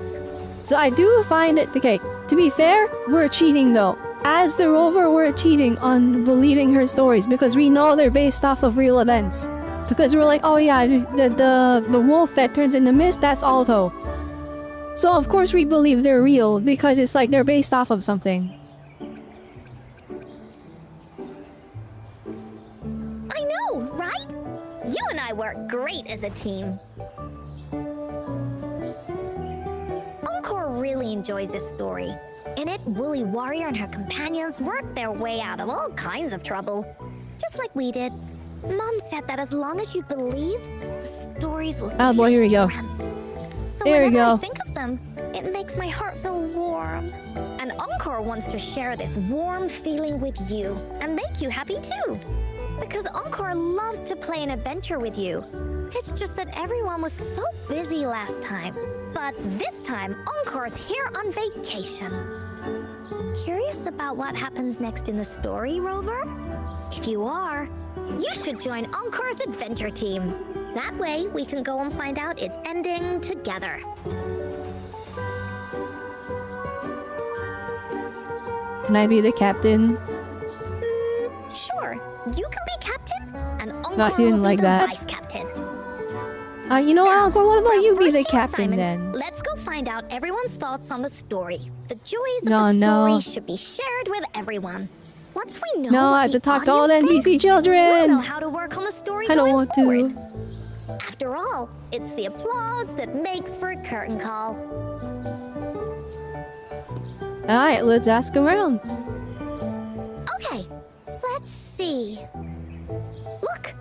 So I do find it, okay, to be fair, we're cheating though. As the rover, we're cheating on believing her stories because we know they're based off of real events. Because we're like, oh yeah, the wolf that turns into mist, that's Alto. So of course we believe they're real because it's like they're based off of something. I know, right? You and I work great as a team. Encore really enjoys this story. In it, Woolly Warrior and her companions worked their way out of all kinds of trouble. Just like we did. Mom said that as long as you believe, the stories will give Oh boy, here we go. So There we whenever I go. think of them, it makes my heart feel warm. And Encore wants to share this warm feeling with you and make you happy too. Because Encore loves to play an adventure with you. It's just that everyone was so busy last time. But this time, Encore's here on vacation. Curious about what happens next in the story, Rover? If you are, you should join Encore's adventure team. That way, we can go and find out its ending together. Can I be the captain? Sure, you can be captain, and Encore No, she didn't will like be the that. vice captain. You know, Now, Encore, what for about our you be first the captain assignment, then? Let's go find out everyone's thoughts on the story. The joys of No, the story no. should be shared with everyone. Once we know No, what I have the to talk to all the audience NPC thinks, we'll children. know how to work on the story I don't going want forward. to. After all, it's the applause that makes for a curtain call. Alright, let's ask around. Okay, let's see. Look,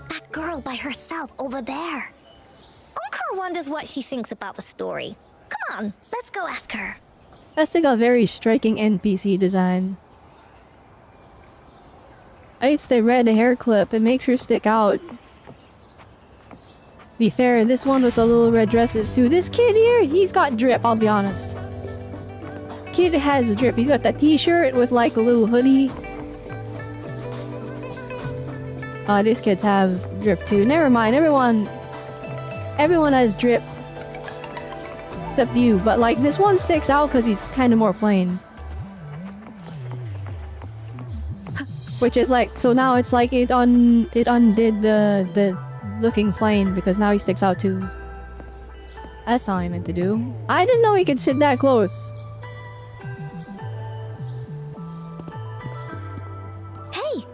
that girl by herself over there. Encore wonders what she thinks about the story. Come on, let's go ask her. That's like a very striking NPC design. It's the red hair clip, it makes her stick out. Be fair, this one with the little red dresses too. This kid here, he's got drip, I'll be honest. Kid has drip. He's got that t-shirt with like a little hoodie. These kids have drip too. Never mind, everyone has drip. Except you, but like this one sticks out because he's kind of more plain. Which is like, so now it's like it undid the looking plain because now he sticks out too. That's all I meant to do. I didn't know he could sit that close. Hey,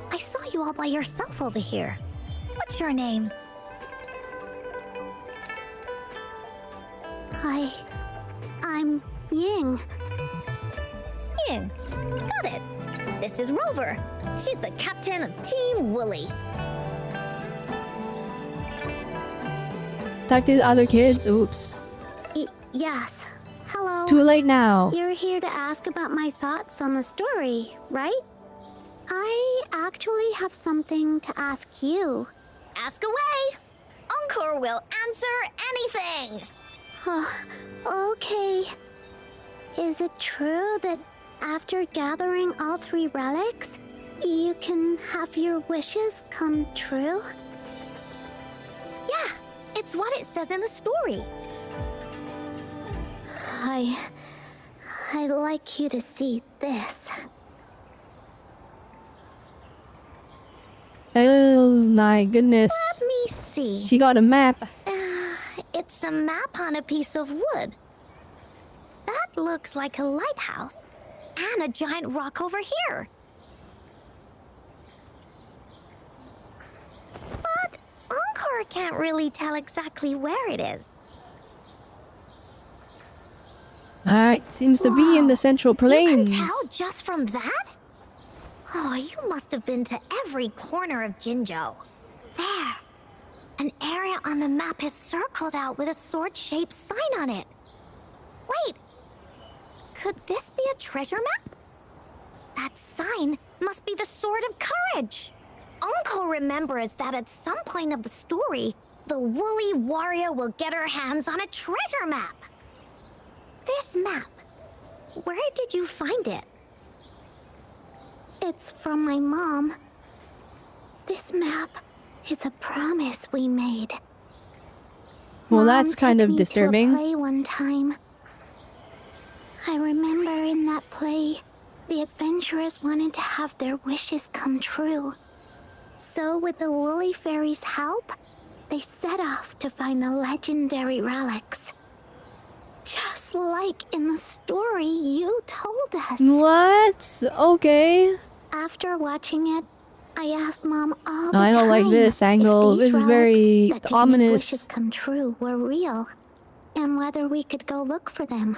I saw you all by yourself over here. What's your name? I'm Ying. Ying. Got it. This is Rover. She's the captain of Team Woolly. Talk to the other kids. Oops. Yes. Hello. It's too late now. You're here to ask about my thoughts on the story, right? I actually have something to ask you. Ask away. Encore will answer anything. Okay. Is it true that after gathering all 3 relics, you can have your wishes come true? Yeah, it's what it says in the story. I'd like you to see this. Oh my goodness. Let me see. She got a map. It's a map on a piece of wood. That looks like a lighthouse. And a giant rock over here. But Encore can't really tell exactly where it is. Alright, seems to be in the Central Plains. You can tell just from that? Oh, you must have been to every corner of Jinzhou. There. An area on the map is circled out with a sword-shaped sign on it. Wait. Could this be a treasure map? That sign must be the Sword of Courage. Encore remembers that at some point of the story, the Woolly Warrior will get her hands on a treasure map. This map, where did you find it? It's from my mom. This map is a promise we made. Well, Mom that's kind took of me to a disturbing. play one time. I remember in that play, the adventurers wanted to have their wishes come true. So with the Woolly Fairy's help, they set off to find the legendary relics. Just like in the story you told us. What? Okay. After watching it, I asked Mom all the No, I don't like time this if angle. these This is relics very that could make ominous. wishes come true were real, and whether we could go look for them.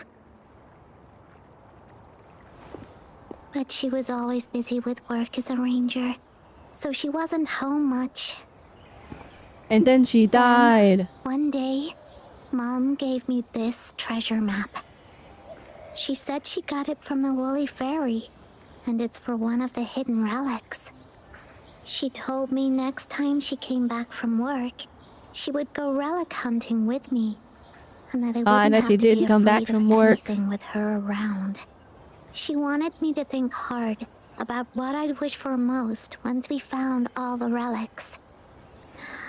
But she was always busy with work as a ranger, so she wasn't home much. And then she died. One day, Mom gave me this treasure map. She said she got it from the Woolly Fairy, and it's for one of the hidden relics. She told me next time she came back from work, she would go relic hunting with me, and that I wouldn't have she to did be come back afraid from of work. anything with her around. She wanted me to think hard about what I'd wish for most once we found all the relics.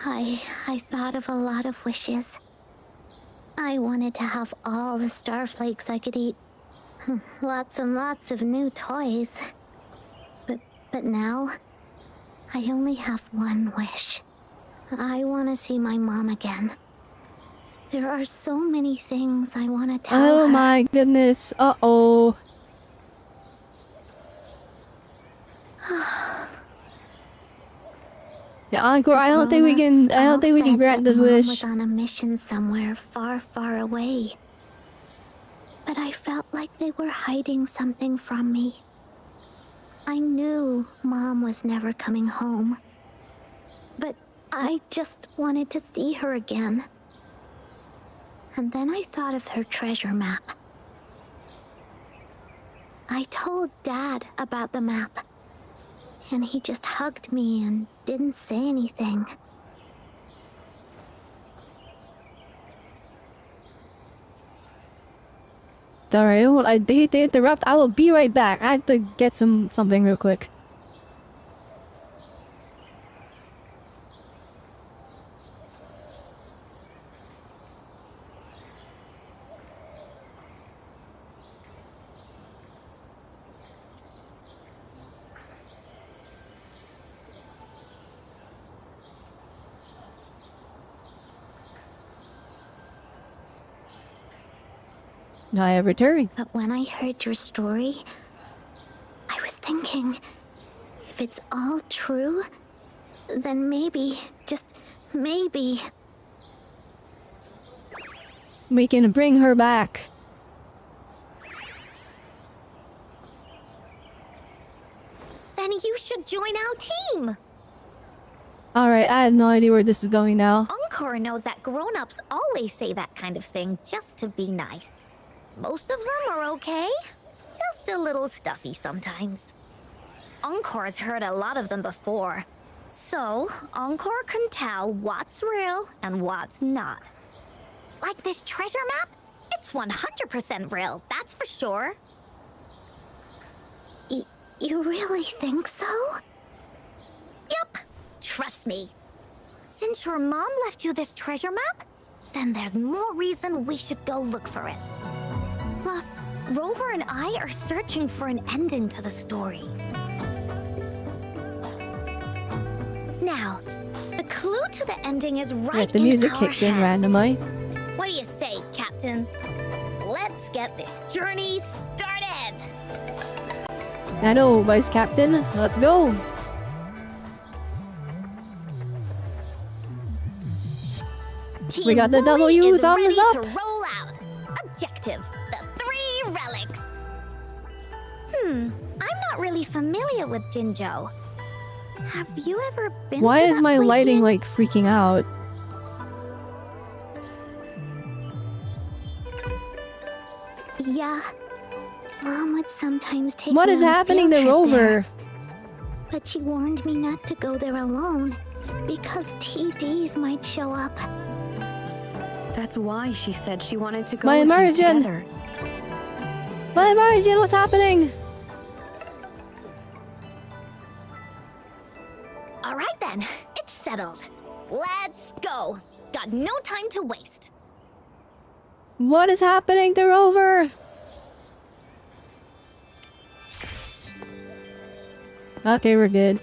I thought of a lot of wishes. I wanted to have all the starflakes I could eat. Lots and lots of new toys. But now, I only have one wish. I want to see my mom again. There are so many things I want to tell her. Oh my goodness. Uh-oh. Yeah, Encore, I don't think we can grant this Mom wish. was on a mission somewhere far, far away. But I felt like they were hiding something from me. I knew Mom was never coming home. But I just wanted to see her again. And then I thought of her treasure map. I told Dad about the map. And he just hugged me and didn't say anything. Alright, well, I hate to interrupt. I will be right back. I have to get something real quick. I have returned. But when I heard your story, I was thinking, if it's all true, then maybe, just maybe, We can bring her back. Then you should join our team. Alright, I have no idea where this is going now. Encore knows that grown-ups always say that kind of thing just to be nice. Most of them are okay, just a little stuffy sometimes. Encore's heard a lot of them before, so Encore can tell what's real and what's not. Like this treasure map, it's 100% real, that's for sure. you really think so? Yep, trust me. Since your mom left you this treasure map, then there's more reason we should go look for it. Plus, Rover and I are searching for an ending to the story. Now, the clue to the ending is right The in music our kicked in hands. randomly. What do you say, Captain? Let's get this journey started! I know, Vice Captain. Let's go. Team We got the Wooly W, is thumbs ready up. to roll out. Objective, the 3 relics. I'm not really familiar with Jinzhou. Have you ever been Why to is that my place lighting yet? like freaking out? Yeah. Mom would sometimes take What me is on a happening field to trip there. Rover? But she warned me not to go there alone, because TDs might show up. That's why she said she wanted to go My with you immersion. together. My immersion, what's happening? All right then, it's settled. Let's go. Got no time to waste. What is happening to Rover? Okay, we're good.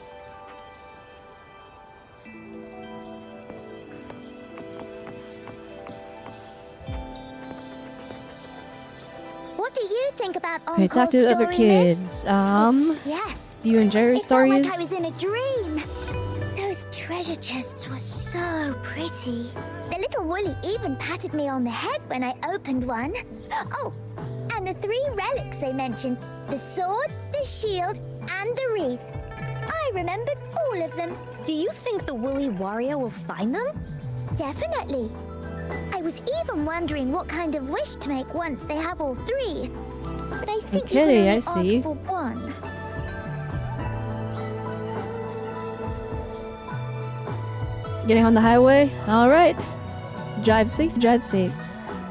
do you think about Okay, Encore's talk to the other story, kids. miss? Yes. Do you enjoy her It felt stories? like I was in a dream. Those treasure chests were so pretty. The little Woolly even patted me on the head when I opened one. Oh, and the 3 relics they mentioned. The sword, the shield, and the wreath. I remembered all of them. Do you think the Woolly Warrior will find them? Definitely. I was even wondering what kind of wish to make once they have all 3. But I think you Okay, can I only see. ask for one. Getting on the highway? Alright. Drive safe, drive safe.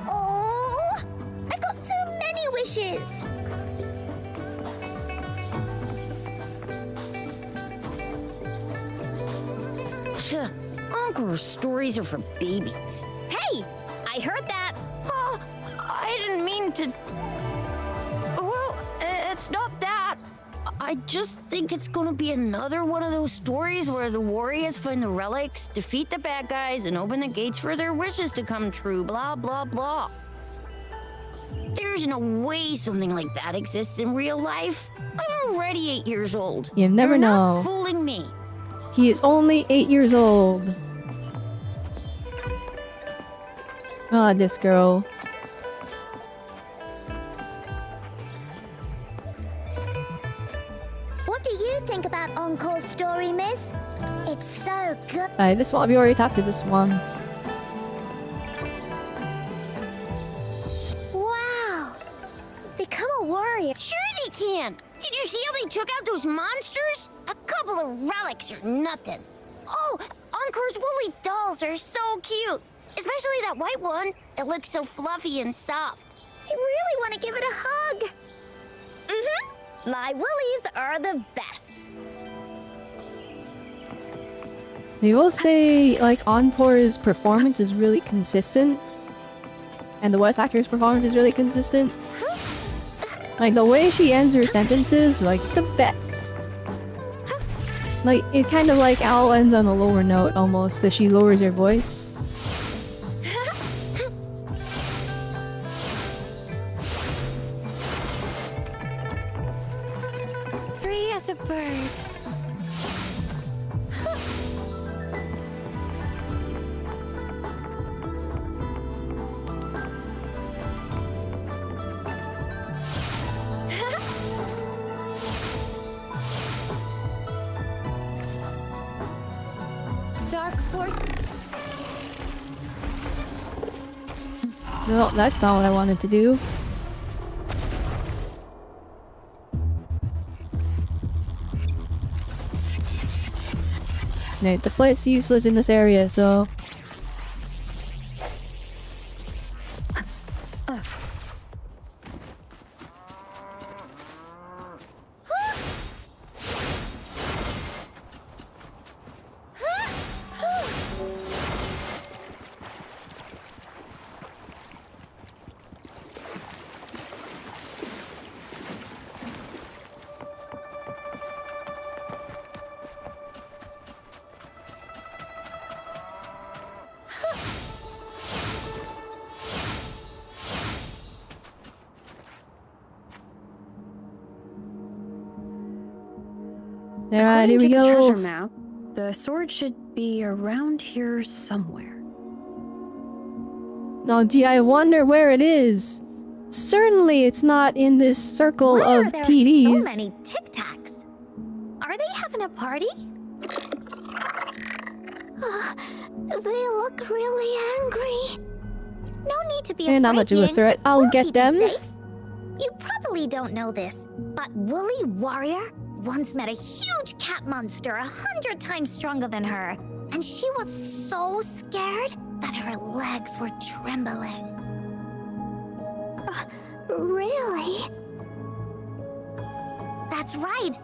Oh, I've got so many wishes. Encore's stories are for babies. Hey! I heard that! Oh, I didn't mean to... Well, it's not that. I just think it's gonna be another one of those stories where the warriors find the relics, defeat the bad guys, and open the gates for their wishes to come true, blah, blah, blah. There's no way something like that exists in real life. I'm already 8 years old. You never You're know. not fooling me. He is only 8 years old. Ah, this girl. What do you think about Encore's story, miss? It's so good. This one, we already talked to this one. Wow. Become a warrior. Sure they can. Did you see how they took out those monsters? A couple of relics or nothing. Oh, Encore's woolly dolls are so cute. Especially that white one. It looks so fluffy and soft. I really want to give it a hug. Mm-hmm. My Woolies are the best. They will say, like, Encore's performance is really consistent. And the voice actor's performance is really consistent. Like, the way she ends her sentences, like, the best. Like, it kind of like Al ends on a lower note, almost, that she lowers her voice. Free as a bird. Dark force. No, that's not what I wanted to do. No, the flight's useless in this area, so... Alright, here we According to the go. treasure map, the sword should be around here somewhere. Oh gee, I wonder where it is. Certainly it's not in this circle Why of are there TDs. so many Tic Tacs? Are they having a party? They look really angry. No need to be And afraid. not much of a Ying. threat. I'll We'll get keep you them. safe. You probably don't know this, but Woolly Warrior once met a huge cat monster 100 times stronger than her, and she was so scared that her legs were trembling. Really? That's right.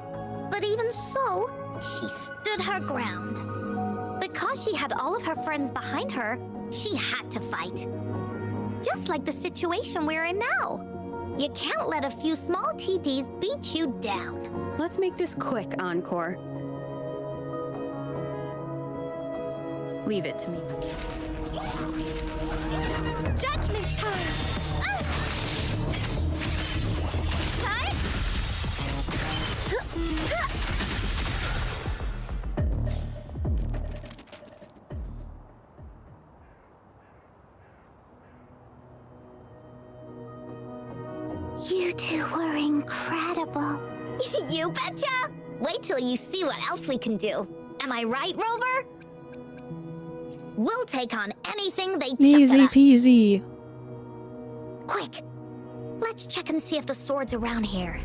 But even so, she stood her ground. Because she had all of her friends behind her, she had to fight. Just like the situation we're in now. You can't let a few small TTs beat you down. Let's make this quick, Encore. Leave it to me. Judgment time! You two were incredible. You betcha! Wait till you see what else we can do. Am I right, Rover? We'll take on anything they chuck at Easy us. peasy. Quick, let's check and see if the sword's around here.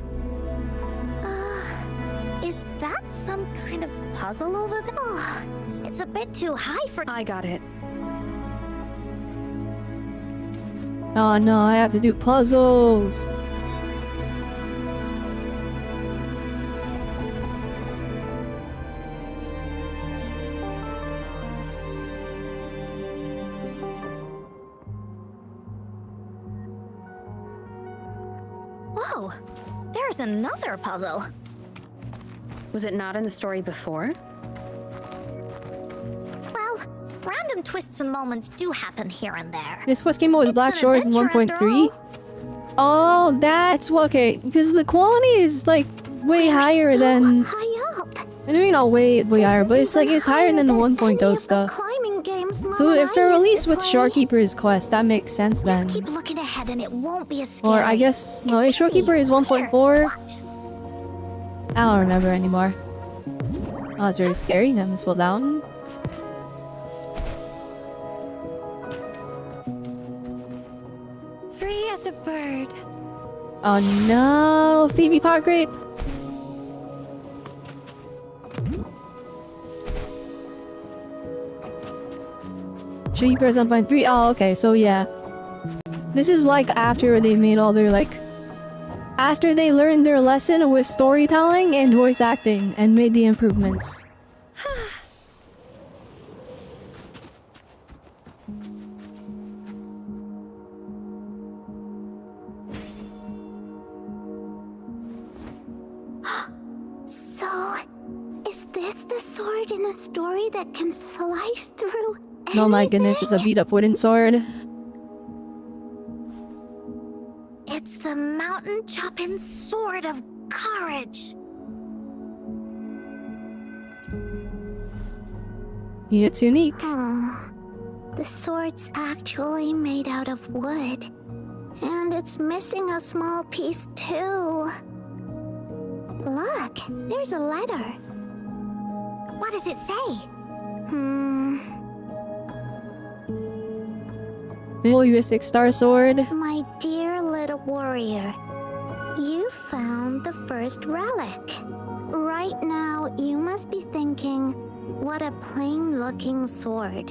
Is that some kind of puzzle over there? Oh, it's a bit too high for... I got it. Oh no, I have to do puzzles. Whoa, there's another puzzle. Was it not in the story before? Well, random twists and moments do happen here and there. This quest came out with Black It's an Shores in adventure after 1.3. all. Oh, that's okay. Because the quality is like way We're higher so than. high up. I mean, not way higher, but it's like it's higher than the 1.0 stuff. Climbing games So if they're released with Shorekeeper, Shorekeeper's quest, that makes sense then. Just keep looking ahead and it won't be as scary. Or I guess no, It's Shorekeeper easy. is 1.4. Here, watch. I don't remember anymore. Oh, it's very scary. That must fall down. Free as a bird. Oh no, Phoebe Pot Grape. Shorekeeper is 1.3. Oh, okay. So yeah, this is like after they made all their like. After they learned their lesson with storytelling and voice acting and made the improvements. So, is this the sword in a story that can slice through Oh my goodness, it's a beat up wooden sword. It's the mountain chopping sword of courage. It's unique. Oh, the sword's actually made out of wood. And it's missing a small piece too. Look, there's a letter. What does it say? Oh, you a 6-star sword. My dear little warrior, you found the first relic. Right now, you must be thinking, what a plain-looking sword.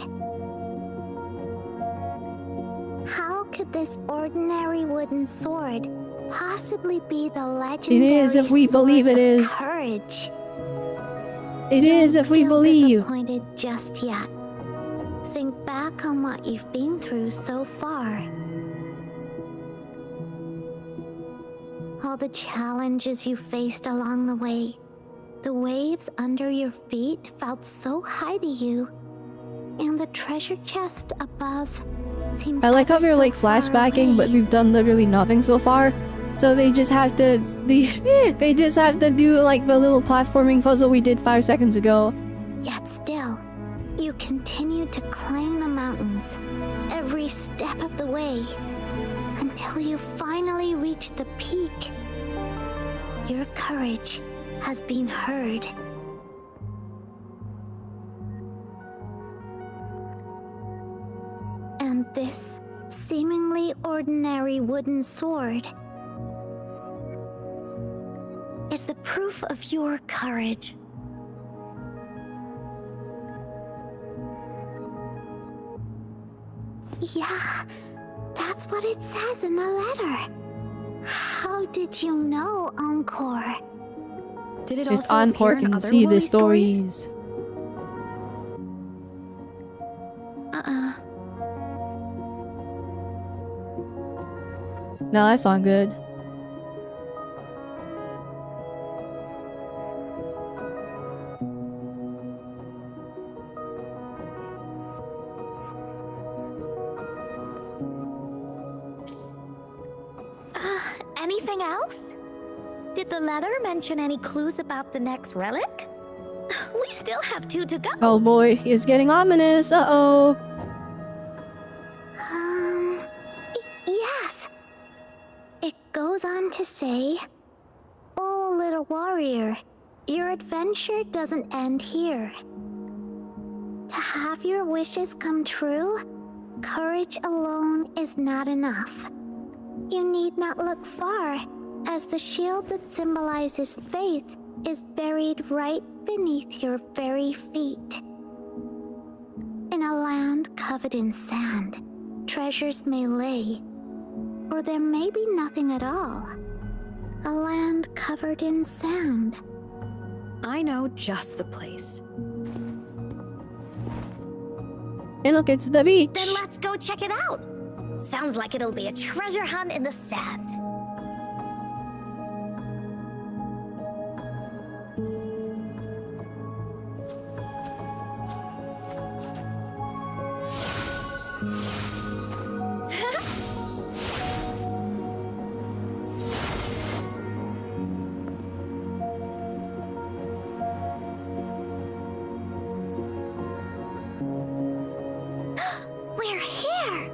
How could this ordinary wooden sword possibly be the legendary It is if we believe it sword of is. courage? It is if we Don't feel believe. disappointed just yet. Think back on what you've been through so far. All the challenges you faced along the way. The waves under your feet felt so high to you. And the treasure chest above seemed I like how ever they're so like far flashbacking, but away. we've done literally nothing so far. So they just have to they just have to do like the little platforming puzzle we did 5 seconds ago. Yet still, you continued to climb the mountains every step of the way until you finally reached the peak. Your courage has been heard. And this seemingly ordinary wooden sword Is the proof of your courage. Yeah, that's what it says in the letter. How did you know, Encore? Did it This also Encore appear in can other see the Wooly stories? stories. No, that sound good. Anything else? Did the letter mention any clues about the next relic? We still have 2 to go. Oh boy, it's getting ominous. Yes. It goes on to say, "Oh, little warrior, your adventure doesn't end here. To have your wishes come true, courage alone is not enough. You need not look far, as the shield that symbolizes faith is buried right beneath your very feet. In a land covered in sand, treasures may lay, or there may be nothing at all. A land covered in sand." I know just the place. Hey, look, it's the beach. Then let's go check it out. Sounds like it'll be a treasure hunt in the sand. We're here!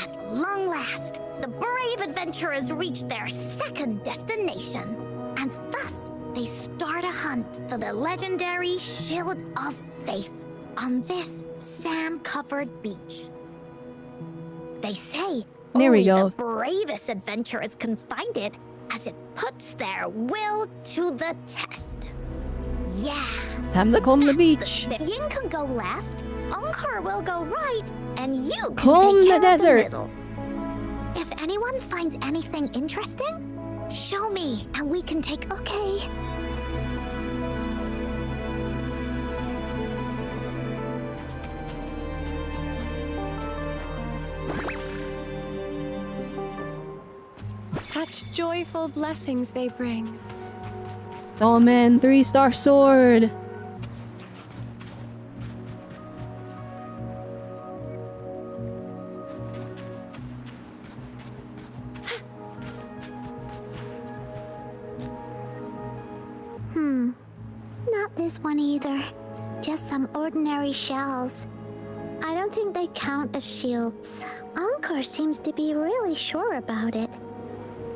At long last, the brave adventurers reach their second destination, and thus they start a hunt for the legendary Shield of Faith on this sand-covered beach. They say There we only go. the bravest adventurers can find it, as it puts their will to the test. Yeah. Time to comb the That's beach. the Yin can go left, Encore will go right, and you can Comb take the care desert. of the middle. If anyone finds anything interesting, show me and we can take. Okay. Such joyful blessings they bring. Oh man, 3-star sword. Not this one either. Just some ordinary shells. I don't think they count as shields. Encore seems to be really sure about it.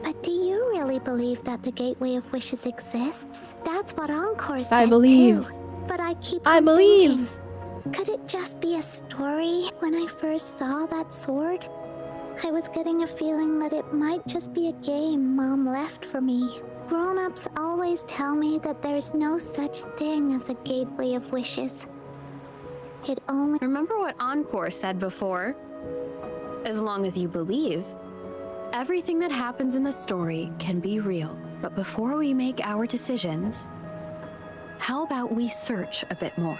But do you really believe that the Gateway of Wishes exists? That's what Encore said I believe. too. But I keep I on believe. thinking, could it just be a story? When I first saw that sword, I was getting a feeling that it might just be a game Mom left for me. Grown-ups always tell me that there's no such thing as a Gateway of Wishes. It only... Remember what Encore said before? As long as you believe, everything that happens in the story can be real. But before we make our decisions, how about we search a bit more?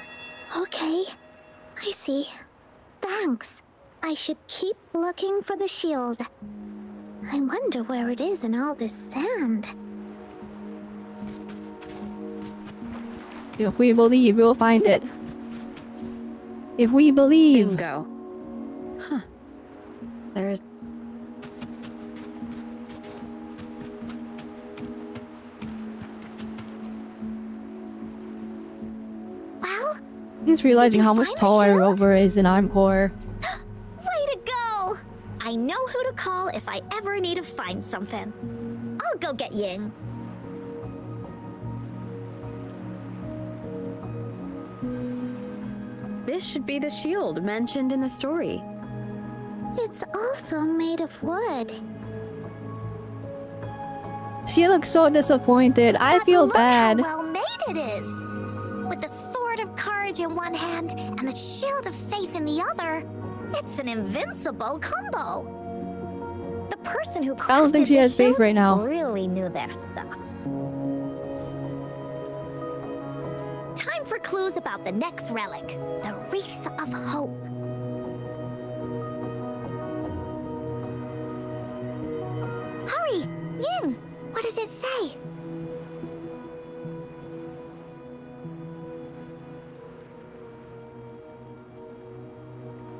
Okay, I see. Thanks. I should keep looking for the shield. I wonder where it is in all this sand. If we believe, we'll find it. If we believe. Bingo. Huh. There's... Well, He's realizing Did you how much find the taller shield? Rover is in Encore. Way to go! I know who to call if I ever need to find something. I'll go get Ying. This should be the shield mentioned in the story. it's also made of wood. She looks so disappointed. I But feel look bad. How well made it is. With the sword of courage in one hand and the shield of faith in the other, it's an invincible combo. The person who crafted I don't think she the has faith shield right now. really knew their stuff. Time for clues about the next relic, the Wreath of Hope. Hurry! Yin! What does it say?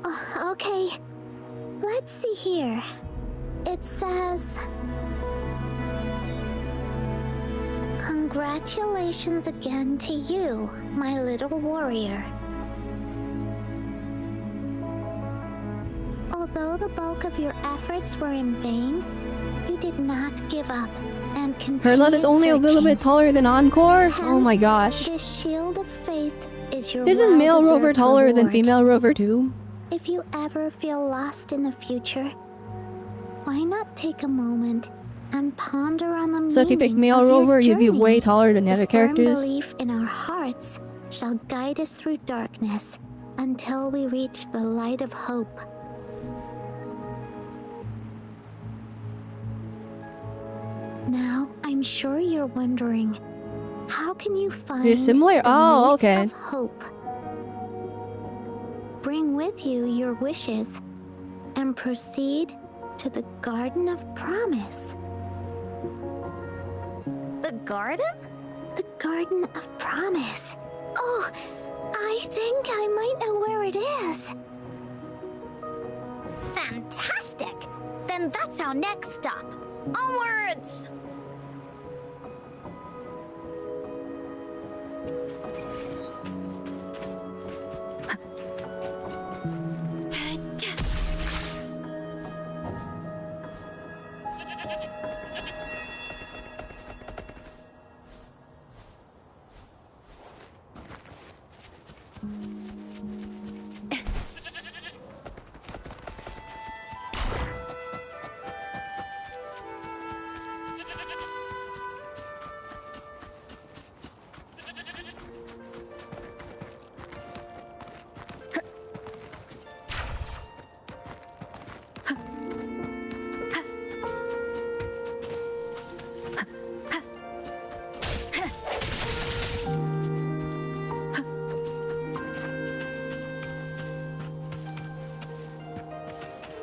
Oh, okay, let's see here. It says... Congratulations again to you, my little warrior. Although the bulk of your efforts were in vain, you did not give up and continued Her love is only a little searching. bit taller than Encore? Oh my Hence, gosh. This shield of faith is your Isn't male rover well-deserved taller than reward. female rover too? If you ever feel lost in the future, why not take a moment and ponder on the So if you pick meaning male of your rover, you'd be journey? way taller than the other The firm characters. belief in our hearts shall guide us through darkness until we reach the light of hope. Now, I'm sure you're wondering, how can you find They're similar? the Oh, wreath okay. of hope? Bring with you your wishes and proceed to the Garden of Promise. The garden? The Garden of Promise. Oh, I think I might know where it is. Fantastic! Then that's our next stop. Onwards!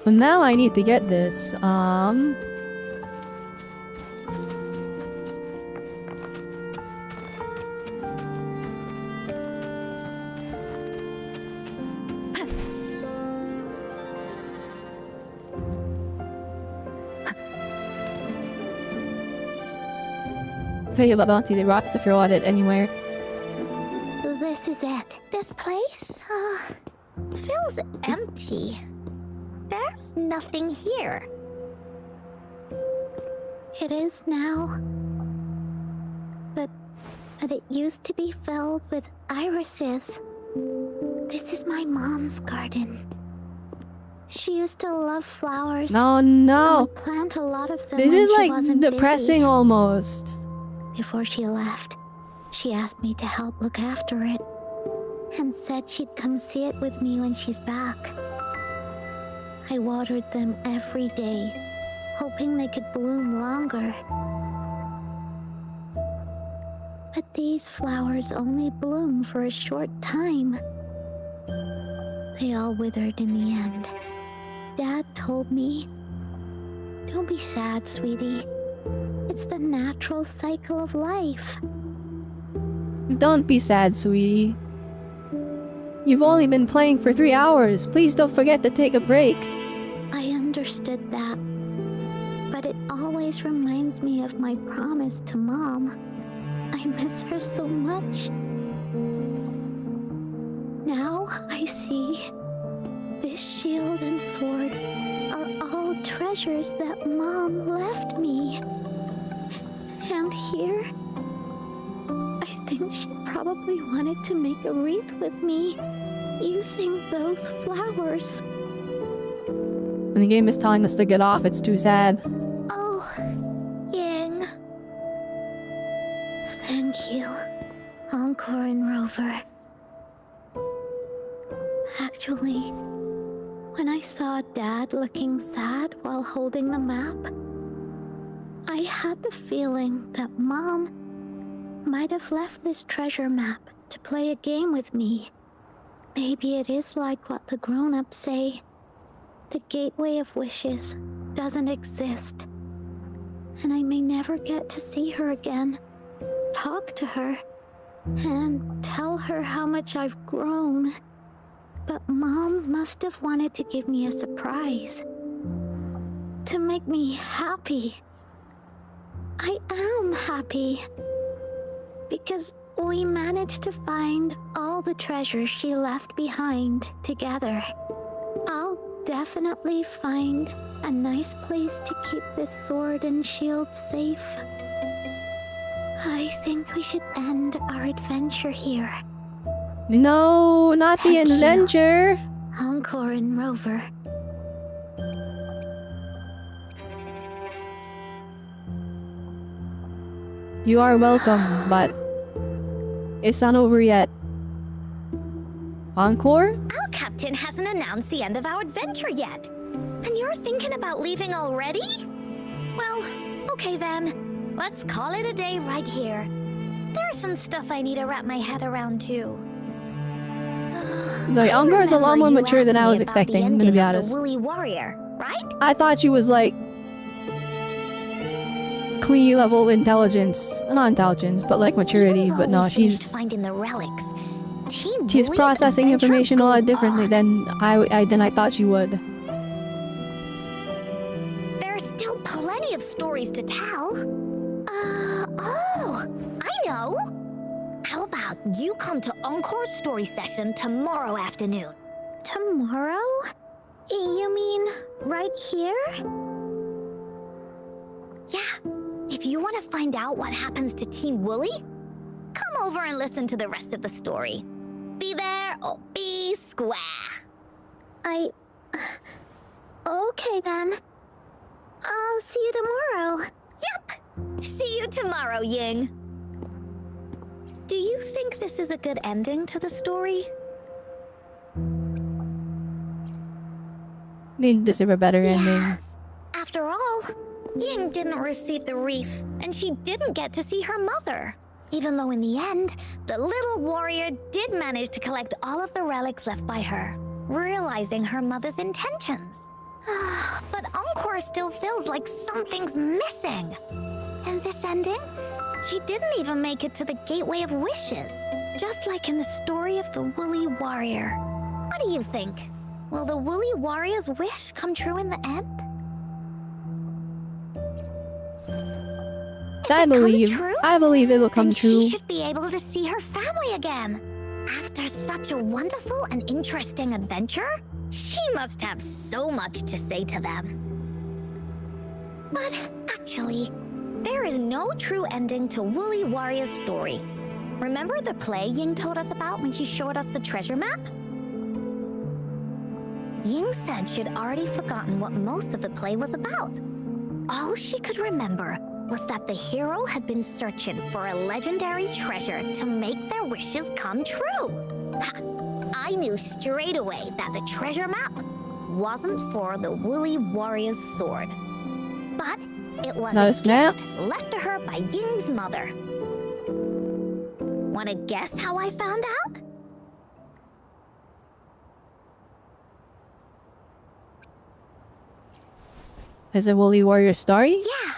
But now I need to get this. Pay about bounty the rock to throw at it anywhere. This is it. This place, feels empty. There's nothing here. It is now. But it used to be filled with irises. This is my mom's garden. She used to love flowers. No, and no. would plant a lot of them This when is she like wasn't depressing busy. almost. Before she left, she asked me to help look after it, and said she'd come see it with me when she's back. I watered them every day, hoping they could bloom longer. But these flowers only bloom for a short time. They all withered in the end. Dad told me, "Don't be sad, sweetie. It's the natural cycle of life." Don't be sad, sweetie. You've only been playing for 3 hours. Please don't forget to take a break. I understood that, but it always reminds me of my promise to Mom. I miss her so much. Now I see this shield and sword are all treasures that Mom left me. And here, I think she probably wanted to make a wreath with me using those flowers. When the game is telling us to get off, it's too sad. Oh, Ying. Thank you, Encore and Rover. Actually, when I saw Dad looking sad while holding the map, I had the feeling that Mom might have left this treasure map to play a game with me. Maybe it is like what the grown-ups say. The Gateway of Wishes doesn't exist, and I may never get to see her again, talk to her, and tell her how much I've grown. But Mom must have wanted to give me a surprise, to make me happy. I am happy, because we managed to find all the treasures she left behind together. I'll definitely find a nice place to keep this sword and shield safe. I think we should end our adventure here. No, not the Thank you. adventure. Encore and Rover. You are welcome, but it's not over yet. Encore? Our captain hasn't announced the end of our adventure yet. And you're thinking about leaving already? Well, okay then. Let's call it a day right here. There's some stuff I need to wrap my head around too. Like, Encore is a lot more mature than I was expecting, I'm gonna be honest. The Woolly Warrior, right? I thought she was like Klee level intelligence. Not intelligence, but like maturity, Even but though no, we finished she's finding the relics. Team she's Woolly's processing adventure information a lot goes differently on. than I thought she would. There's still plenty of stories to tell. Oh, I know. How about you come to Encore's story session tomorrow afternoon? Tomorrow? You mean right here? Yeah. If you want to find out what happens to Team Woolly, come over and listen to the rest of the story. Be there or be square. Okay then. I'll see you tomorrow. Yep. See you tomorrow, Ying. Do you think this is a good ending to the story? They deserve a better ending. After all, Ying didn't receive the wreath, and she didn't get to see her mother. Even though in the end, the little warrior did manage to collect all of the relics left by her, realizing her mother's intentions. But Encore still feels like something's missing. And this ending, she didn't even make it to the Gateway of Wishes, just like in the story of the Woolly Warrior. What do you think? Will the Woolly Warrior's wish come true in the end? I believe it will come then true. She should be able to see her family again. After such a wonderful and interesting adventure, she must have so much to say to them. But actually, there is no true ending to Woolly Warrior's story. Remember the play Ying told us about when she showed us the treasure map? Ying said she'd already forgotten what most of the play was about. All she could remember was that the hero had been searching for a legendary treasure to make their wishes come true. Ha! I knew straight away that the treasure map wasn't for the Woolly Warrior's sword. But it was Not a a snap? gift left to her by Ying's mother. Wanna guess how I found out? Is it Woolly Warrior story? Yeah,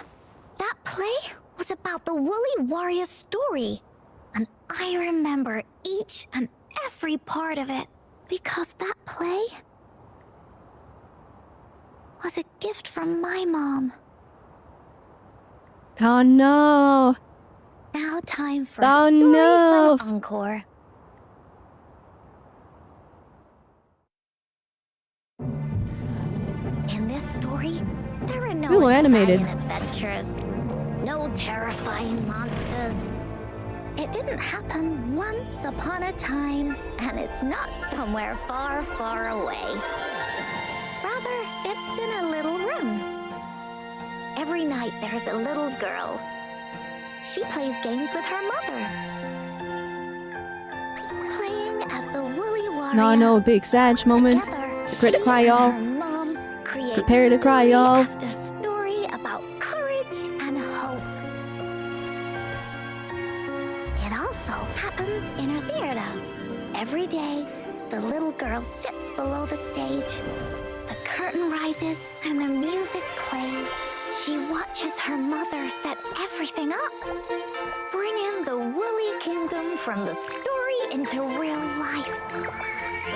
that play was about the Woolly Warrior's story. And I remember each and every part of it because that play was a gift from my mom. Oh no! Now time for Oh, a story no. from Encore. In this story, there are no Ooh, animated. exciting adventures, no terrifying monsters. It didn't happen once upon a time, and it's not somewhere far, far away. Rather, it's in a little room. Every night there's a little girl. She plays games with her mother. Playing as the Woolly Warrior. No, big sad moment. Together, Prepare to she cry, and y'all. her mom create Prepare to cry, story y'all. After story about courage and hope. It also happens in her theater. Every day, the little girl sits below the stage. The curtain rises and the music plays. She watches her mother set everything up, bringing the Woolly Kingdom from the story into real life.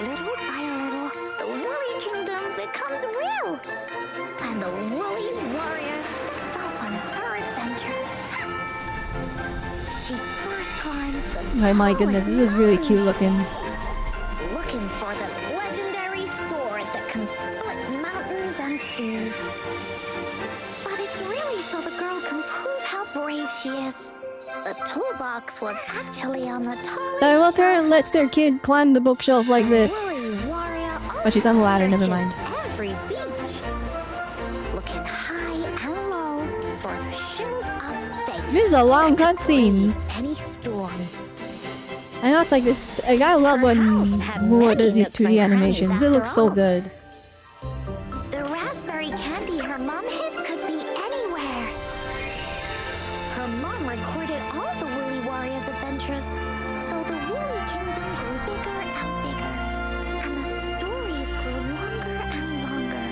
Little by little, the Woolly Kingdom becomes real, and the Woolly Warrior sets off on her adventure. She first climbs the Oh my goodness, this is really cute looking. looking for the legendary sword that can split brave she is. The toolbox was actually on the tallest The well parent shelf. lets their kid climb the bookshelf like this. Woolly warrior But she's on the ladder, never searches mind. every beach, looking high and low for the shield of faith. This is a long that could cutscene. brave any storm. I know it's like this. Like, I love Her when house had Moore many does these nooks 2D and animations. crannies It looks after so all. good. The raspberry candy her mom hid could be anywhere. Her mom recorded all the Woolly Warriors' adventures, so the Woolly Kingdom grew bigger and bigger, and the stories grew longer and longer.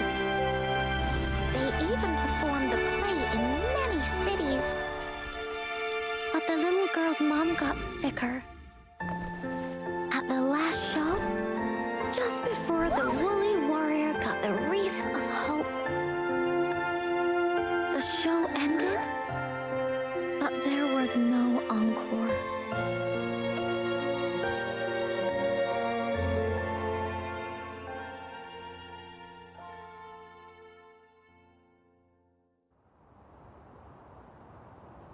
They even performed the play in many cities. But the little girl's mom got sicker. At the last show, just before the Woolly Warrior got the wreath of hope, the show ended, but there was no encore.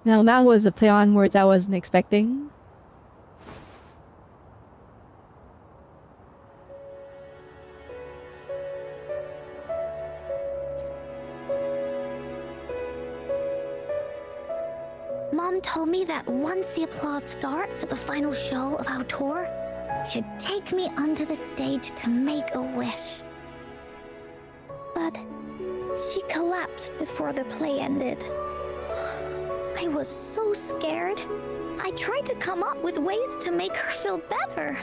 Now that was a play on words I wasn't expecting. Mom told me that once the applause starts at the final show of Encore, she'd take me onto the stage to make a wish. But she collapsed before the play ended. I was so scared. I tried to come up with ways to make her feel better.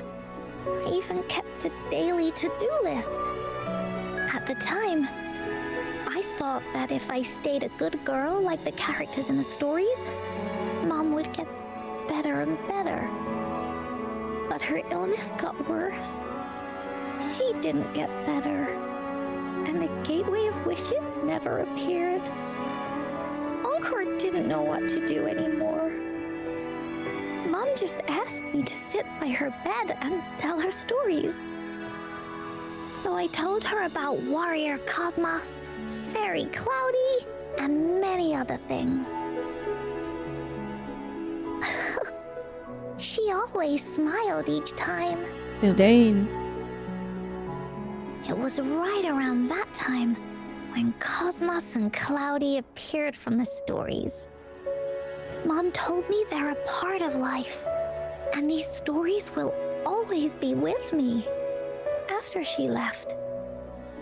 I even kept a daily to-do list. At the time, I thought that if I stayed a good girl like the characters in the stories, Mom would get better and better. But her illness got worse. She didn't get better. And the Gateway of Wishes never appeared. Encore didn't know what to do anymore. Mom just asked me to sit by her bed and tell her stories. So I told her about Warrior Cosmos, Fairy Cloudy, and many other things. She always smiled each time. Dane. It was right around that time when Cosmos and Cloudy appeared from the stories. Mom told me they're a part of life, and these stories will always be with me. After she left,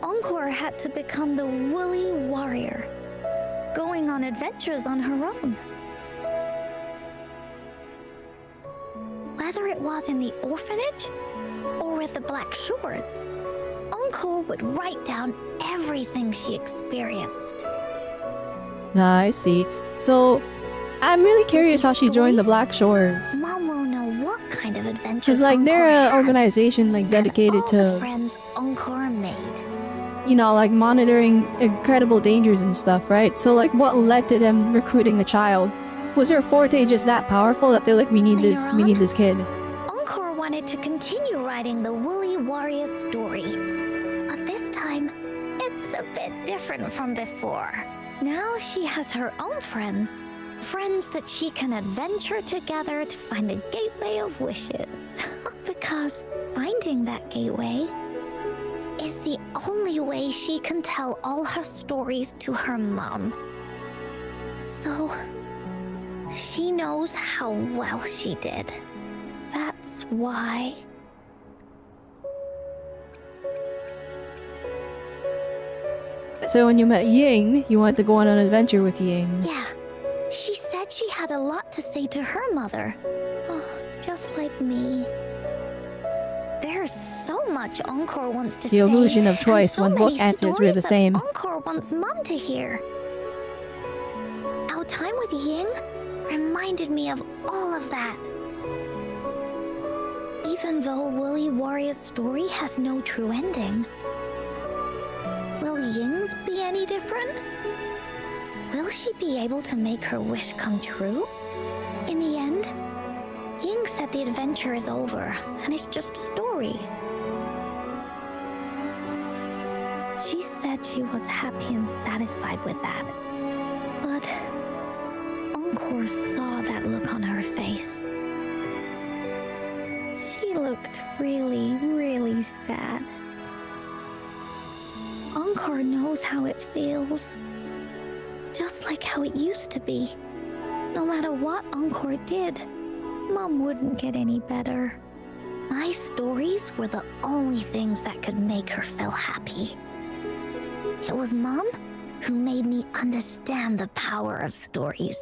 Encore had to become the Woolly Warrior, going on adventures on her own. Whether it was in the orphanage or with the Black Shores, Encore would write down everything she experienced. I see. So, I'm really curious how she joined the Black Shores. Mom will know what kind of adventures. Cause like they're Encore an had, organization like and dedicated all the to, friends Encore made. you know, like monitoring incredible dangers and stuff, right? So like what led to them recruiting the child? Was her forte just that powerful that they're like, we need this kid? Encore wanted to continue writing the Woolly Warrior story. But this time, it's a bit different from before. Now she has her own friends. Friends that she can adventure together to find the Gateway of Wishes. Because finding that gateway is the only way she can tell all her stories to her mom. So, she knows how well she did. That's why. So when you met Ying, you wanted to go on an adventure with Ying. Yeah, she said she had a lot to say to her mother. Oh, just like me. There's so much Encore wants to say. The illusion of and choice so when many both answers were stories the that same. Encore wants Mom to hear. Our time with Ying reminded me of all of that. Even though Woolly Warrior's story has no true ending, will Ying's be any different? Will she be able to make her wish come true? In the end, Ying said the adventure is over and it's just a story. She said she was happy and satisfied with that. But Encore Encore saw that look on her face. She looked really, really sad. Encore knows how it feels. Just like how it used to be. No matter what Encore did, Mom wouldn't get any better. My stories were the only things that could make her feel happy. It was Mom who made me understand the power of stories.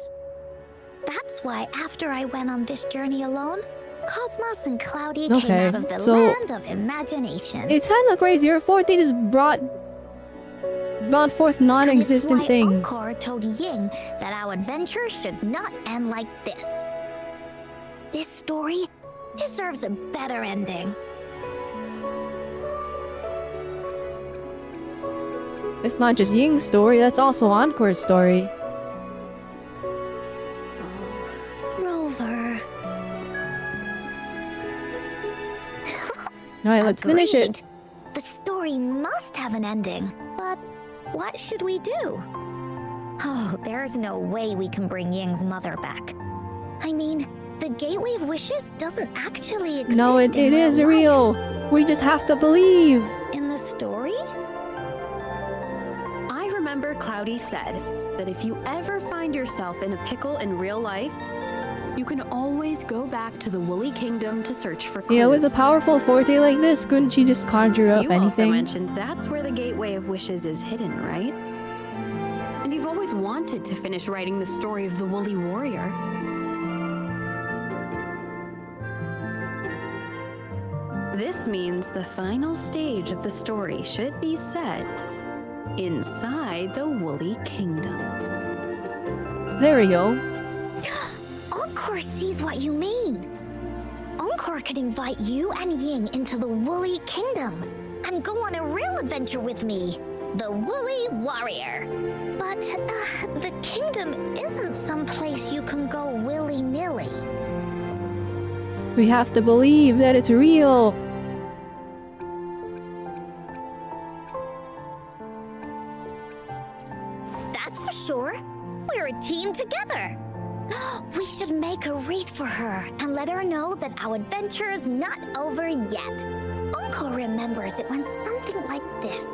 That's why after I went on this journey alone, Cosmos and Cloudy came out of the land of imagination. It's kind of crazy. Your 14 is brought forth non-existent things. Encore told Ying that our adventure should not end like this. This story deserves a better ending. It's not just Ying's story, that's also Encore's story. Rover. Alright, let's finish it. The story must have an ending, but what should we do? Oh, there's no way we can bring Ying's mother back. I mean, the Gateway of Wishes doesn't actually exist. No, it is real. We just have to believe. In the story? I remember Cloudy said that if you ever find yourself in a pickle in real life, you can always go back to the Woolly Kingdom to search for clues. Yeah, with a powerful forte like this, couldn't she just conjure up anything? You also mentioned that's where the Gateway of Wishes is hidden, right? And you've always wanted to finish writing the story of the Woolly Warrior. This means the final stage of the story should be set inside the Woolly Kingdom. There we go. Encore sees what you mean. Encore could invite you and Ying into the Woolly Kingdom and go on a real adventure with me, the Woolly Warrior. But the kingdom isn't some place you can go willy-nilly. We have to believe that it's real. That's for sure. We're a team together. We should make a wreath for her and let her know that our adventure is not over yet. Encore remembers it went something like this.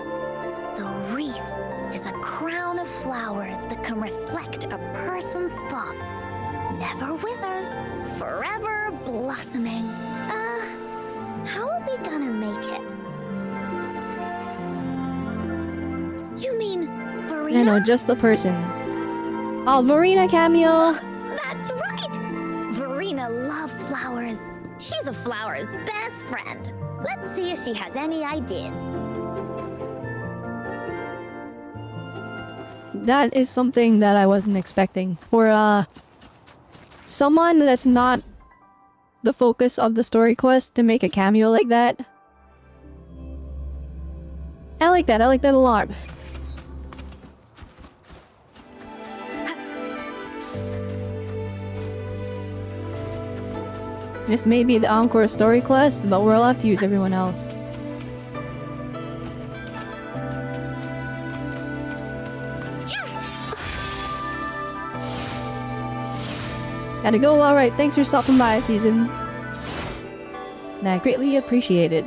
The wreath is a crown of flowers that can reflect a person's thoughts. Never withers, forever blossoming. How are we gonna make it? You mean Verena? I know, just the person. Oh, Verena cameo! That's right! Verena loves flowers. She's a flower's best friend. Let's see if she has any ideas. That is something that I wasn't expecting. For, someone that's not the focus of the story quest to make a cameo like that. I like that a lot. This may be the Encore story quest, but we're allowed to use everyone else. Gotta go, alright, thanks for stopping by, Season. I greatly appreciate it.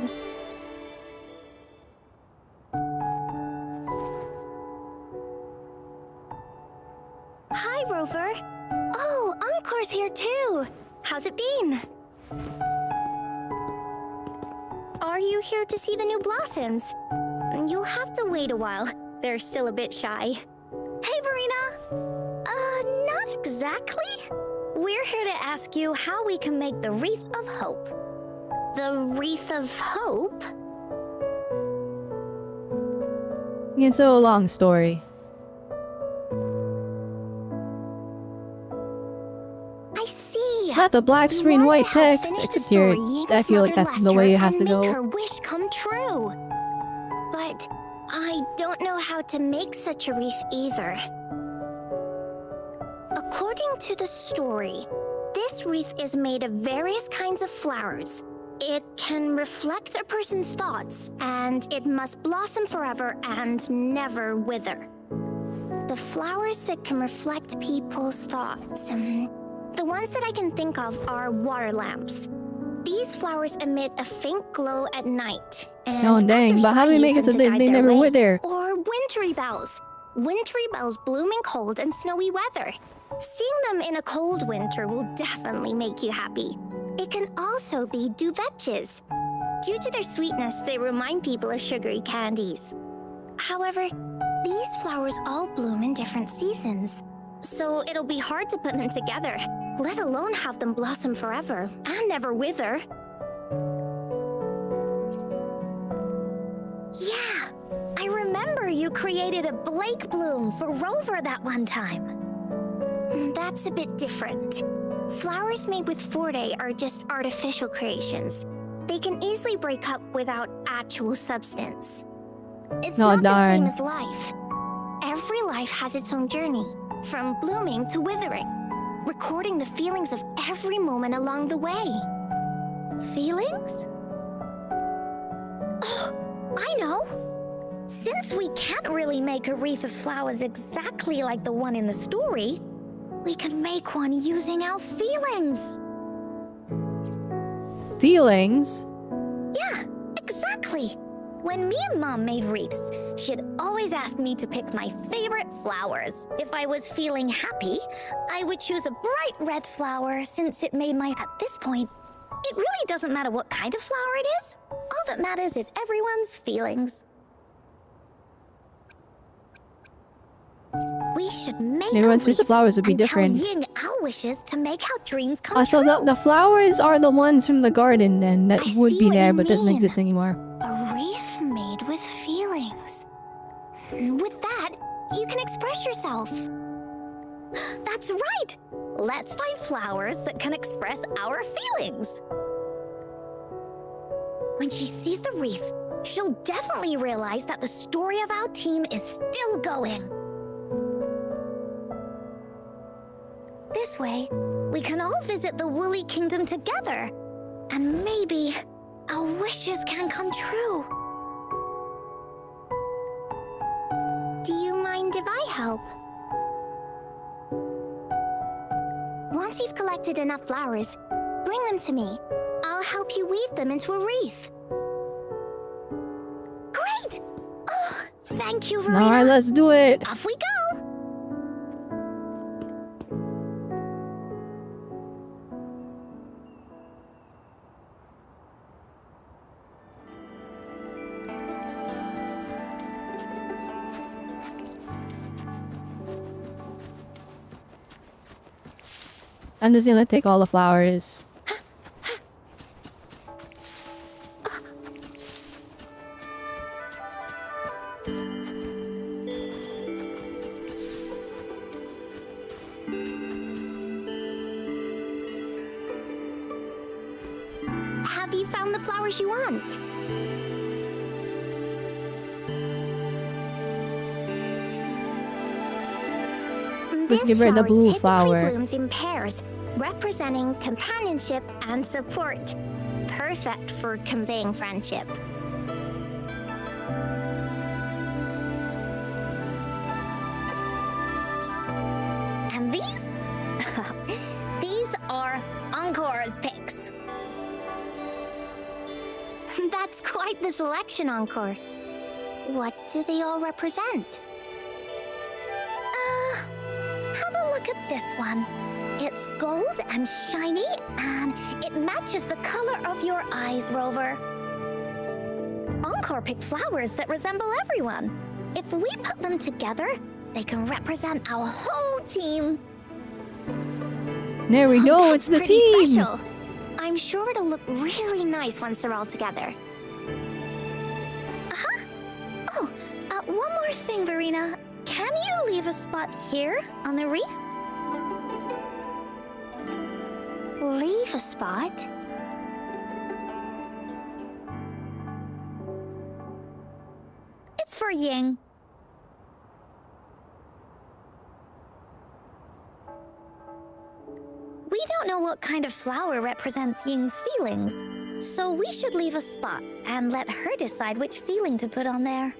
Hi, Rover. Oh, Encore's here too. How's it been? Are you here to see the new blossoms? You'll have to wait a while. They're still a bit shy. Hey, Verena! Not exactly. We're here to ask you how we can make the Wreath of Hope. The Wreath of Hope? It's a long story. I see. Not the black You screen, want white to help text. finish the It's here. story Ying's I feel like mother that's left the way her it has to and make go. her wish come true. But I don't know how to make such a wreath either. According to the story, this wreath is made of various kinds of flowers. It can reflect a person's thoughts, and it must blossom forever and never wither. The flowers that can reflect people's thoughts. The ones that I can think of are water lamps. These flowers emit a faint glow at night. And Oh dang, but how do we make it so they never were there? Or wintry bells. Wintry bells bloom in cold and snowy weather. Seeing them in a cold winter will definitely make you happy. It can also be duvetches. Due to their sweetness, they remind people of sugary candies. However, these flowers all bloom in different seasons, so it'll be hard to put them together, let alone have them blossom forever and never wither. Yeah, I remember you created a Blake bloom for Rover that one time. That's a bit different. Flowers made with Forte are just artificial creations. They can easily break up without actual substance. It's not the same as life. Every life has its own journey, from blooming to withering, recording the feelings of every moment along the way. Feelings? Oh, I know! Since we can't really make a wreath of flowers exactly like the one in the story, we can make one using our feelings. Feelings? Yeah, exactly. When me and Mom made wreaths, she'd always ask me to pick my favorite flowers. If I was feeling happy, I would choose a bright red flower since it made my... At this point, it really doesn't matter what kind of flower it is. All that matters is everyone's feelings. We should make Everyone's choice of flowers would be different. Tell Ying our wishes to make our dreams come true. So the flowers are the ones from the garden then that I would see be what there you but doesn't mean. exist anymore. A wreath made with feelings. With that, you can express yourself. That's right! Let's find flowers that can express our feelings. When she sees the wreath, she'll definitely realize that the story of our team is still going. This way, we can all visit the Woolly Kingdom together. And maybe our wishes can come true. Do you mind if I help? Once you've collected enough flowers, bring them to me. I'll help you weave them into a wreath. Great! Oh, thank you, Verena. Alright, let's do it. Off we go! I'm just gonna take all the flowers. Have you found the flowers you want? Let's give her the blue flower. Typically blooms in pairs, representing companionship and support. Perfect for conveying friendship. And these? These are Encore's picks. That's quite the selection, Encore. What do they all represent? Have a look at this one. It's gold and shiny, and it matches the color of your eyes, Rover. Encore picked flowers that resemble everyone. If we put them together, they can represent our whole team. There we go, it's the Pretty team! special. I'm sure it'll look really nice once they're all together. Oh, one more thing, Verena. Can you leave a spot here on the wreath? Leave a spot? It's for Ying. We don't know what kind of flower represents Ying's feelings, so we should leave a spot and let her decide which feeling to put on there.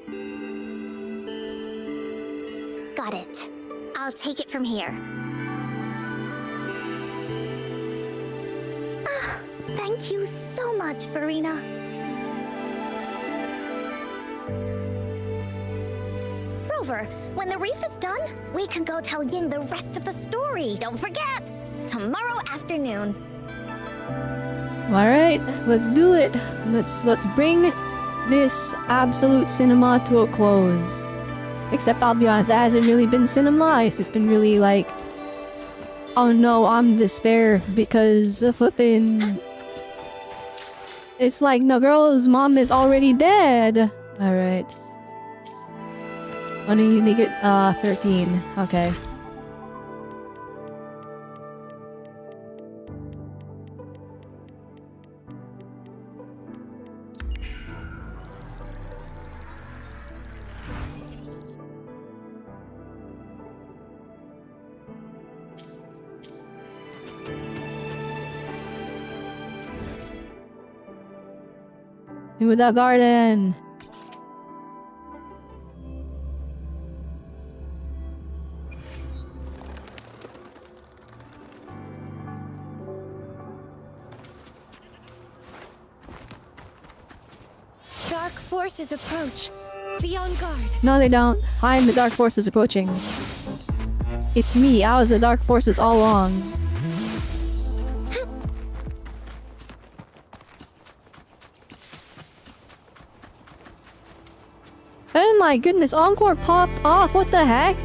Got Got it. I'll take it from here. Thank you so much, Farina. Rover, when the reef is done, we can go tell Ying the rest of the story. Don't forget, tomorrow afternoon. All right, let's do it. Let's bring this absolute cinema to a close. Except I'll be honest, it hasn't really been cinema. It's just been really like, oh no, I'm in despair because of flipping. It's like the girl's mom is already dead. All right. Why don't you make it 13? Okay. To the garden. Dark forces approach. Be on guard. No, they don't. I'm the dark forces approaching. It's me. I was the dark forces all along. Oh my goodness, Encore popped off. What the heck?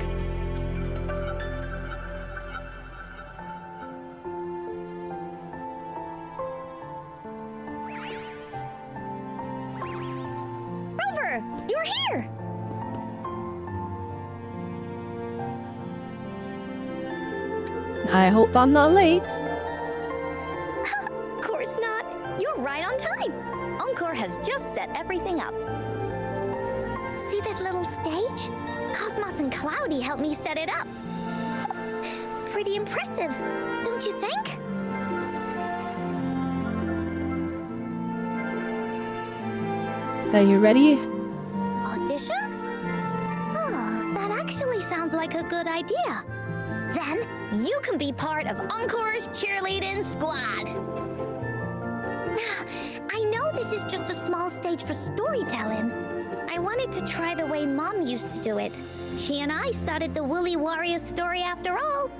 Rover, you're here! I hope I'm not late. Of course not. You're right on time. Encore has just set everything up. See this little stage? Cosmos and Cloudy helped me set it up. Pretty impressive, don't you think? Are you ready? Audition? Oh, that actually sounds like a good idea. Then you can be part of Encore's cheerleading squad. I know this is just a small stage for storytelling. I wanted to try the way Mom used to do it. She and I started the Woolly Warrior story after all.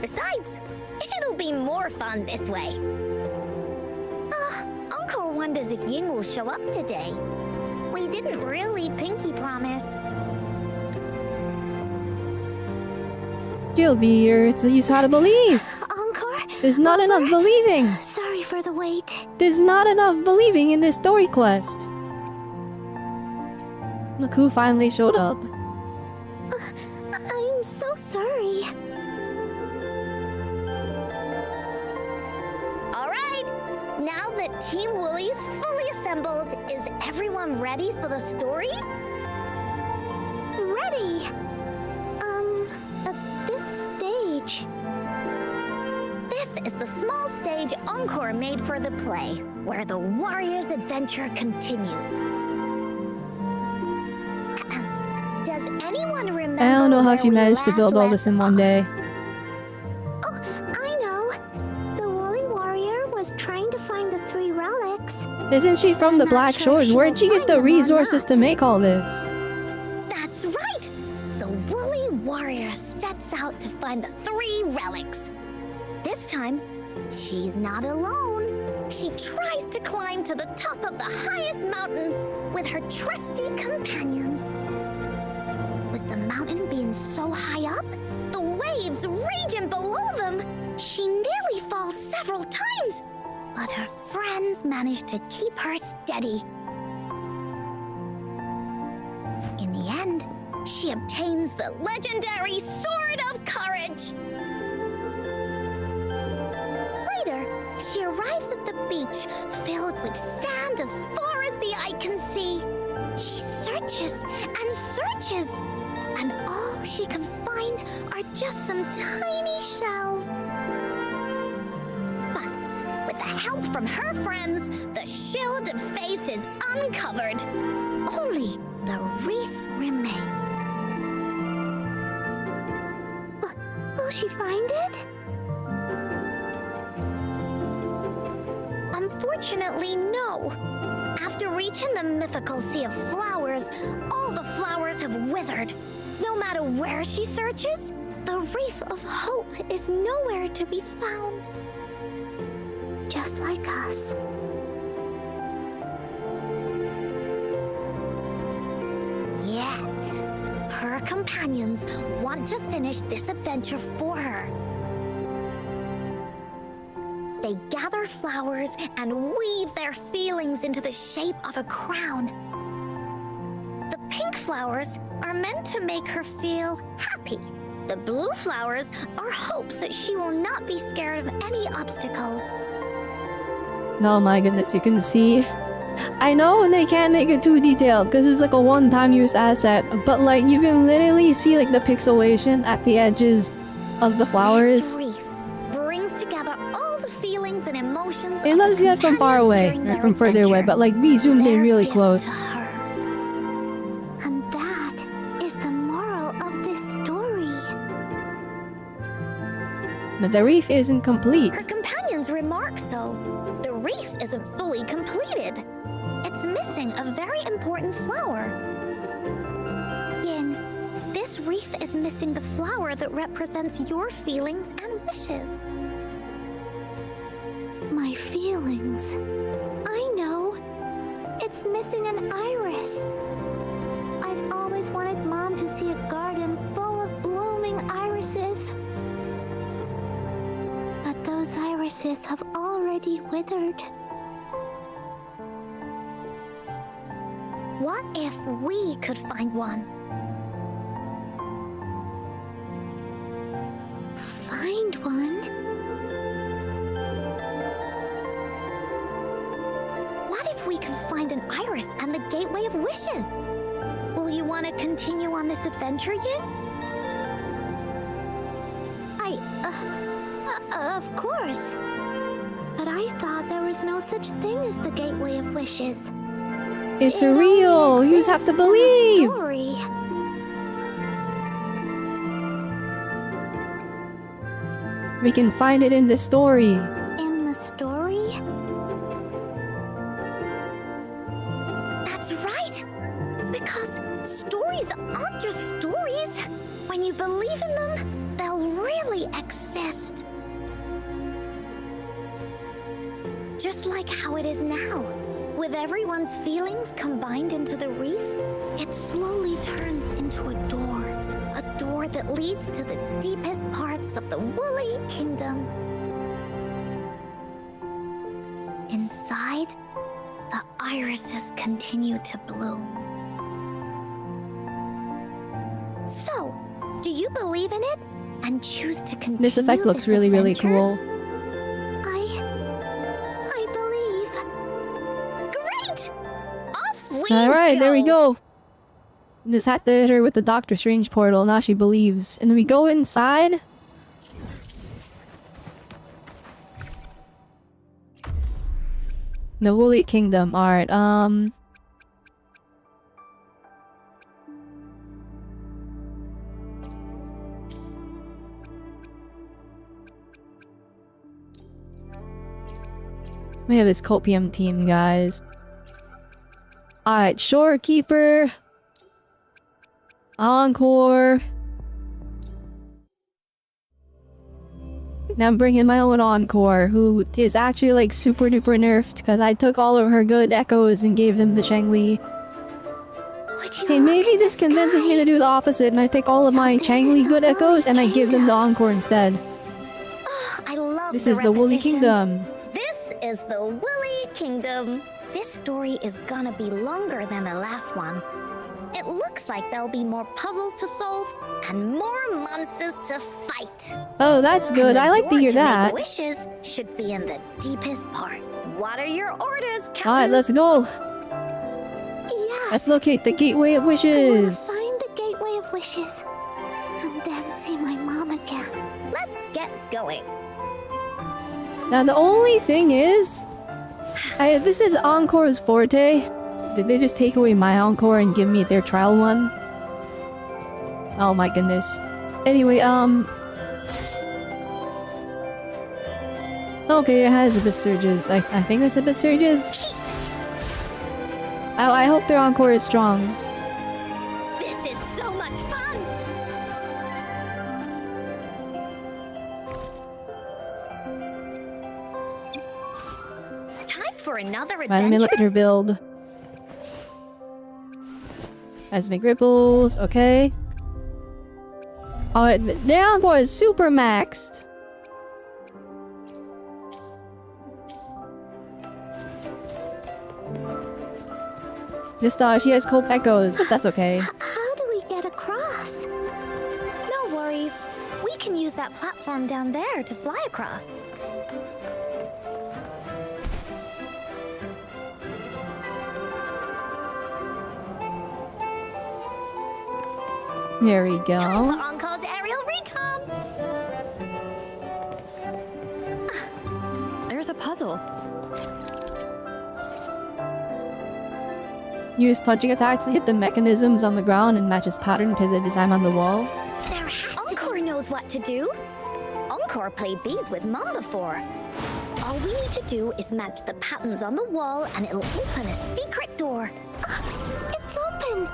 Besides, it'll be more fun this way. Encore wonders if Ying will show up today. We didn't really pinky promise. You'll be here. It's you how to believe. Encore? There's not enough believing. Sorry for the wait. There's not enough believing in this story quest. Look who finally showed up. I'm so sorry. All right, now that Team Woolly is fully assembled, is everyone ready for the story? Ready. This stage. This is the small stage Encore made for the play, where the warrior's adventure continues. Does anyone remember? I don't know how where she we managed to last build all left this in one day. Oh, I know. The Woolly Warrior was trying to find the 3 relics. Isn't she from the I'm not Black sure if Shores? she Where'd will she get find the them or resources not. to make all this? That's right! The Woolly Warrior sets out to find the 3 relics. This time, she's not alone. She tries to climb to the top of the highest mountain with her trusty companions. With the mountain being so high up, the waves raging below them, she nearly falls several times. But her friends manage to keep her steady. In the end, she obtains the legendary Sword of Courage. Later, she arrives at the beach filled with sand as far as the eye can see. She searches and searches, and all she can find are just some tiny shells. But with the help from her friends, the shield of faith is uncovered. Only the wreath remains. Will she find it? Unfortunately, no. After reaching the mythical sea of flowers, all the flowers have withered. No matter where she searches, the wreath of hope is nowhere to be found. Just like us. Yet, her companions want to finish this adventure for her. They gather flowers and weave their feelings into the shape of a crown. The pink flowers are meant to make her feel happy. The blue flowers are hopes that she will not be scared of any obstacles. Oh my goodness, you can see. I know they can't make it too detailed because it's like a one-time use asset, but like you can literally see like the pixelation at the edges of the flowers. This wreath brings together all the feelings and emotions. It looks good from far away, or from further away, but like we zoomed in really close. And that is the moral of this story. But the reef isn't complete. Her companions remark so. The wreath isn't fully completed. It's missing a very important flower. Yin, this wreath is missing the flower that represents your feelings and wishes. My feelings. I know. It's missing an iris. I've always wanted Mom to see a garden full of blooming irises. But those irises have already withered. What if we could find one? Find one? What if we could find an iris and the gateway of wishes? Will you want to continue on this adventure, Yin? Of course. But I thought there was no such thing as the gateway of wishes. It's It real! only You just have to exists in the believe! story. We can find it in the story. In the story? That's right! Because stories aren't just stories. When you believe in them, they'll really exist. Just like how it is now. With everyone's feelings combined into the wreath, it slowly turns into a door. A door that leads to the deepest parts of the Woolly Kingdom. Inside, the irises continue to bloom. So, do you believe in it and choose to continue This effect looks really, really adventure? cool. I believe. Great! Off we Alright, there we go! go. Just had to hit her with the Doctor Strange portal, now she believes. And we go inside. The Woolly Kingdom. Alright, we have this copium team, guys. Alright, Shorekeeper. Encore. Now I'm bringing my own Encore, who is actually like super duper nerfed because I took all of her good echoes and gave them to Changli. Hey, maybe this convinces me to do the opposite and I take all of my Changli good echoes and I give them to Encore instead. I love This is the Woolly Kingdom. This is the Woolly Kingdom. This story is gonna be longer than the last one. It looks like there'll be more puzzles to solve and more monsters to fight. Oh, that's good. I like to hear that. Make wishes should be in the deepest part. What are your orders, Captain? Alright, let's go. Yes. Let's locate the Gateway of I want to Wishes. find the gateway of wishes. And then see my mom again. Let's get going. Now the only thing is, this is Encore's forte. Did they just take away my Encore and give me their trial one? Oh my goodness. Anyway, Okay, it has Abyss Surges. I think it's Abyss Surges. I hope their Encore is strong. This is so much fun! Time for another Right, let me adventure. look at her build. Seismic Ripples, okay. Oh, their Encore is super maxed. This star, she has Cope Echoes, but that's okay. How do we get across? No worries. We can use that platform down there to fly across. There we Time go. for Encore's aerial recon! There's a puzzle. Use touching attacks to hit the mechanisms on the ground and matches pattern to the design on the wall. There has Encore knows what to do. Encore played these with Mom before. All we need to do is match the patterns on the wall and it'll open a secret door. It's open!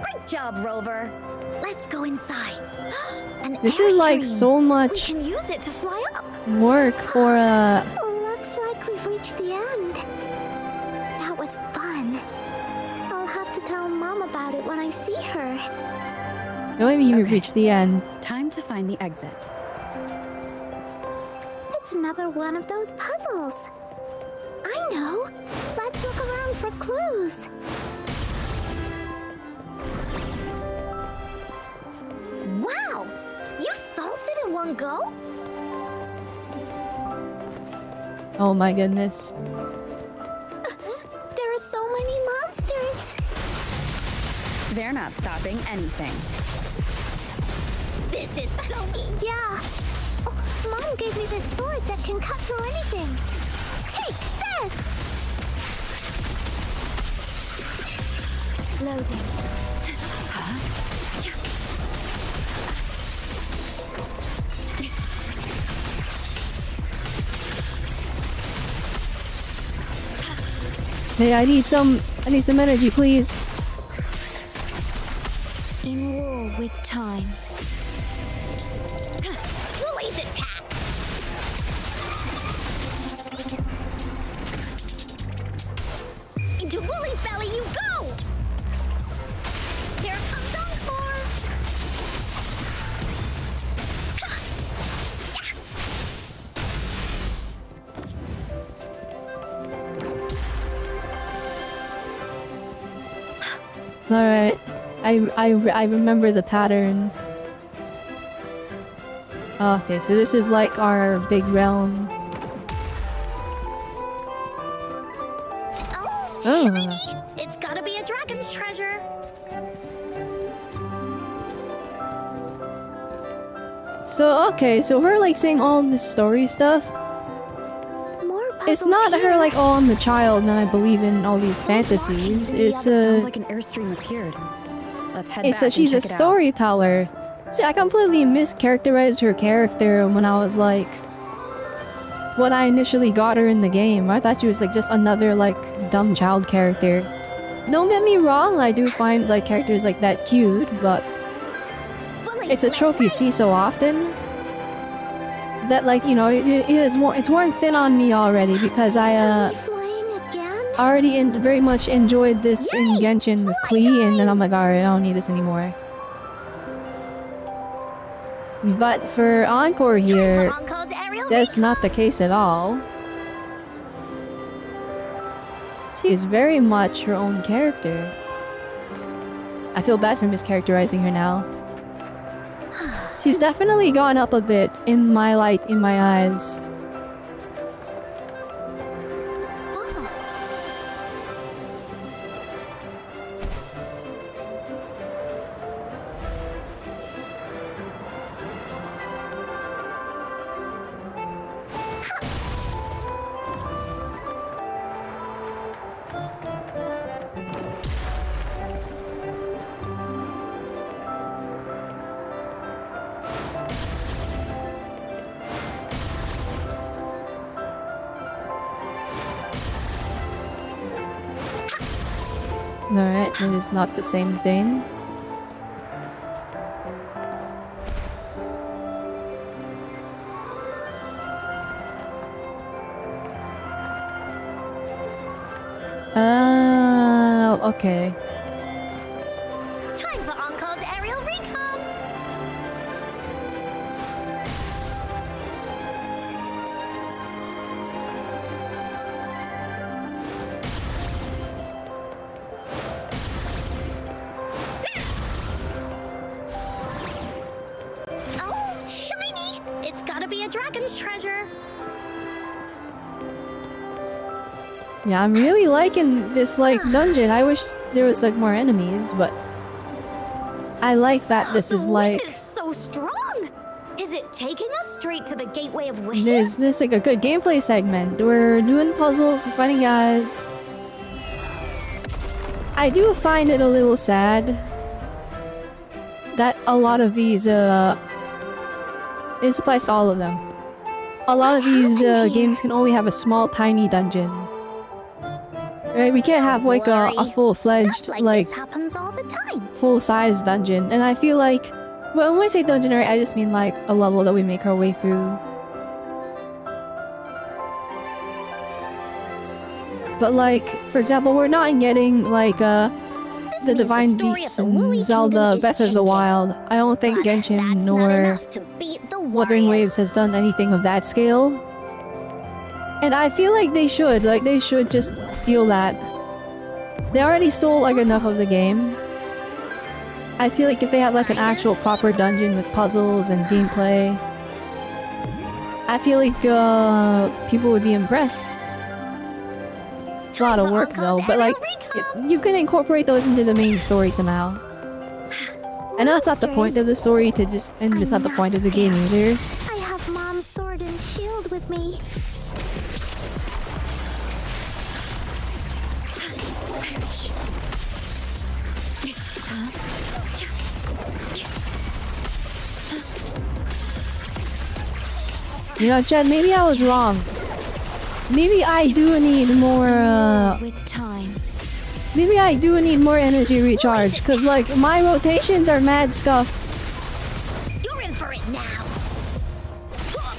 Great job, Rover. Let's go inside. An This is like airstream. so We much can use it to fly up. work for Looks like we've reached the end. That was fun. I'll have to tell Mom about it when I see her. maybe you Okay. reach the end. Time to find the exit. It's another one of those puzzles. I know. Let's look around for clues. Wow! You solved it in one go? Oh my goodness. There are so many monsters. They're not stopping anything. This is so... Yeah. Oh, Mom gave me this sword that can cut through anything. Take this! Loading. Hey, I need some energy, please. In war with time. Woolly's attack! Into Woolly's belly you go! Here comes Encore! Alright. I remember the pattern. Okay, so this is like our big realm. Oh, Oh. shiny! It's gotta be a dragon's treasure! So okay, so her like saying all this story stuff. More puzzles It's not here. her like, oh, I'm the child and I believe in all these fantasies. It's Sounds like an airstream appeared. Let's head back and she's a check it out. storyteller. See, I completely mischaracterized her character when I was like, when I initially got her in the game. I thought she was like just another like dumb child character. Don't get me wrong, I do find like characters like that cute, but Woolly, it's a trope you see so often that like, you know, it's worn thin on me already because Are we flying again? already very much enjoyed this in Genshin with Klee, and then I'm like, alright, I don't need this anymore. But for Encore here, Encore's aerial that's not the case at all. She is very much her own character. I feel bad for mischaracterizing her now. She's definitely gone up a bit in my light, in my eyes. Alright, it is not the same thing. Oh, okay. Time for Encore's aerial recon! Oh, shiny! It's gotta be a dragon's treasure. Yeah, I'm really liking this, like, dungeon. I wish there was, like, more enemies, but... I like that this is, The like... wind is so strong! Is it taking us straight to the Gateway of Wishes? There's this, like, a good gameplay segment. We're doing puzzles, we're fighting guys. I do find it a little sad that a lot of these, it applies to all of them. A lot of these, games can only have a small, tiny dungeon. Right, we can't have like a full-fledged, like this happens all the time. full-size dungeon. And I feel like, well, when I say dungeon, right, I just mean like a level that we make our way through. But like, for example, we're not getting like the Divine Beasts in Zelda Breath of the Wild. I don't think Genshin nor Wuthering Waves has done anything of that scale. And I feel like they should just steal that. They already stole like enough of the game. I feel like if they had like an actual proper dungeon with puzzles and gameplay, I feel like people would be impressed. It's a lot of work though, but like you can incorporate those into the main story somehow. I know it's not the point of the story to just, and it's not the point of the game either. I have Mom's sword and shield with me. You know, Jen, maybe I was wrong. Maybe I do need more, With time. maybe I do need more energy recharge, cause like, my rotations are mad scuffed. You're in for it now.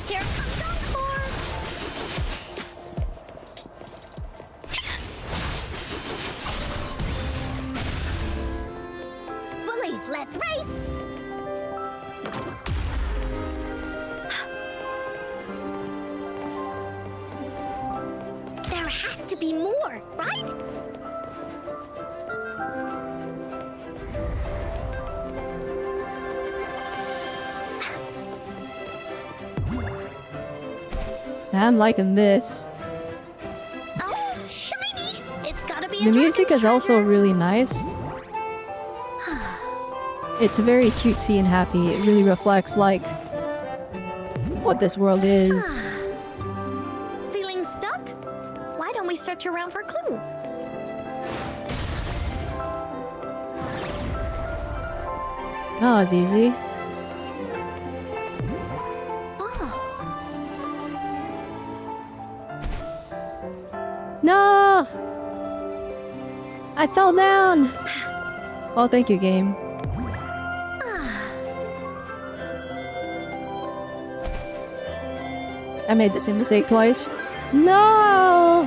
Here comes Encore. Bullies, let's race. There has to be more, right? I'm liking this. Oh, shiny! It's gotta be a The music dragon's is also treasure. really nice. It's very cutesy and happy. It really reflects, like, what this world is. Feeling stuck? Why don't we search around for clues? Oh, it's easy. No! I fell down! Oh, thank you, game. I made the same mistake twice. No!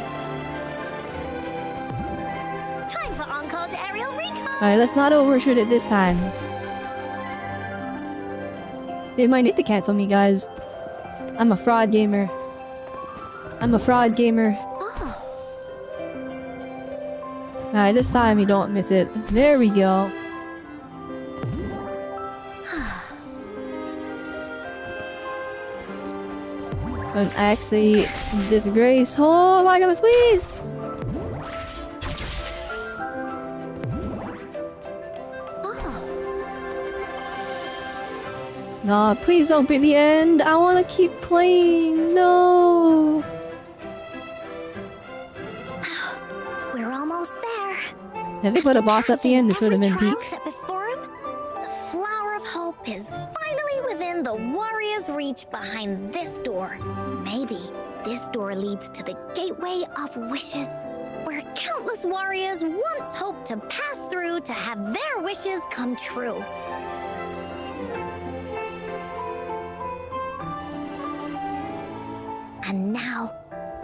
Time for Encore's aerial recon. Alright, let's not overshoot it this time. They might need to cancel me, guys. I'm a fraud gamer. I'm a fraud gamer. Alright, this time you don't miss it. There we go. An actually disgrace. Oh my goodness, please! Nah, please don't be the end. I want to keep playing. No. We're almost there. If they put a boss at the end, this would have been Every peak. trial set before him, the flower of hope is finally within the warrior's reach behind this door. Maybe this door leads to the Gateway of Wishes. where countless warriors once hoped to pass through to have their wishes come true. And now,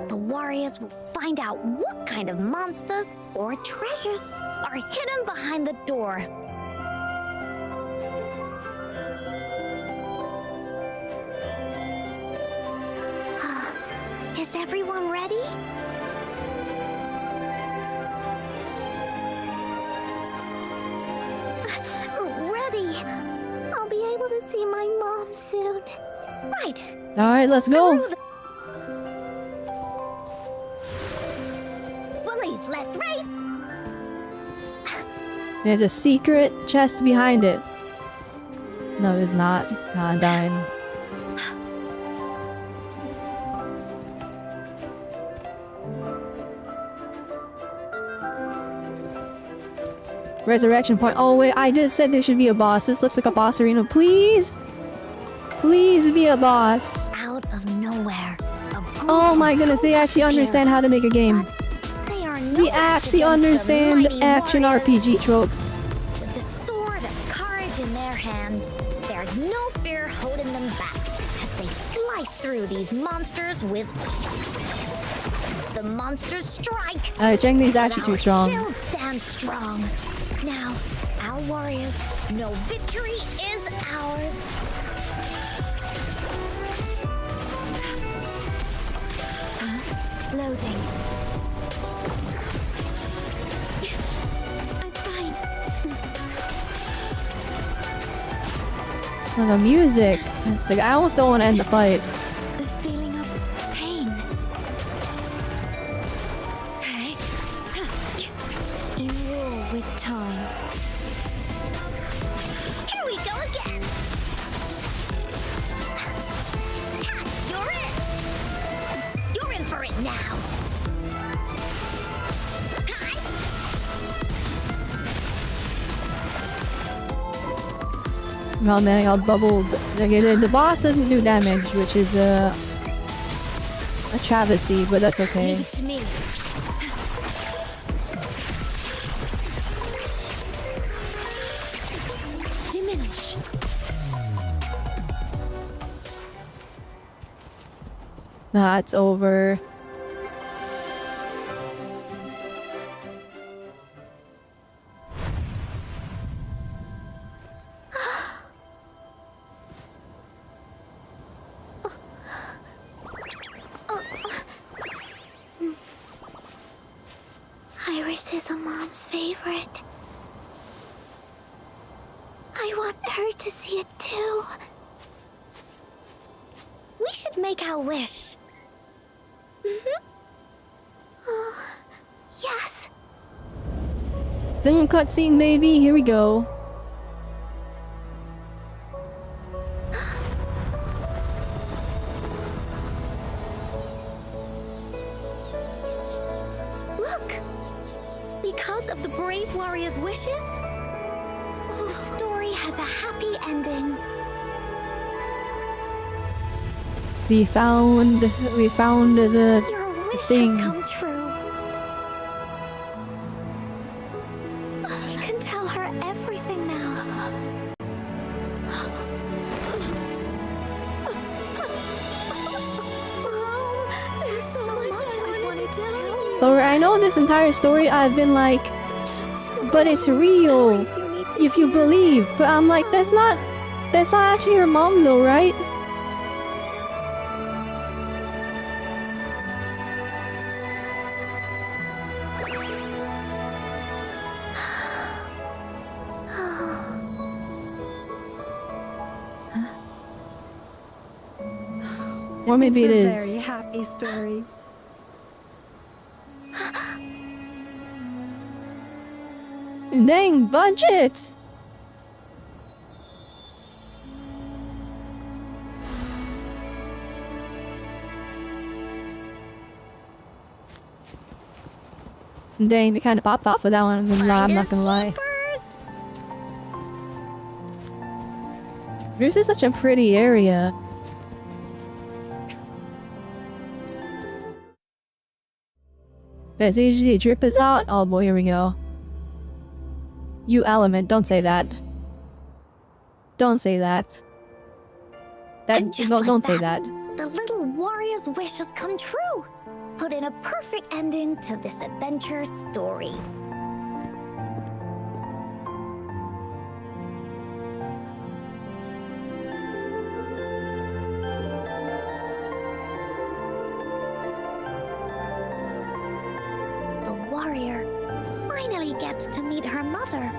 the warriors will find out what kind of monsters or treasures are hidden behind the door. Is everyone ready? Ready. I'll be able to see my mom soon. Right. Alright, let's go. Bullies, let's race! There's a secret chest behind it. No, it's not. I'm dying. Resurrection point. Oh wait, I just said there should be a boss. This looks like a boss arena. Please! Please be a boss. Out of nowhere. Oh my goodness, they actually understand how to make a game. They actually understand action RPG tropes. With the sword of courage in their hands, there's no fear holding them back as they slice through these monsters with force. The monsters strike. Zheng Li's actually too strong. Shield stands strong. Now, our warriors know victory is ours. Loading. I'm fine. Oh, the music. It's like I almost don't want to end the fight. The feeling of pain. Okay. In war with time. Here we go again. You're in. You're in for it now. Oh man, I got bubbled. Okay, the boss doesn't do damage, which is a travesty, but that's okay. Leave it to me. Diminish. That's over. Iris is a mom's favorite. I want her to see it too. We should make our wish. Oh, yes. Then cutscene, baby. Here we go. Look! Because of the brave warrior's wishes, the story has a happy ending. We found the Your wish thing. has come true. She can tell her everything now. Mom, there's so much I wanted to tell you. But I know this entire story I've been like, but it's real if you believe. But I'm like, that's not actually her mom though, right? Or maybe it is. It's a very happy story. Dang, budget! Dang, they kind of popped off for that one. I'm not gonna lie. This is such a pretty area. As easy drip is out. Oh boy, here we go. You element, don't say that. Don't say that. And just No, like don't say that. The little warrior's wish has come true. Put in a perfect ending to this adventure story. The warrior finally gets to meet her mother,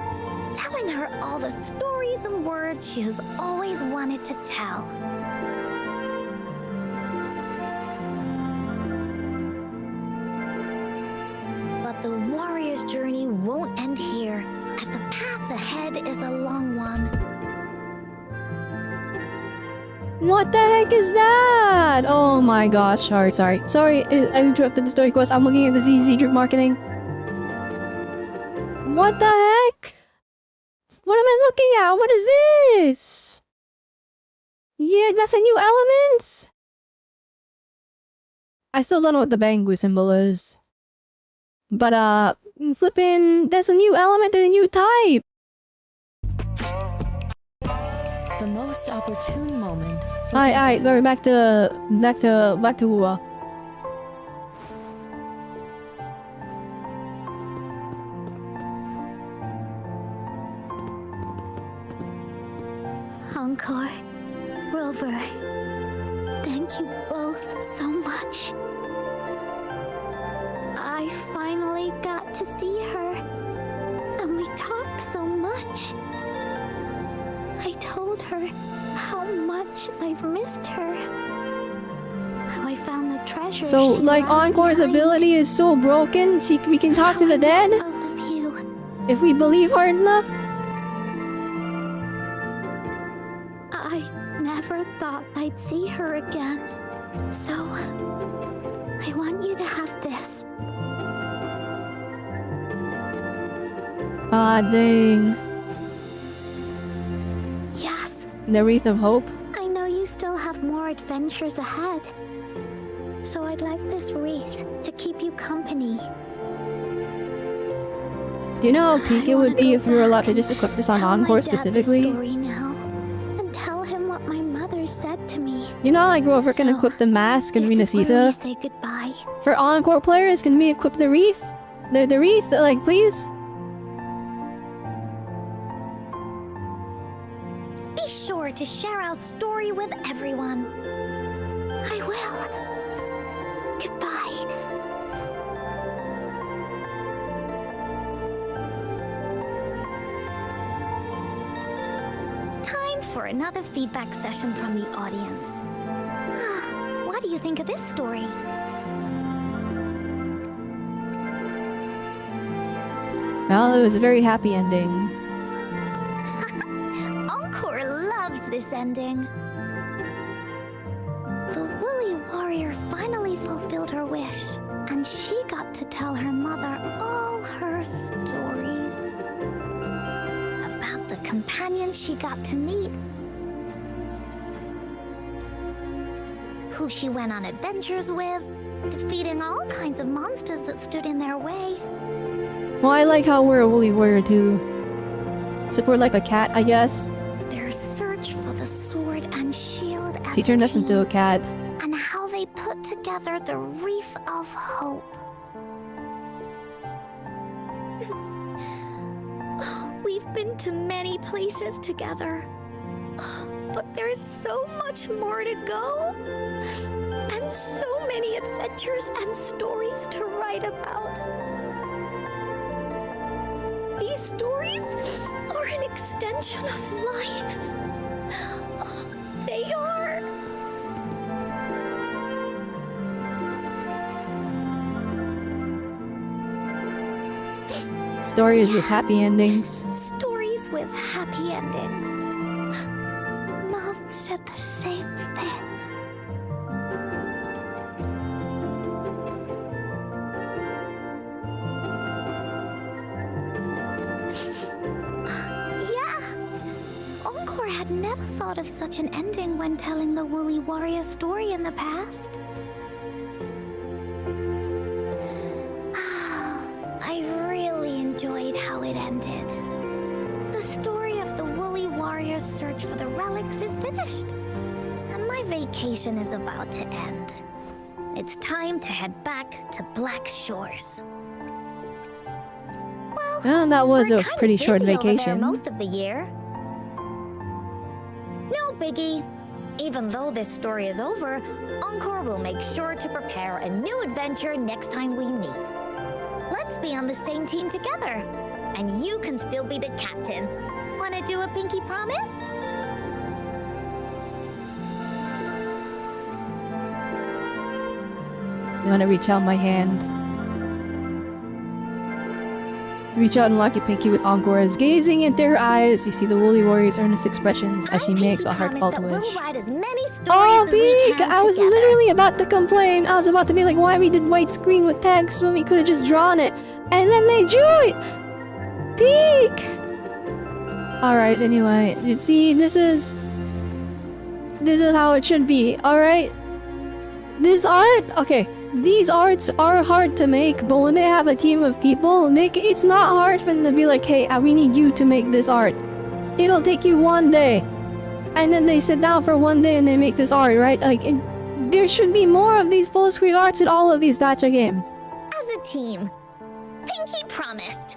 telling her all the stories and words she has always wanted to tell. But the warrior's journey won't end here, as the path ahead is a long one. What the heck is that? Oh my gosh, sorry. Sorry, I interrupted the story quest. I'm looking at the ZZ drip marketing. What the heck? What am I looking at? What is this? Yeah, that's a new element? I still don't know what the Bangu symbol is. But, flippin', there's a new element and a new type! The most opportune moment. Alright, we're back to Encore, Rover, thank you both so much. I finally got to see her, and we talked so much. I told her how much I've missed her. How I found the treasure. So, she like, left Encore's behind. ability is so broken, we can talk to the dead? Both of you. If we believe hard enough? I never thought I'd see her again. So, I want you to have this. Ah, dang. Yes. The Wreath of Hope? I know you still have more adventures ahead. So I'd like this wreath to keep you company. Do you know how peak it would be if we were allowed to just equip this on Encore specifically? Story now, and tell him what my mother said to me. You know how like Rover can So, equip the mask and This is where we Renacita? say goodbye. For Encore players, can we equip the wreath? The wreath, like, please? Be sure to share our story with everyone. I will. Goodbye. Time for another feedback session from the audience. What do you think of this story? Well, it was a very happy ending. Encore loves this ending. The woolly warrior finally fulfilled her wish, and she got to tell her mother all her stories about the companion she got to meet, who she went on adventures with, defeating all kinds of monsters that stood in their way. Well, I like how we're a woolly warrior too. Except we're like a cat, I guess. Their search for the sword and shield as She turned a us into a team, cat. and how they put together the wreath of hope. We've been to many places together, but there's so much more to go, and so many adventures and stories to write about. These stories are an extension of life. They are. Stories with happy endings. Stories with happy endings. Mom said the same thing. Yeah. Encore had never thought of such an ending when telling the Woolly Warrior story in the past. enjoyed how it ended. The story of the Woolly Warrior's search for the relics is finished. And my vacation is about to end. It's time to head back to Black Shores. Well, that was We're a kinda pretty short busy over there vacation. most of the year. No biggie. Even though this story is over, Encore will make sure to prepare a new adventure next time we meet. Let's be on the same team together. And you can still be the captain. Wanna do a pinky promise? I'm gonna reach out my hand. Reach out and lock your pinky with Encore as gazing into her eyes, you see the Woolly Warrior's earnest expressions as she makes a heartfelt wish. We'll write as many stories Oh, as we Beak! can I was together. literally about to complain. I was about to be like, why we did white screen with text when we could have just drawn it? And then they drew it! Beak! Alright, anyway. See, this is how it should be, alright? This art, okay. These arts are hard to make, but when they have a team of people, it's not hard for them to be like, hey, we need you to make this art. It'll take you one day. And then they sit down for one day and they make this art, right? Like, there should be more of these full screen arts in all of these gacha games. As a team, Pinky promised.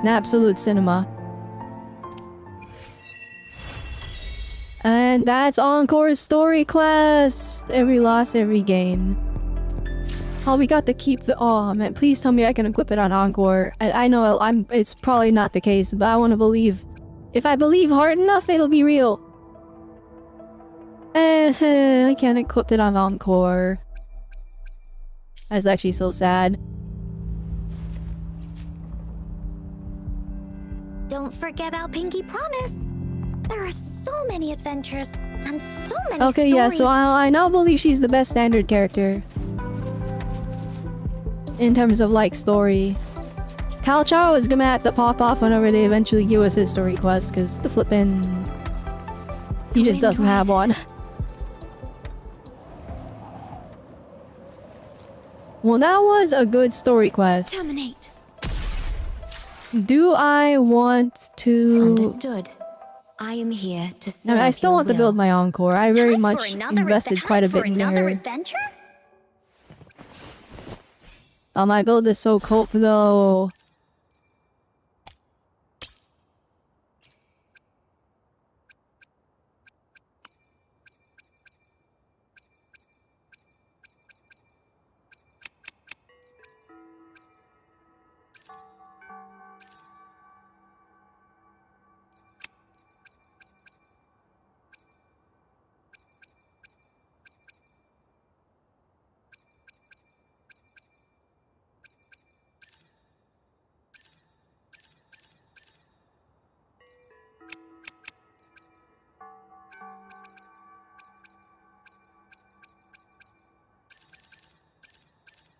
An absolute cinema. And that's Encore's story quest! Every loss, every gain. Oh, we got to keep the- oh man, please tell me I can equip it on Encore. I know it's probably not the case, but I want to believe. If I believe hard enough, it'll be real. I can't equip it on Encore. That's actually so sad. Don't forget our Pinky promise. There are so many adventures and so many Okay, stories. yeah, so I now believe she's the best standard character. In terms of, like, story. Cal Chao is gonna have to pop off whenever they eventually give us his story quest, because the flippin'... he just doesn't have one. Well, that was a good story quest. Terminate. Do I want to... Understood. I am here to serve I still your want to will. build my Encore. I very Time much for another invested quite a bit in another her. adventure? My build is so cope though.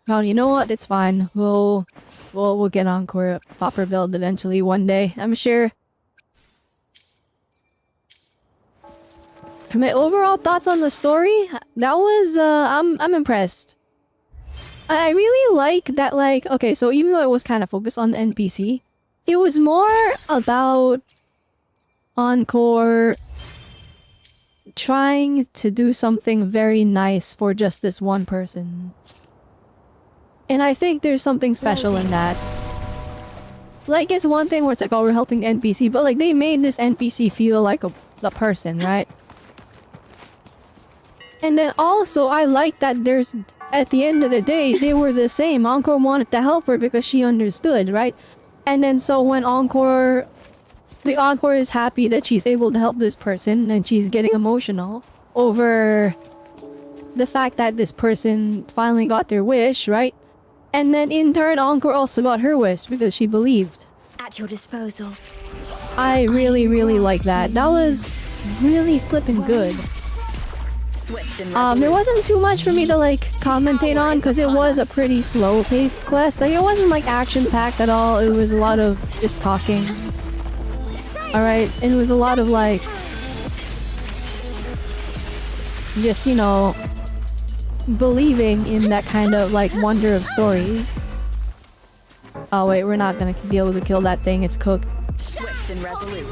Well, you know what? It's fine. We'll get Encore proper build eventually one day, I'm sure. My overall thoughts on the story, that was I'm impressed. I really like that, like, okay, so even though it was kind of focused on the NPC, it was more about Encore trying to do something very nice for just this one person. And I think there's something special in that. Like, it's one thing where it's like, oh, we're helping the NPC, but like, they made this NPC feel like a person, right? And then also, I like that there's, at the end of the day, they were the same. Encore wanted to help her because she understood, right? And then so when the Encore is happy that she's able to help this person, and she's getting emotional over the fact that this person finally got their wish, right? And then in turn, Encore also got her wish because she believed. At your disposal. I really, really like that. That was really flippin' good. Swift and There wasn't too much for me to like commentate on because it was a pretty slow-paced quest. Like, it wasn't like action-packed at all. It was a lot of just talking. Alright, and it was a lot of like... just, you know... believing in that kind of like wonder of stories. Oh wait, we're not gonna be able to kill that thing. It's cooked. Swift and resolute.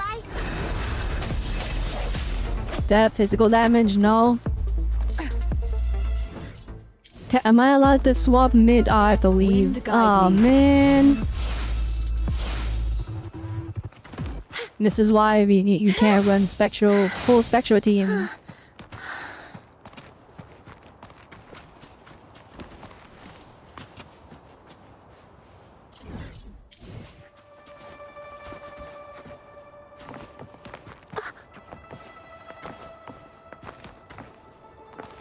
That physical damage? No. Am I allowed to swap mid? Oh, I have to leave. Oh man. This is why you can't run full spectral team.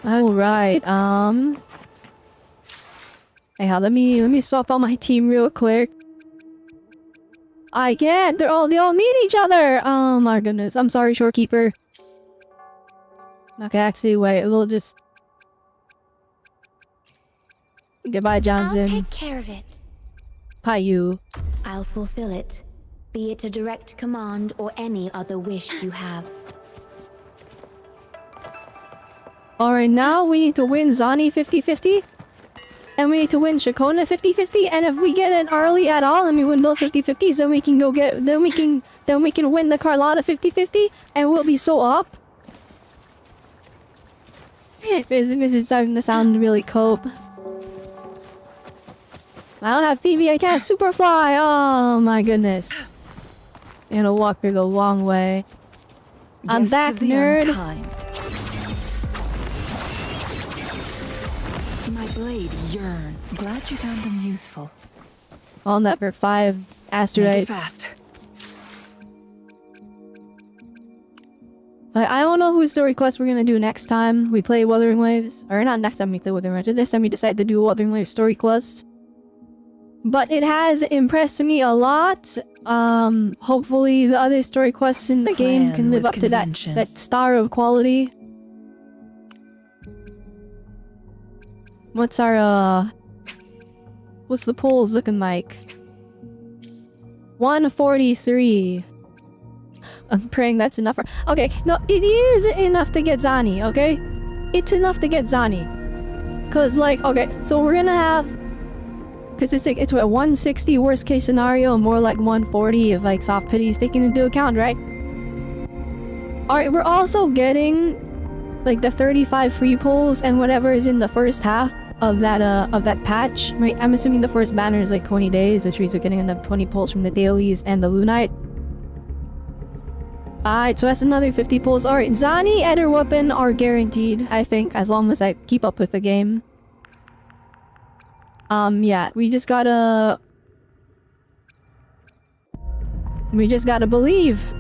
Alright, hey, let me swap out my team real quick. I can't! They all meet each other! Oh my goodness. I'm sorry, Shorekeeper. Okay, actually, wait, we'll just... Goodbye, Johnson. I'll take care of it. Payu. I'll fulfill it, be it a direct command or any other wish you have. Alright, now we need to win Zani 50-50. And we need to win Shakona 50-50. And if we get an early at all and we win both 50-50s, then we can go get then we can win the Carlotta 50-50 and we'll be so up. This is starting to sound really cope. I don't have Phoebe, I can't superfly. Oh my goodness. I'm gonna walk here the long way. I'm back, nerd. My blade yearn. Glad you found them useful. On that for 5 asteroids. But I don't know whose story quest we're gonna do next time we play Wuthering Waves. Or not next time we play Wuthering Waves. This time we decide to do a Wuthering Waves story quest. But it has impressed me a lot. Hopefully the other story quests in the game can live up to that star of quality. What's our, what's the polls looking like? 143. I'm praying that's enough for— okay, no, it is enough to get Zani, okay? It's enough to get Zani. Cause like, okay, so we're gonna have— cause it's like, it's a 160 worst case scenario, more like 140 if like soft pity is taken into account, right? Alright, we're also getting like the 35 free pulls and whatever is in the first half of that patch, right? I'm assuming the first banner is like 20 days, which means we're getting another 20 pulls from the dailies and the Lunite. Alright, so that's another 50 pulls. Alright, Zani, Eder Weapon are guaranteed, I think, as long as I keep up with the game. Yeah, we just gotta believe.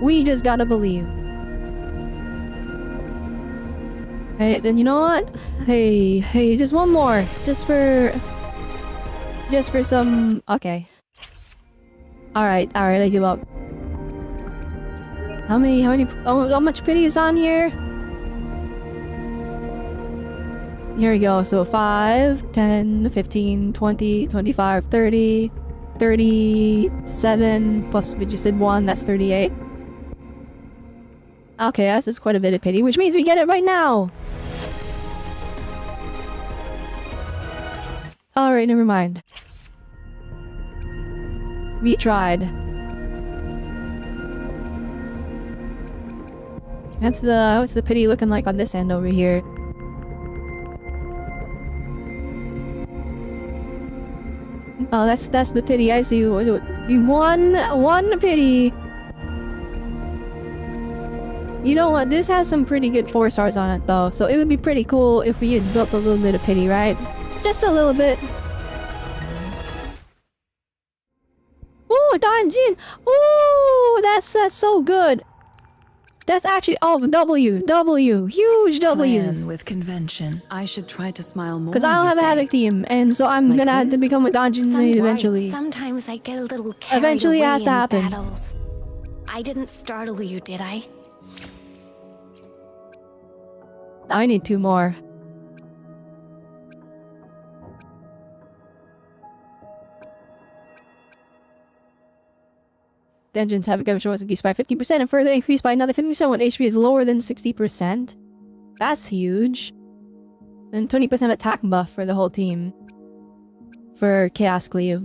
We just gotta believe. Hey, then you know what? Hey, just one more. Just for some— okay. Alright, I give up. How much pity is on here? Here we go. So 5, 10, 15, 20, 25, 30, 37, plus we just did 1, that's 38. Okay, that's just quite a bit of pity, which means we get it right now! Alright, never mind. We tried. What's the pity looking like on this end over here? Oh, that's the pity. I see. One pity. You know what? This has some pretty good 4 stars on it, though. So it would be pretty cool if we just built a little bit of pity, right? Just a little bit. Ooh, Danjin! Ooh, that's so good. That's actually— oh, W, huge W's. With convention, I should try to smile more. Because I don't have a Havoc team, and so I'm gonna have to become a Danjin maid eventually. Sometimes I get a little carried Eventually it away has to in happen. battles. I didn't startle you, did I? I need 2 more. The engines have a coverage was increased by 50% and further increased by another 50% when HP is lower than 60%. That's huge. And 20% attack buff for the whole team. for Chaos Cleo.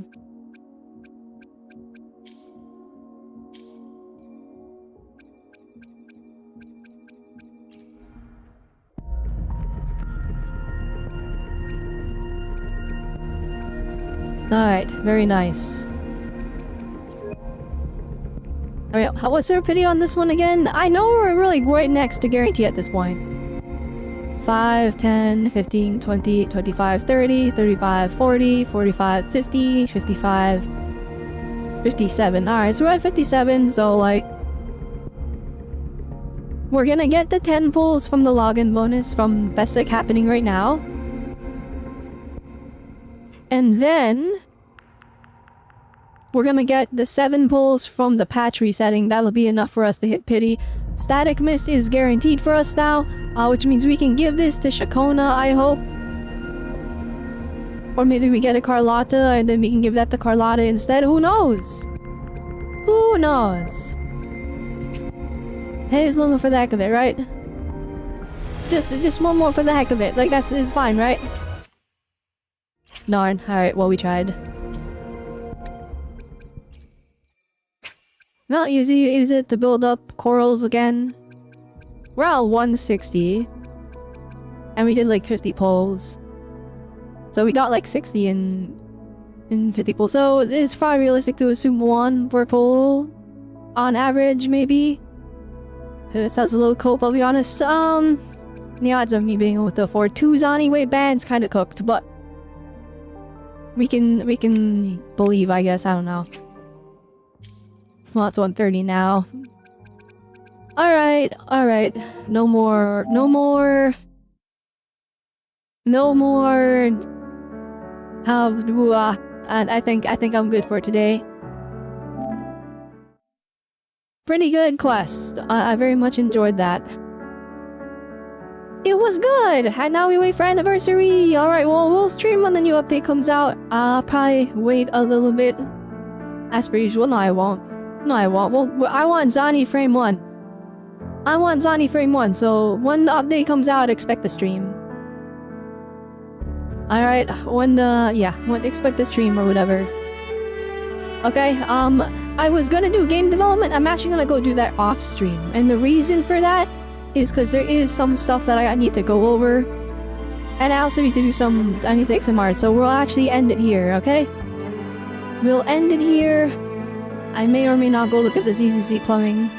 Alright, very nice. Alright, what's our pity on this one again? I know we're really right next to guarantee at this point. 5, 10, 15, 20, 25, 30, 35, 40, 45, 50, 55, 57. Alright, so we're at 57, so like... we're gonna get the 10 pulls from the login bonus from Besic happening right now. And then... we're gonna get the 7 pulls from the patch resetting. That'll be enough for us to hit pity. Static Mist is guaranteed for us now, which means we can give this to Shakona, I hope. Or maybe we get a Carlotta and then we can give that to Carlotta instead. Who knows? Who knows? Hey, just one more for the heck of it, right? Just one more for the heck of it. Like, that's is fine, right? Darn. Alright, well, we tried. Not easy, is it, to build up corals again? We're at 160. And we did like 50 pulls. So we got like 60 in 50 pulls. So it's probably realistic to assume 1 per pull. On average, maybe. It sounds a little cope, I'll be honest. The odds of me being able to afford 2 Zani weight bands kinda cooked, but... We can believe, I guess, I don't know. Well, it's 1:30 now. Alright, alright. No more... and I think I'm good for today. Pretty good quest. I very much enjoyed that. It was good! And now we wait for anniversary! Alright, well, we'll stream when the new update comes out. I'll probably wait a little bit. As per usual. No, I won't. No, I won't. Well, I want Zani Frame 1. I want Zani Frame 1, so when the update comes out, expect the stream. Alright, expect the stream or whatever. Okay, I was gonna do game development. I'm actually gonna go do that off stream. And the reason for that is because there is some stuff that I need to go over. And I also need to do I need to take some art, so we'll actually end it here, okay? We'll end it here. I may or may not go look at the ZZC plumbing.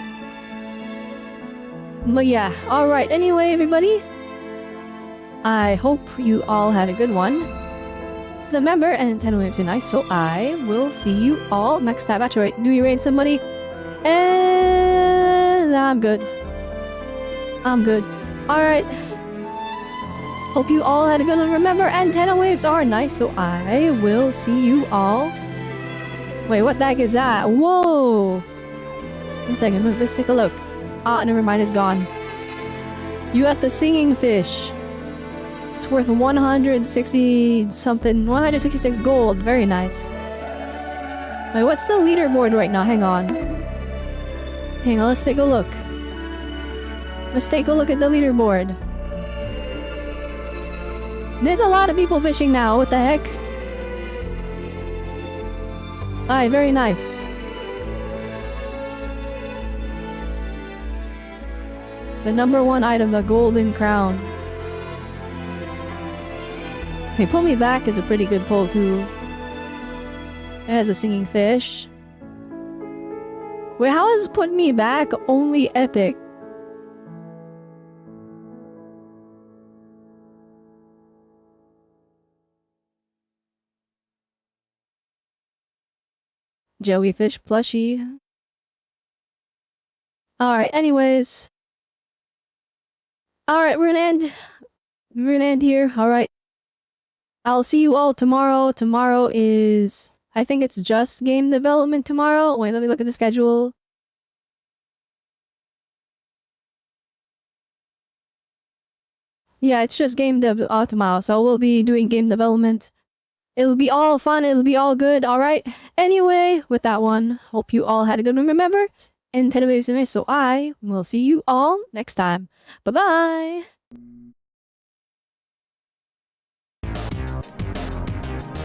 But yeah, alright, anyway everybody. I hope you all had a good one. Remember, and 10 waves are nice, so I will see you all next time. Actually, wait, do you raid somebody? And I'm good. I'm good. Alright. Hope you all had a good one. Remember, antenna waves are nice, so I will see you all. Wait, what the heck is that? Whoa! 1 second, let's take a look. Ah, never mind, it's gone. You got the singing fish. It's worth 160 something, 166 gold. Very nice. Wait, what's the leaderboard right now? Hang on. Hang on, let's take a look. Let's take a look at the leaderboard. There's a lot of people fishing now, what the heck? Alright, very nice. The #1 item, the golden crown. Okay, Pull Me Back is a pretty good pull too. It has a singing fish. Wait, how is Put Me Back only epic? Jellyfish plushie. Alright, anyways. Alright, we're gonna end here. Alright. I'll see you all tomorrow. Tomorrow is... I think it's just game development tomorrow. Wait, let me look at the schedule. Yeah, it's just game dev tomorrow, so we'll be doing game development. It'll be all fun, it'll be all good, alright? Anyway, with that one, hope you all had a good one, remember? And 10 waves, so I will see you all next time. Bye-bye!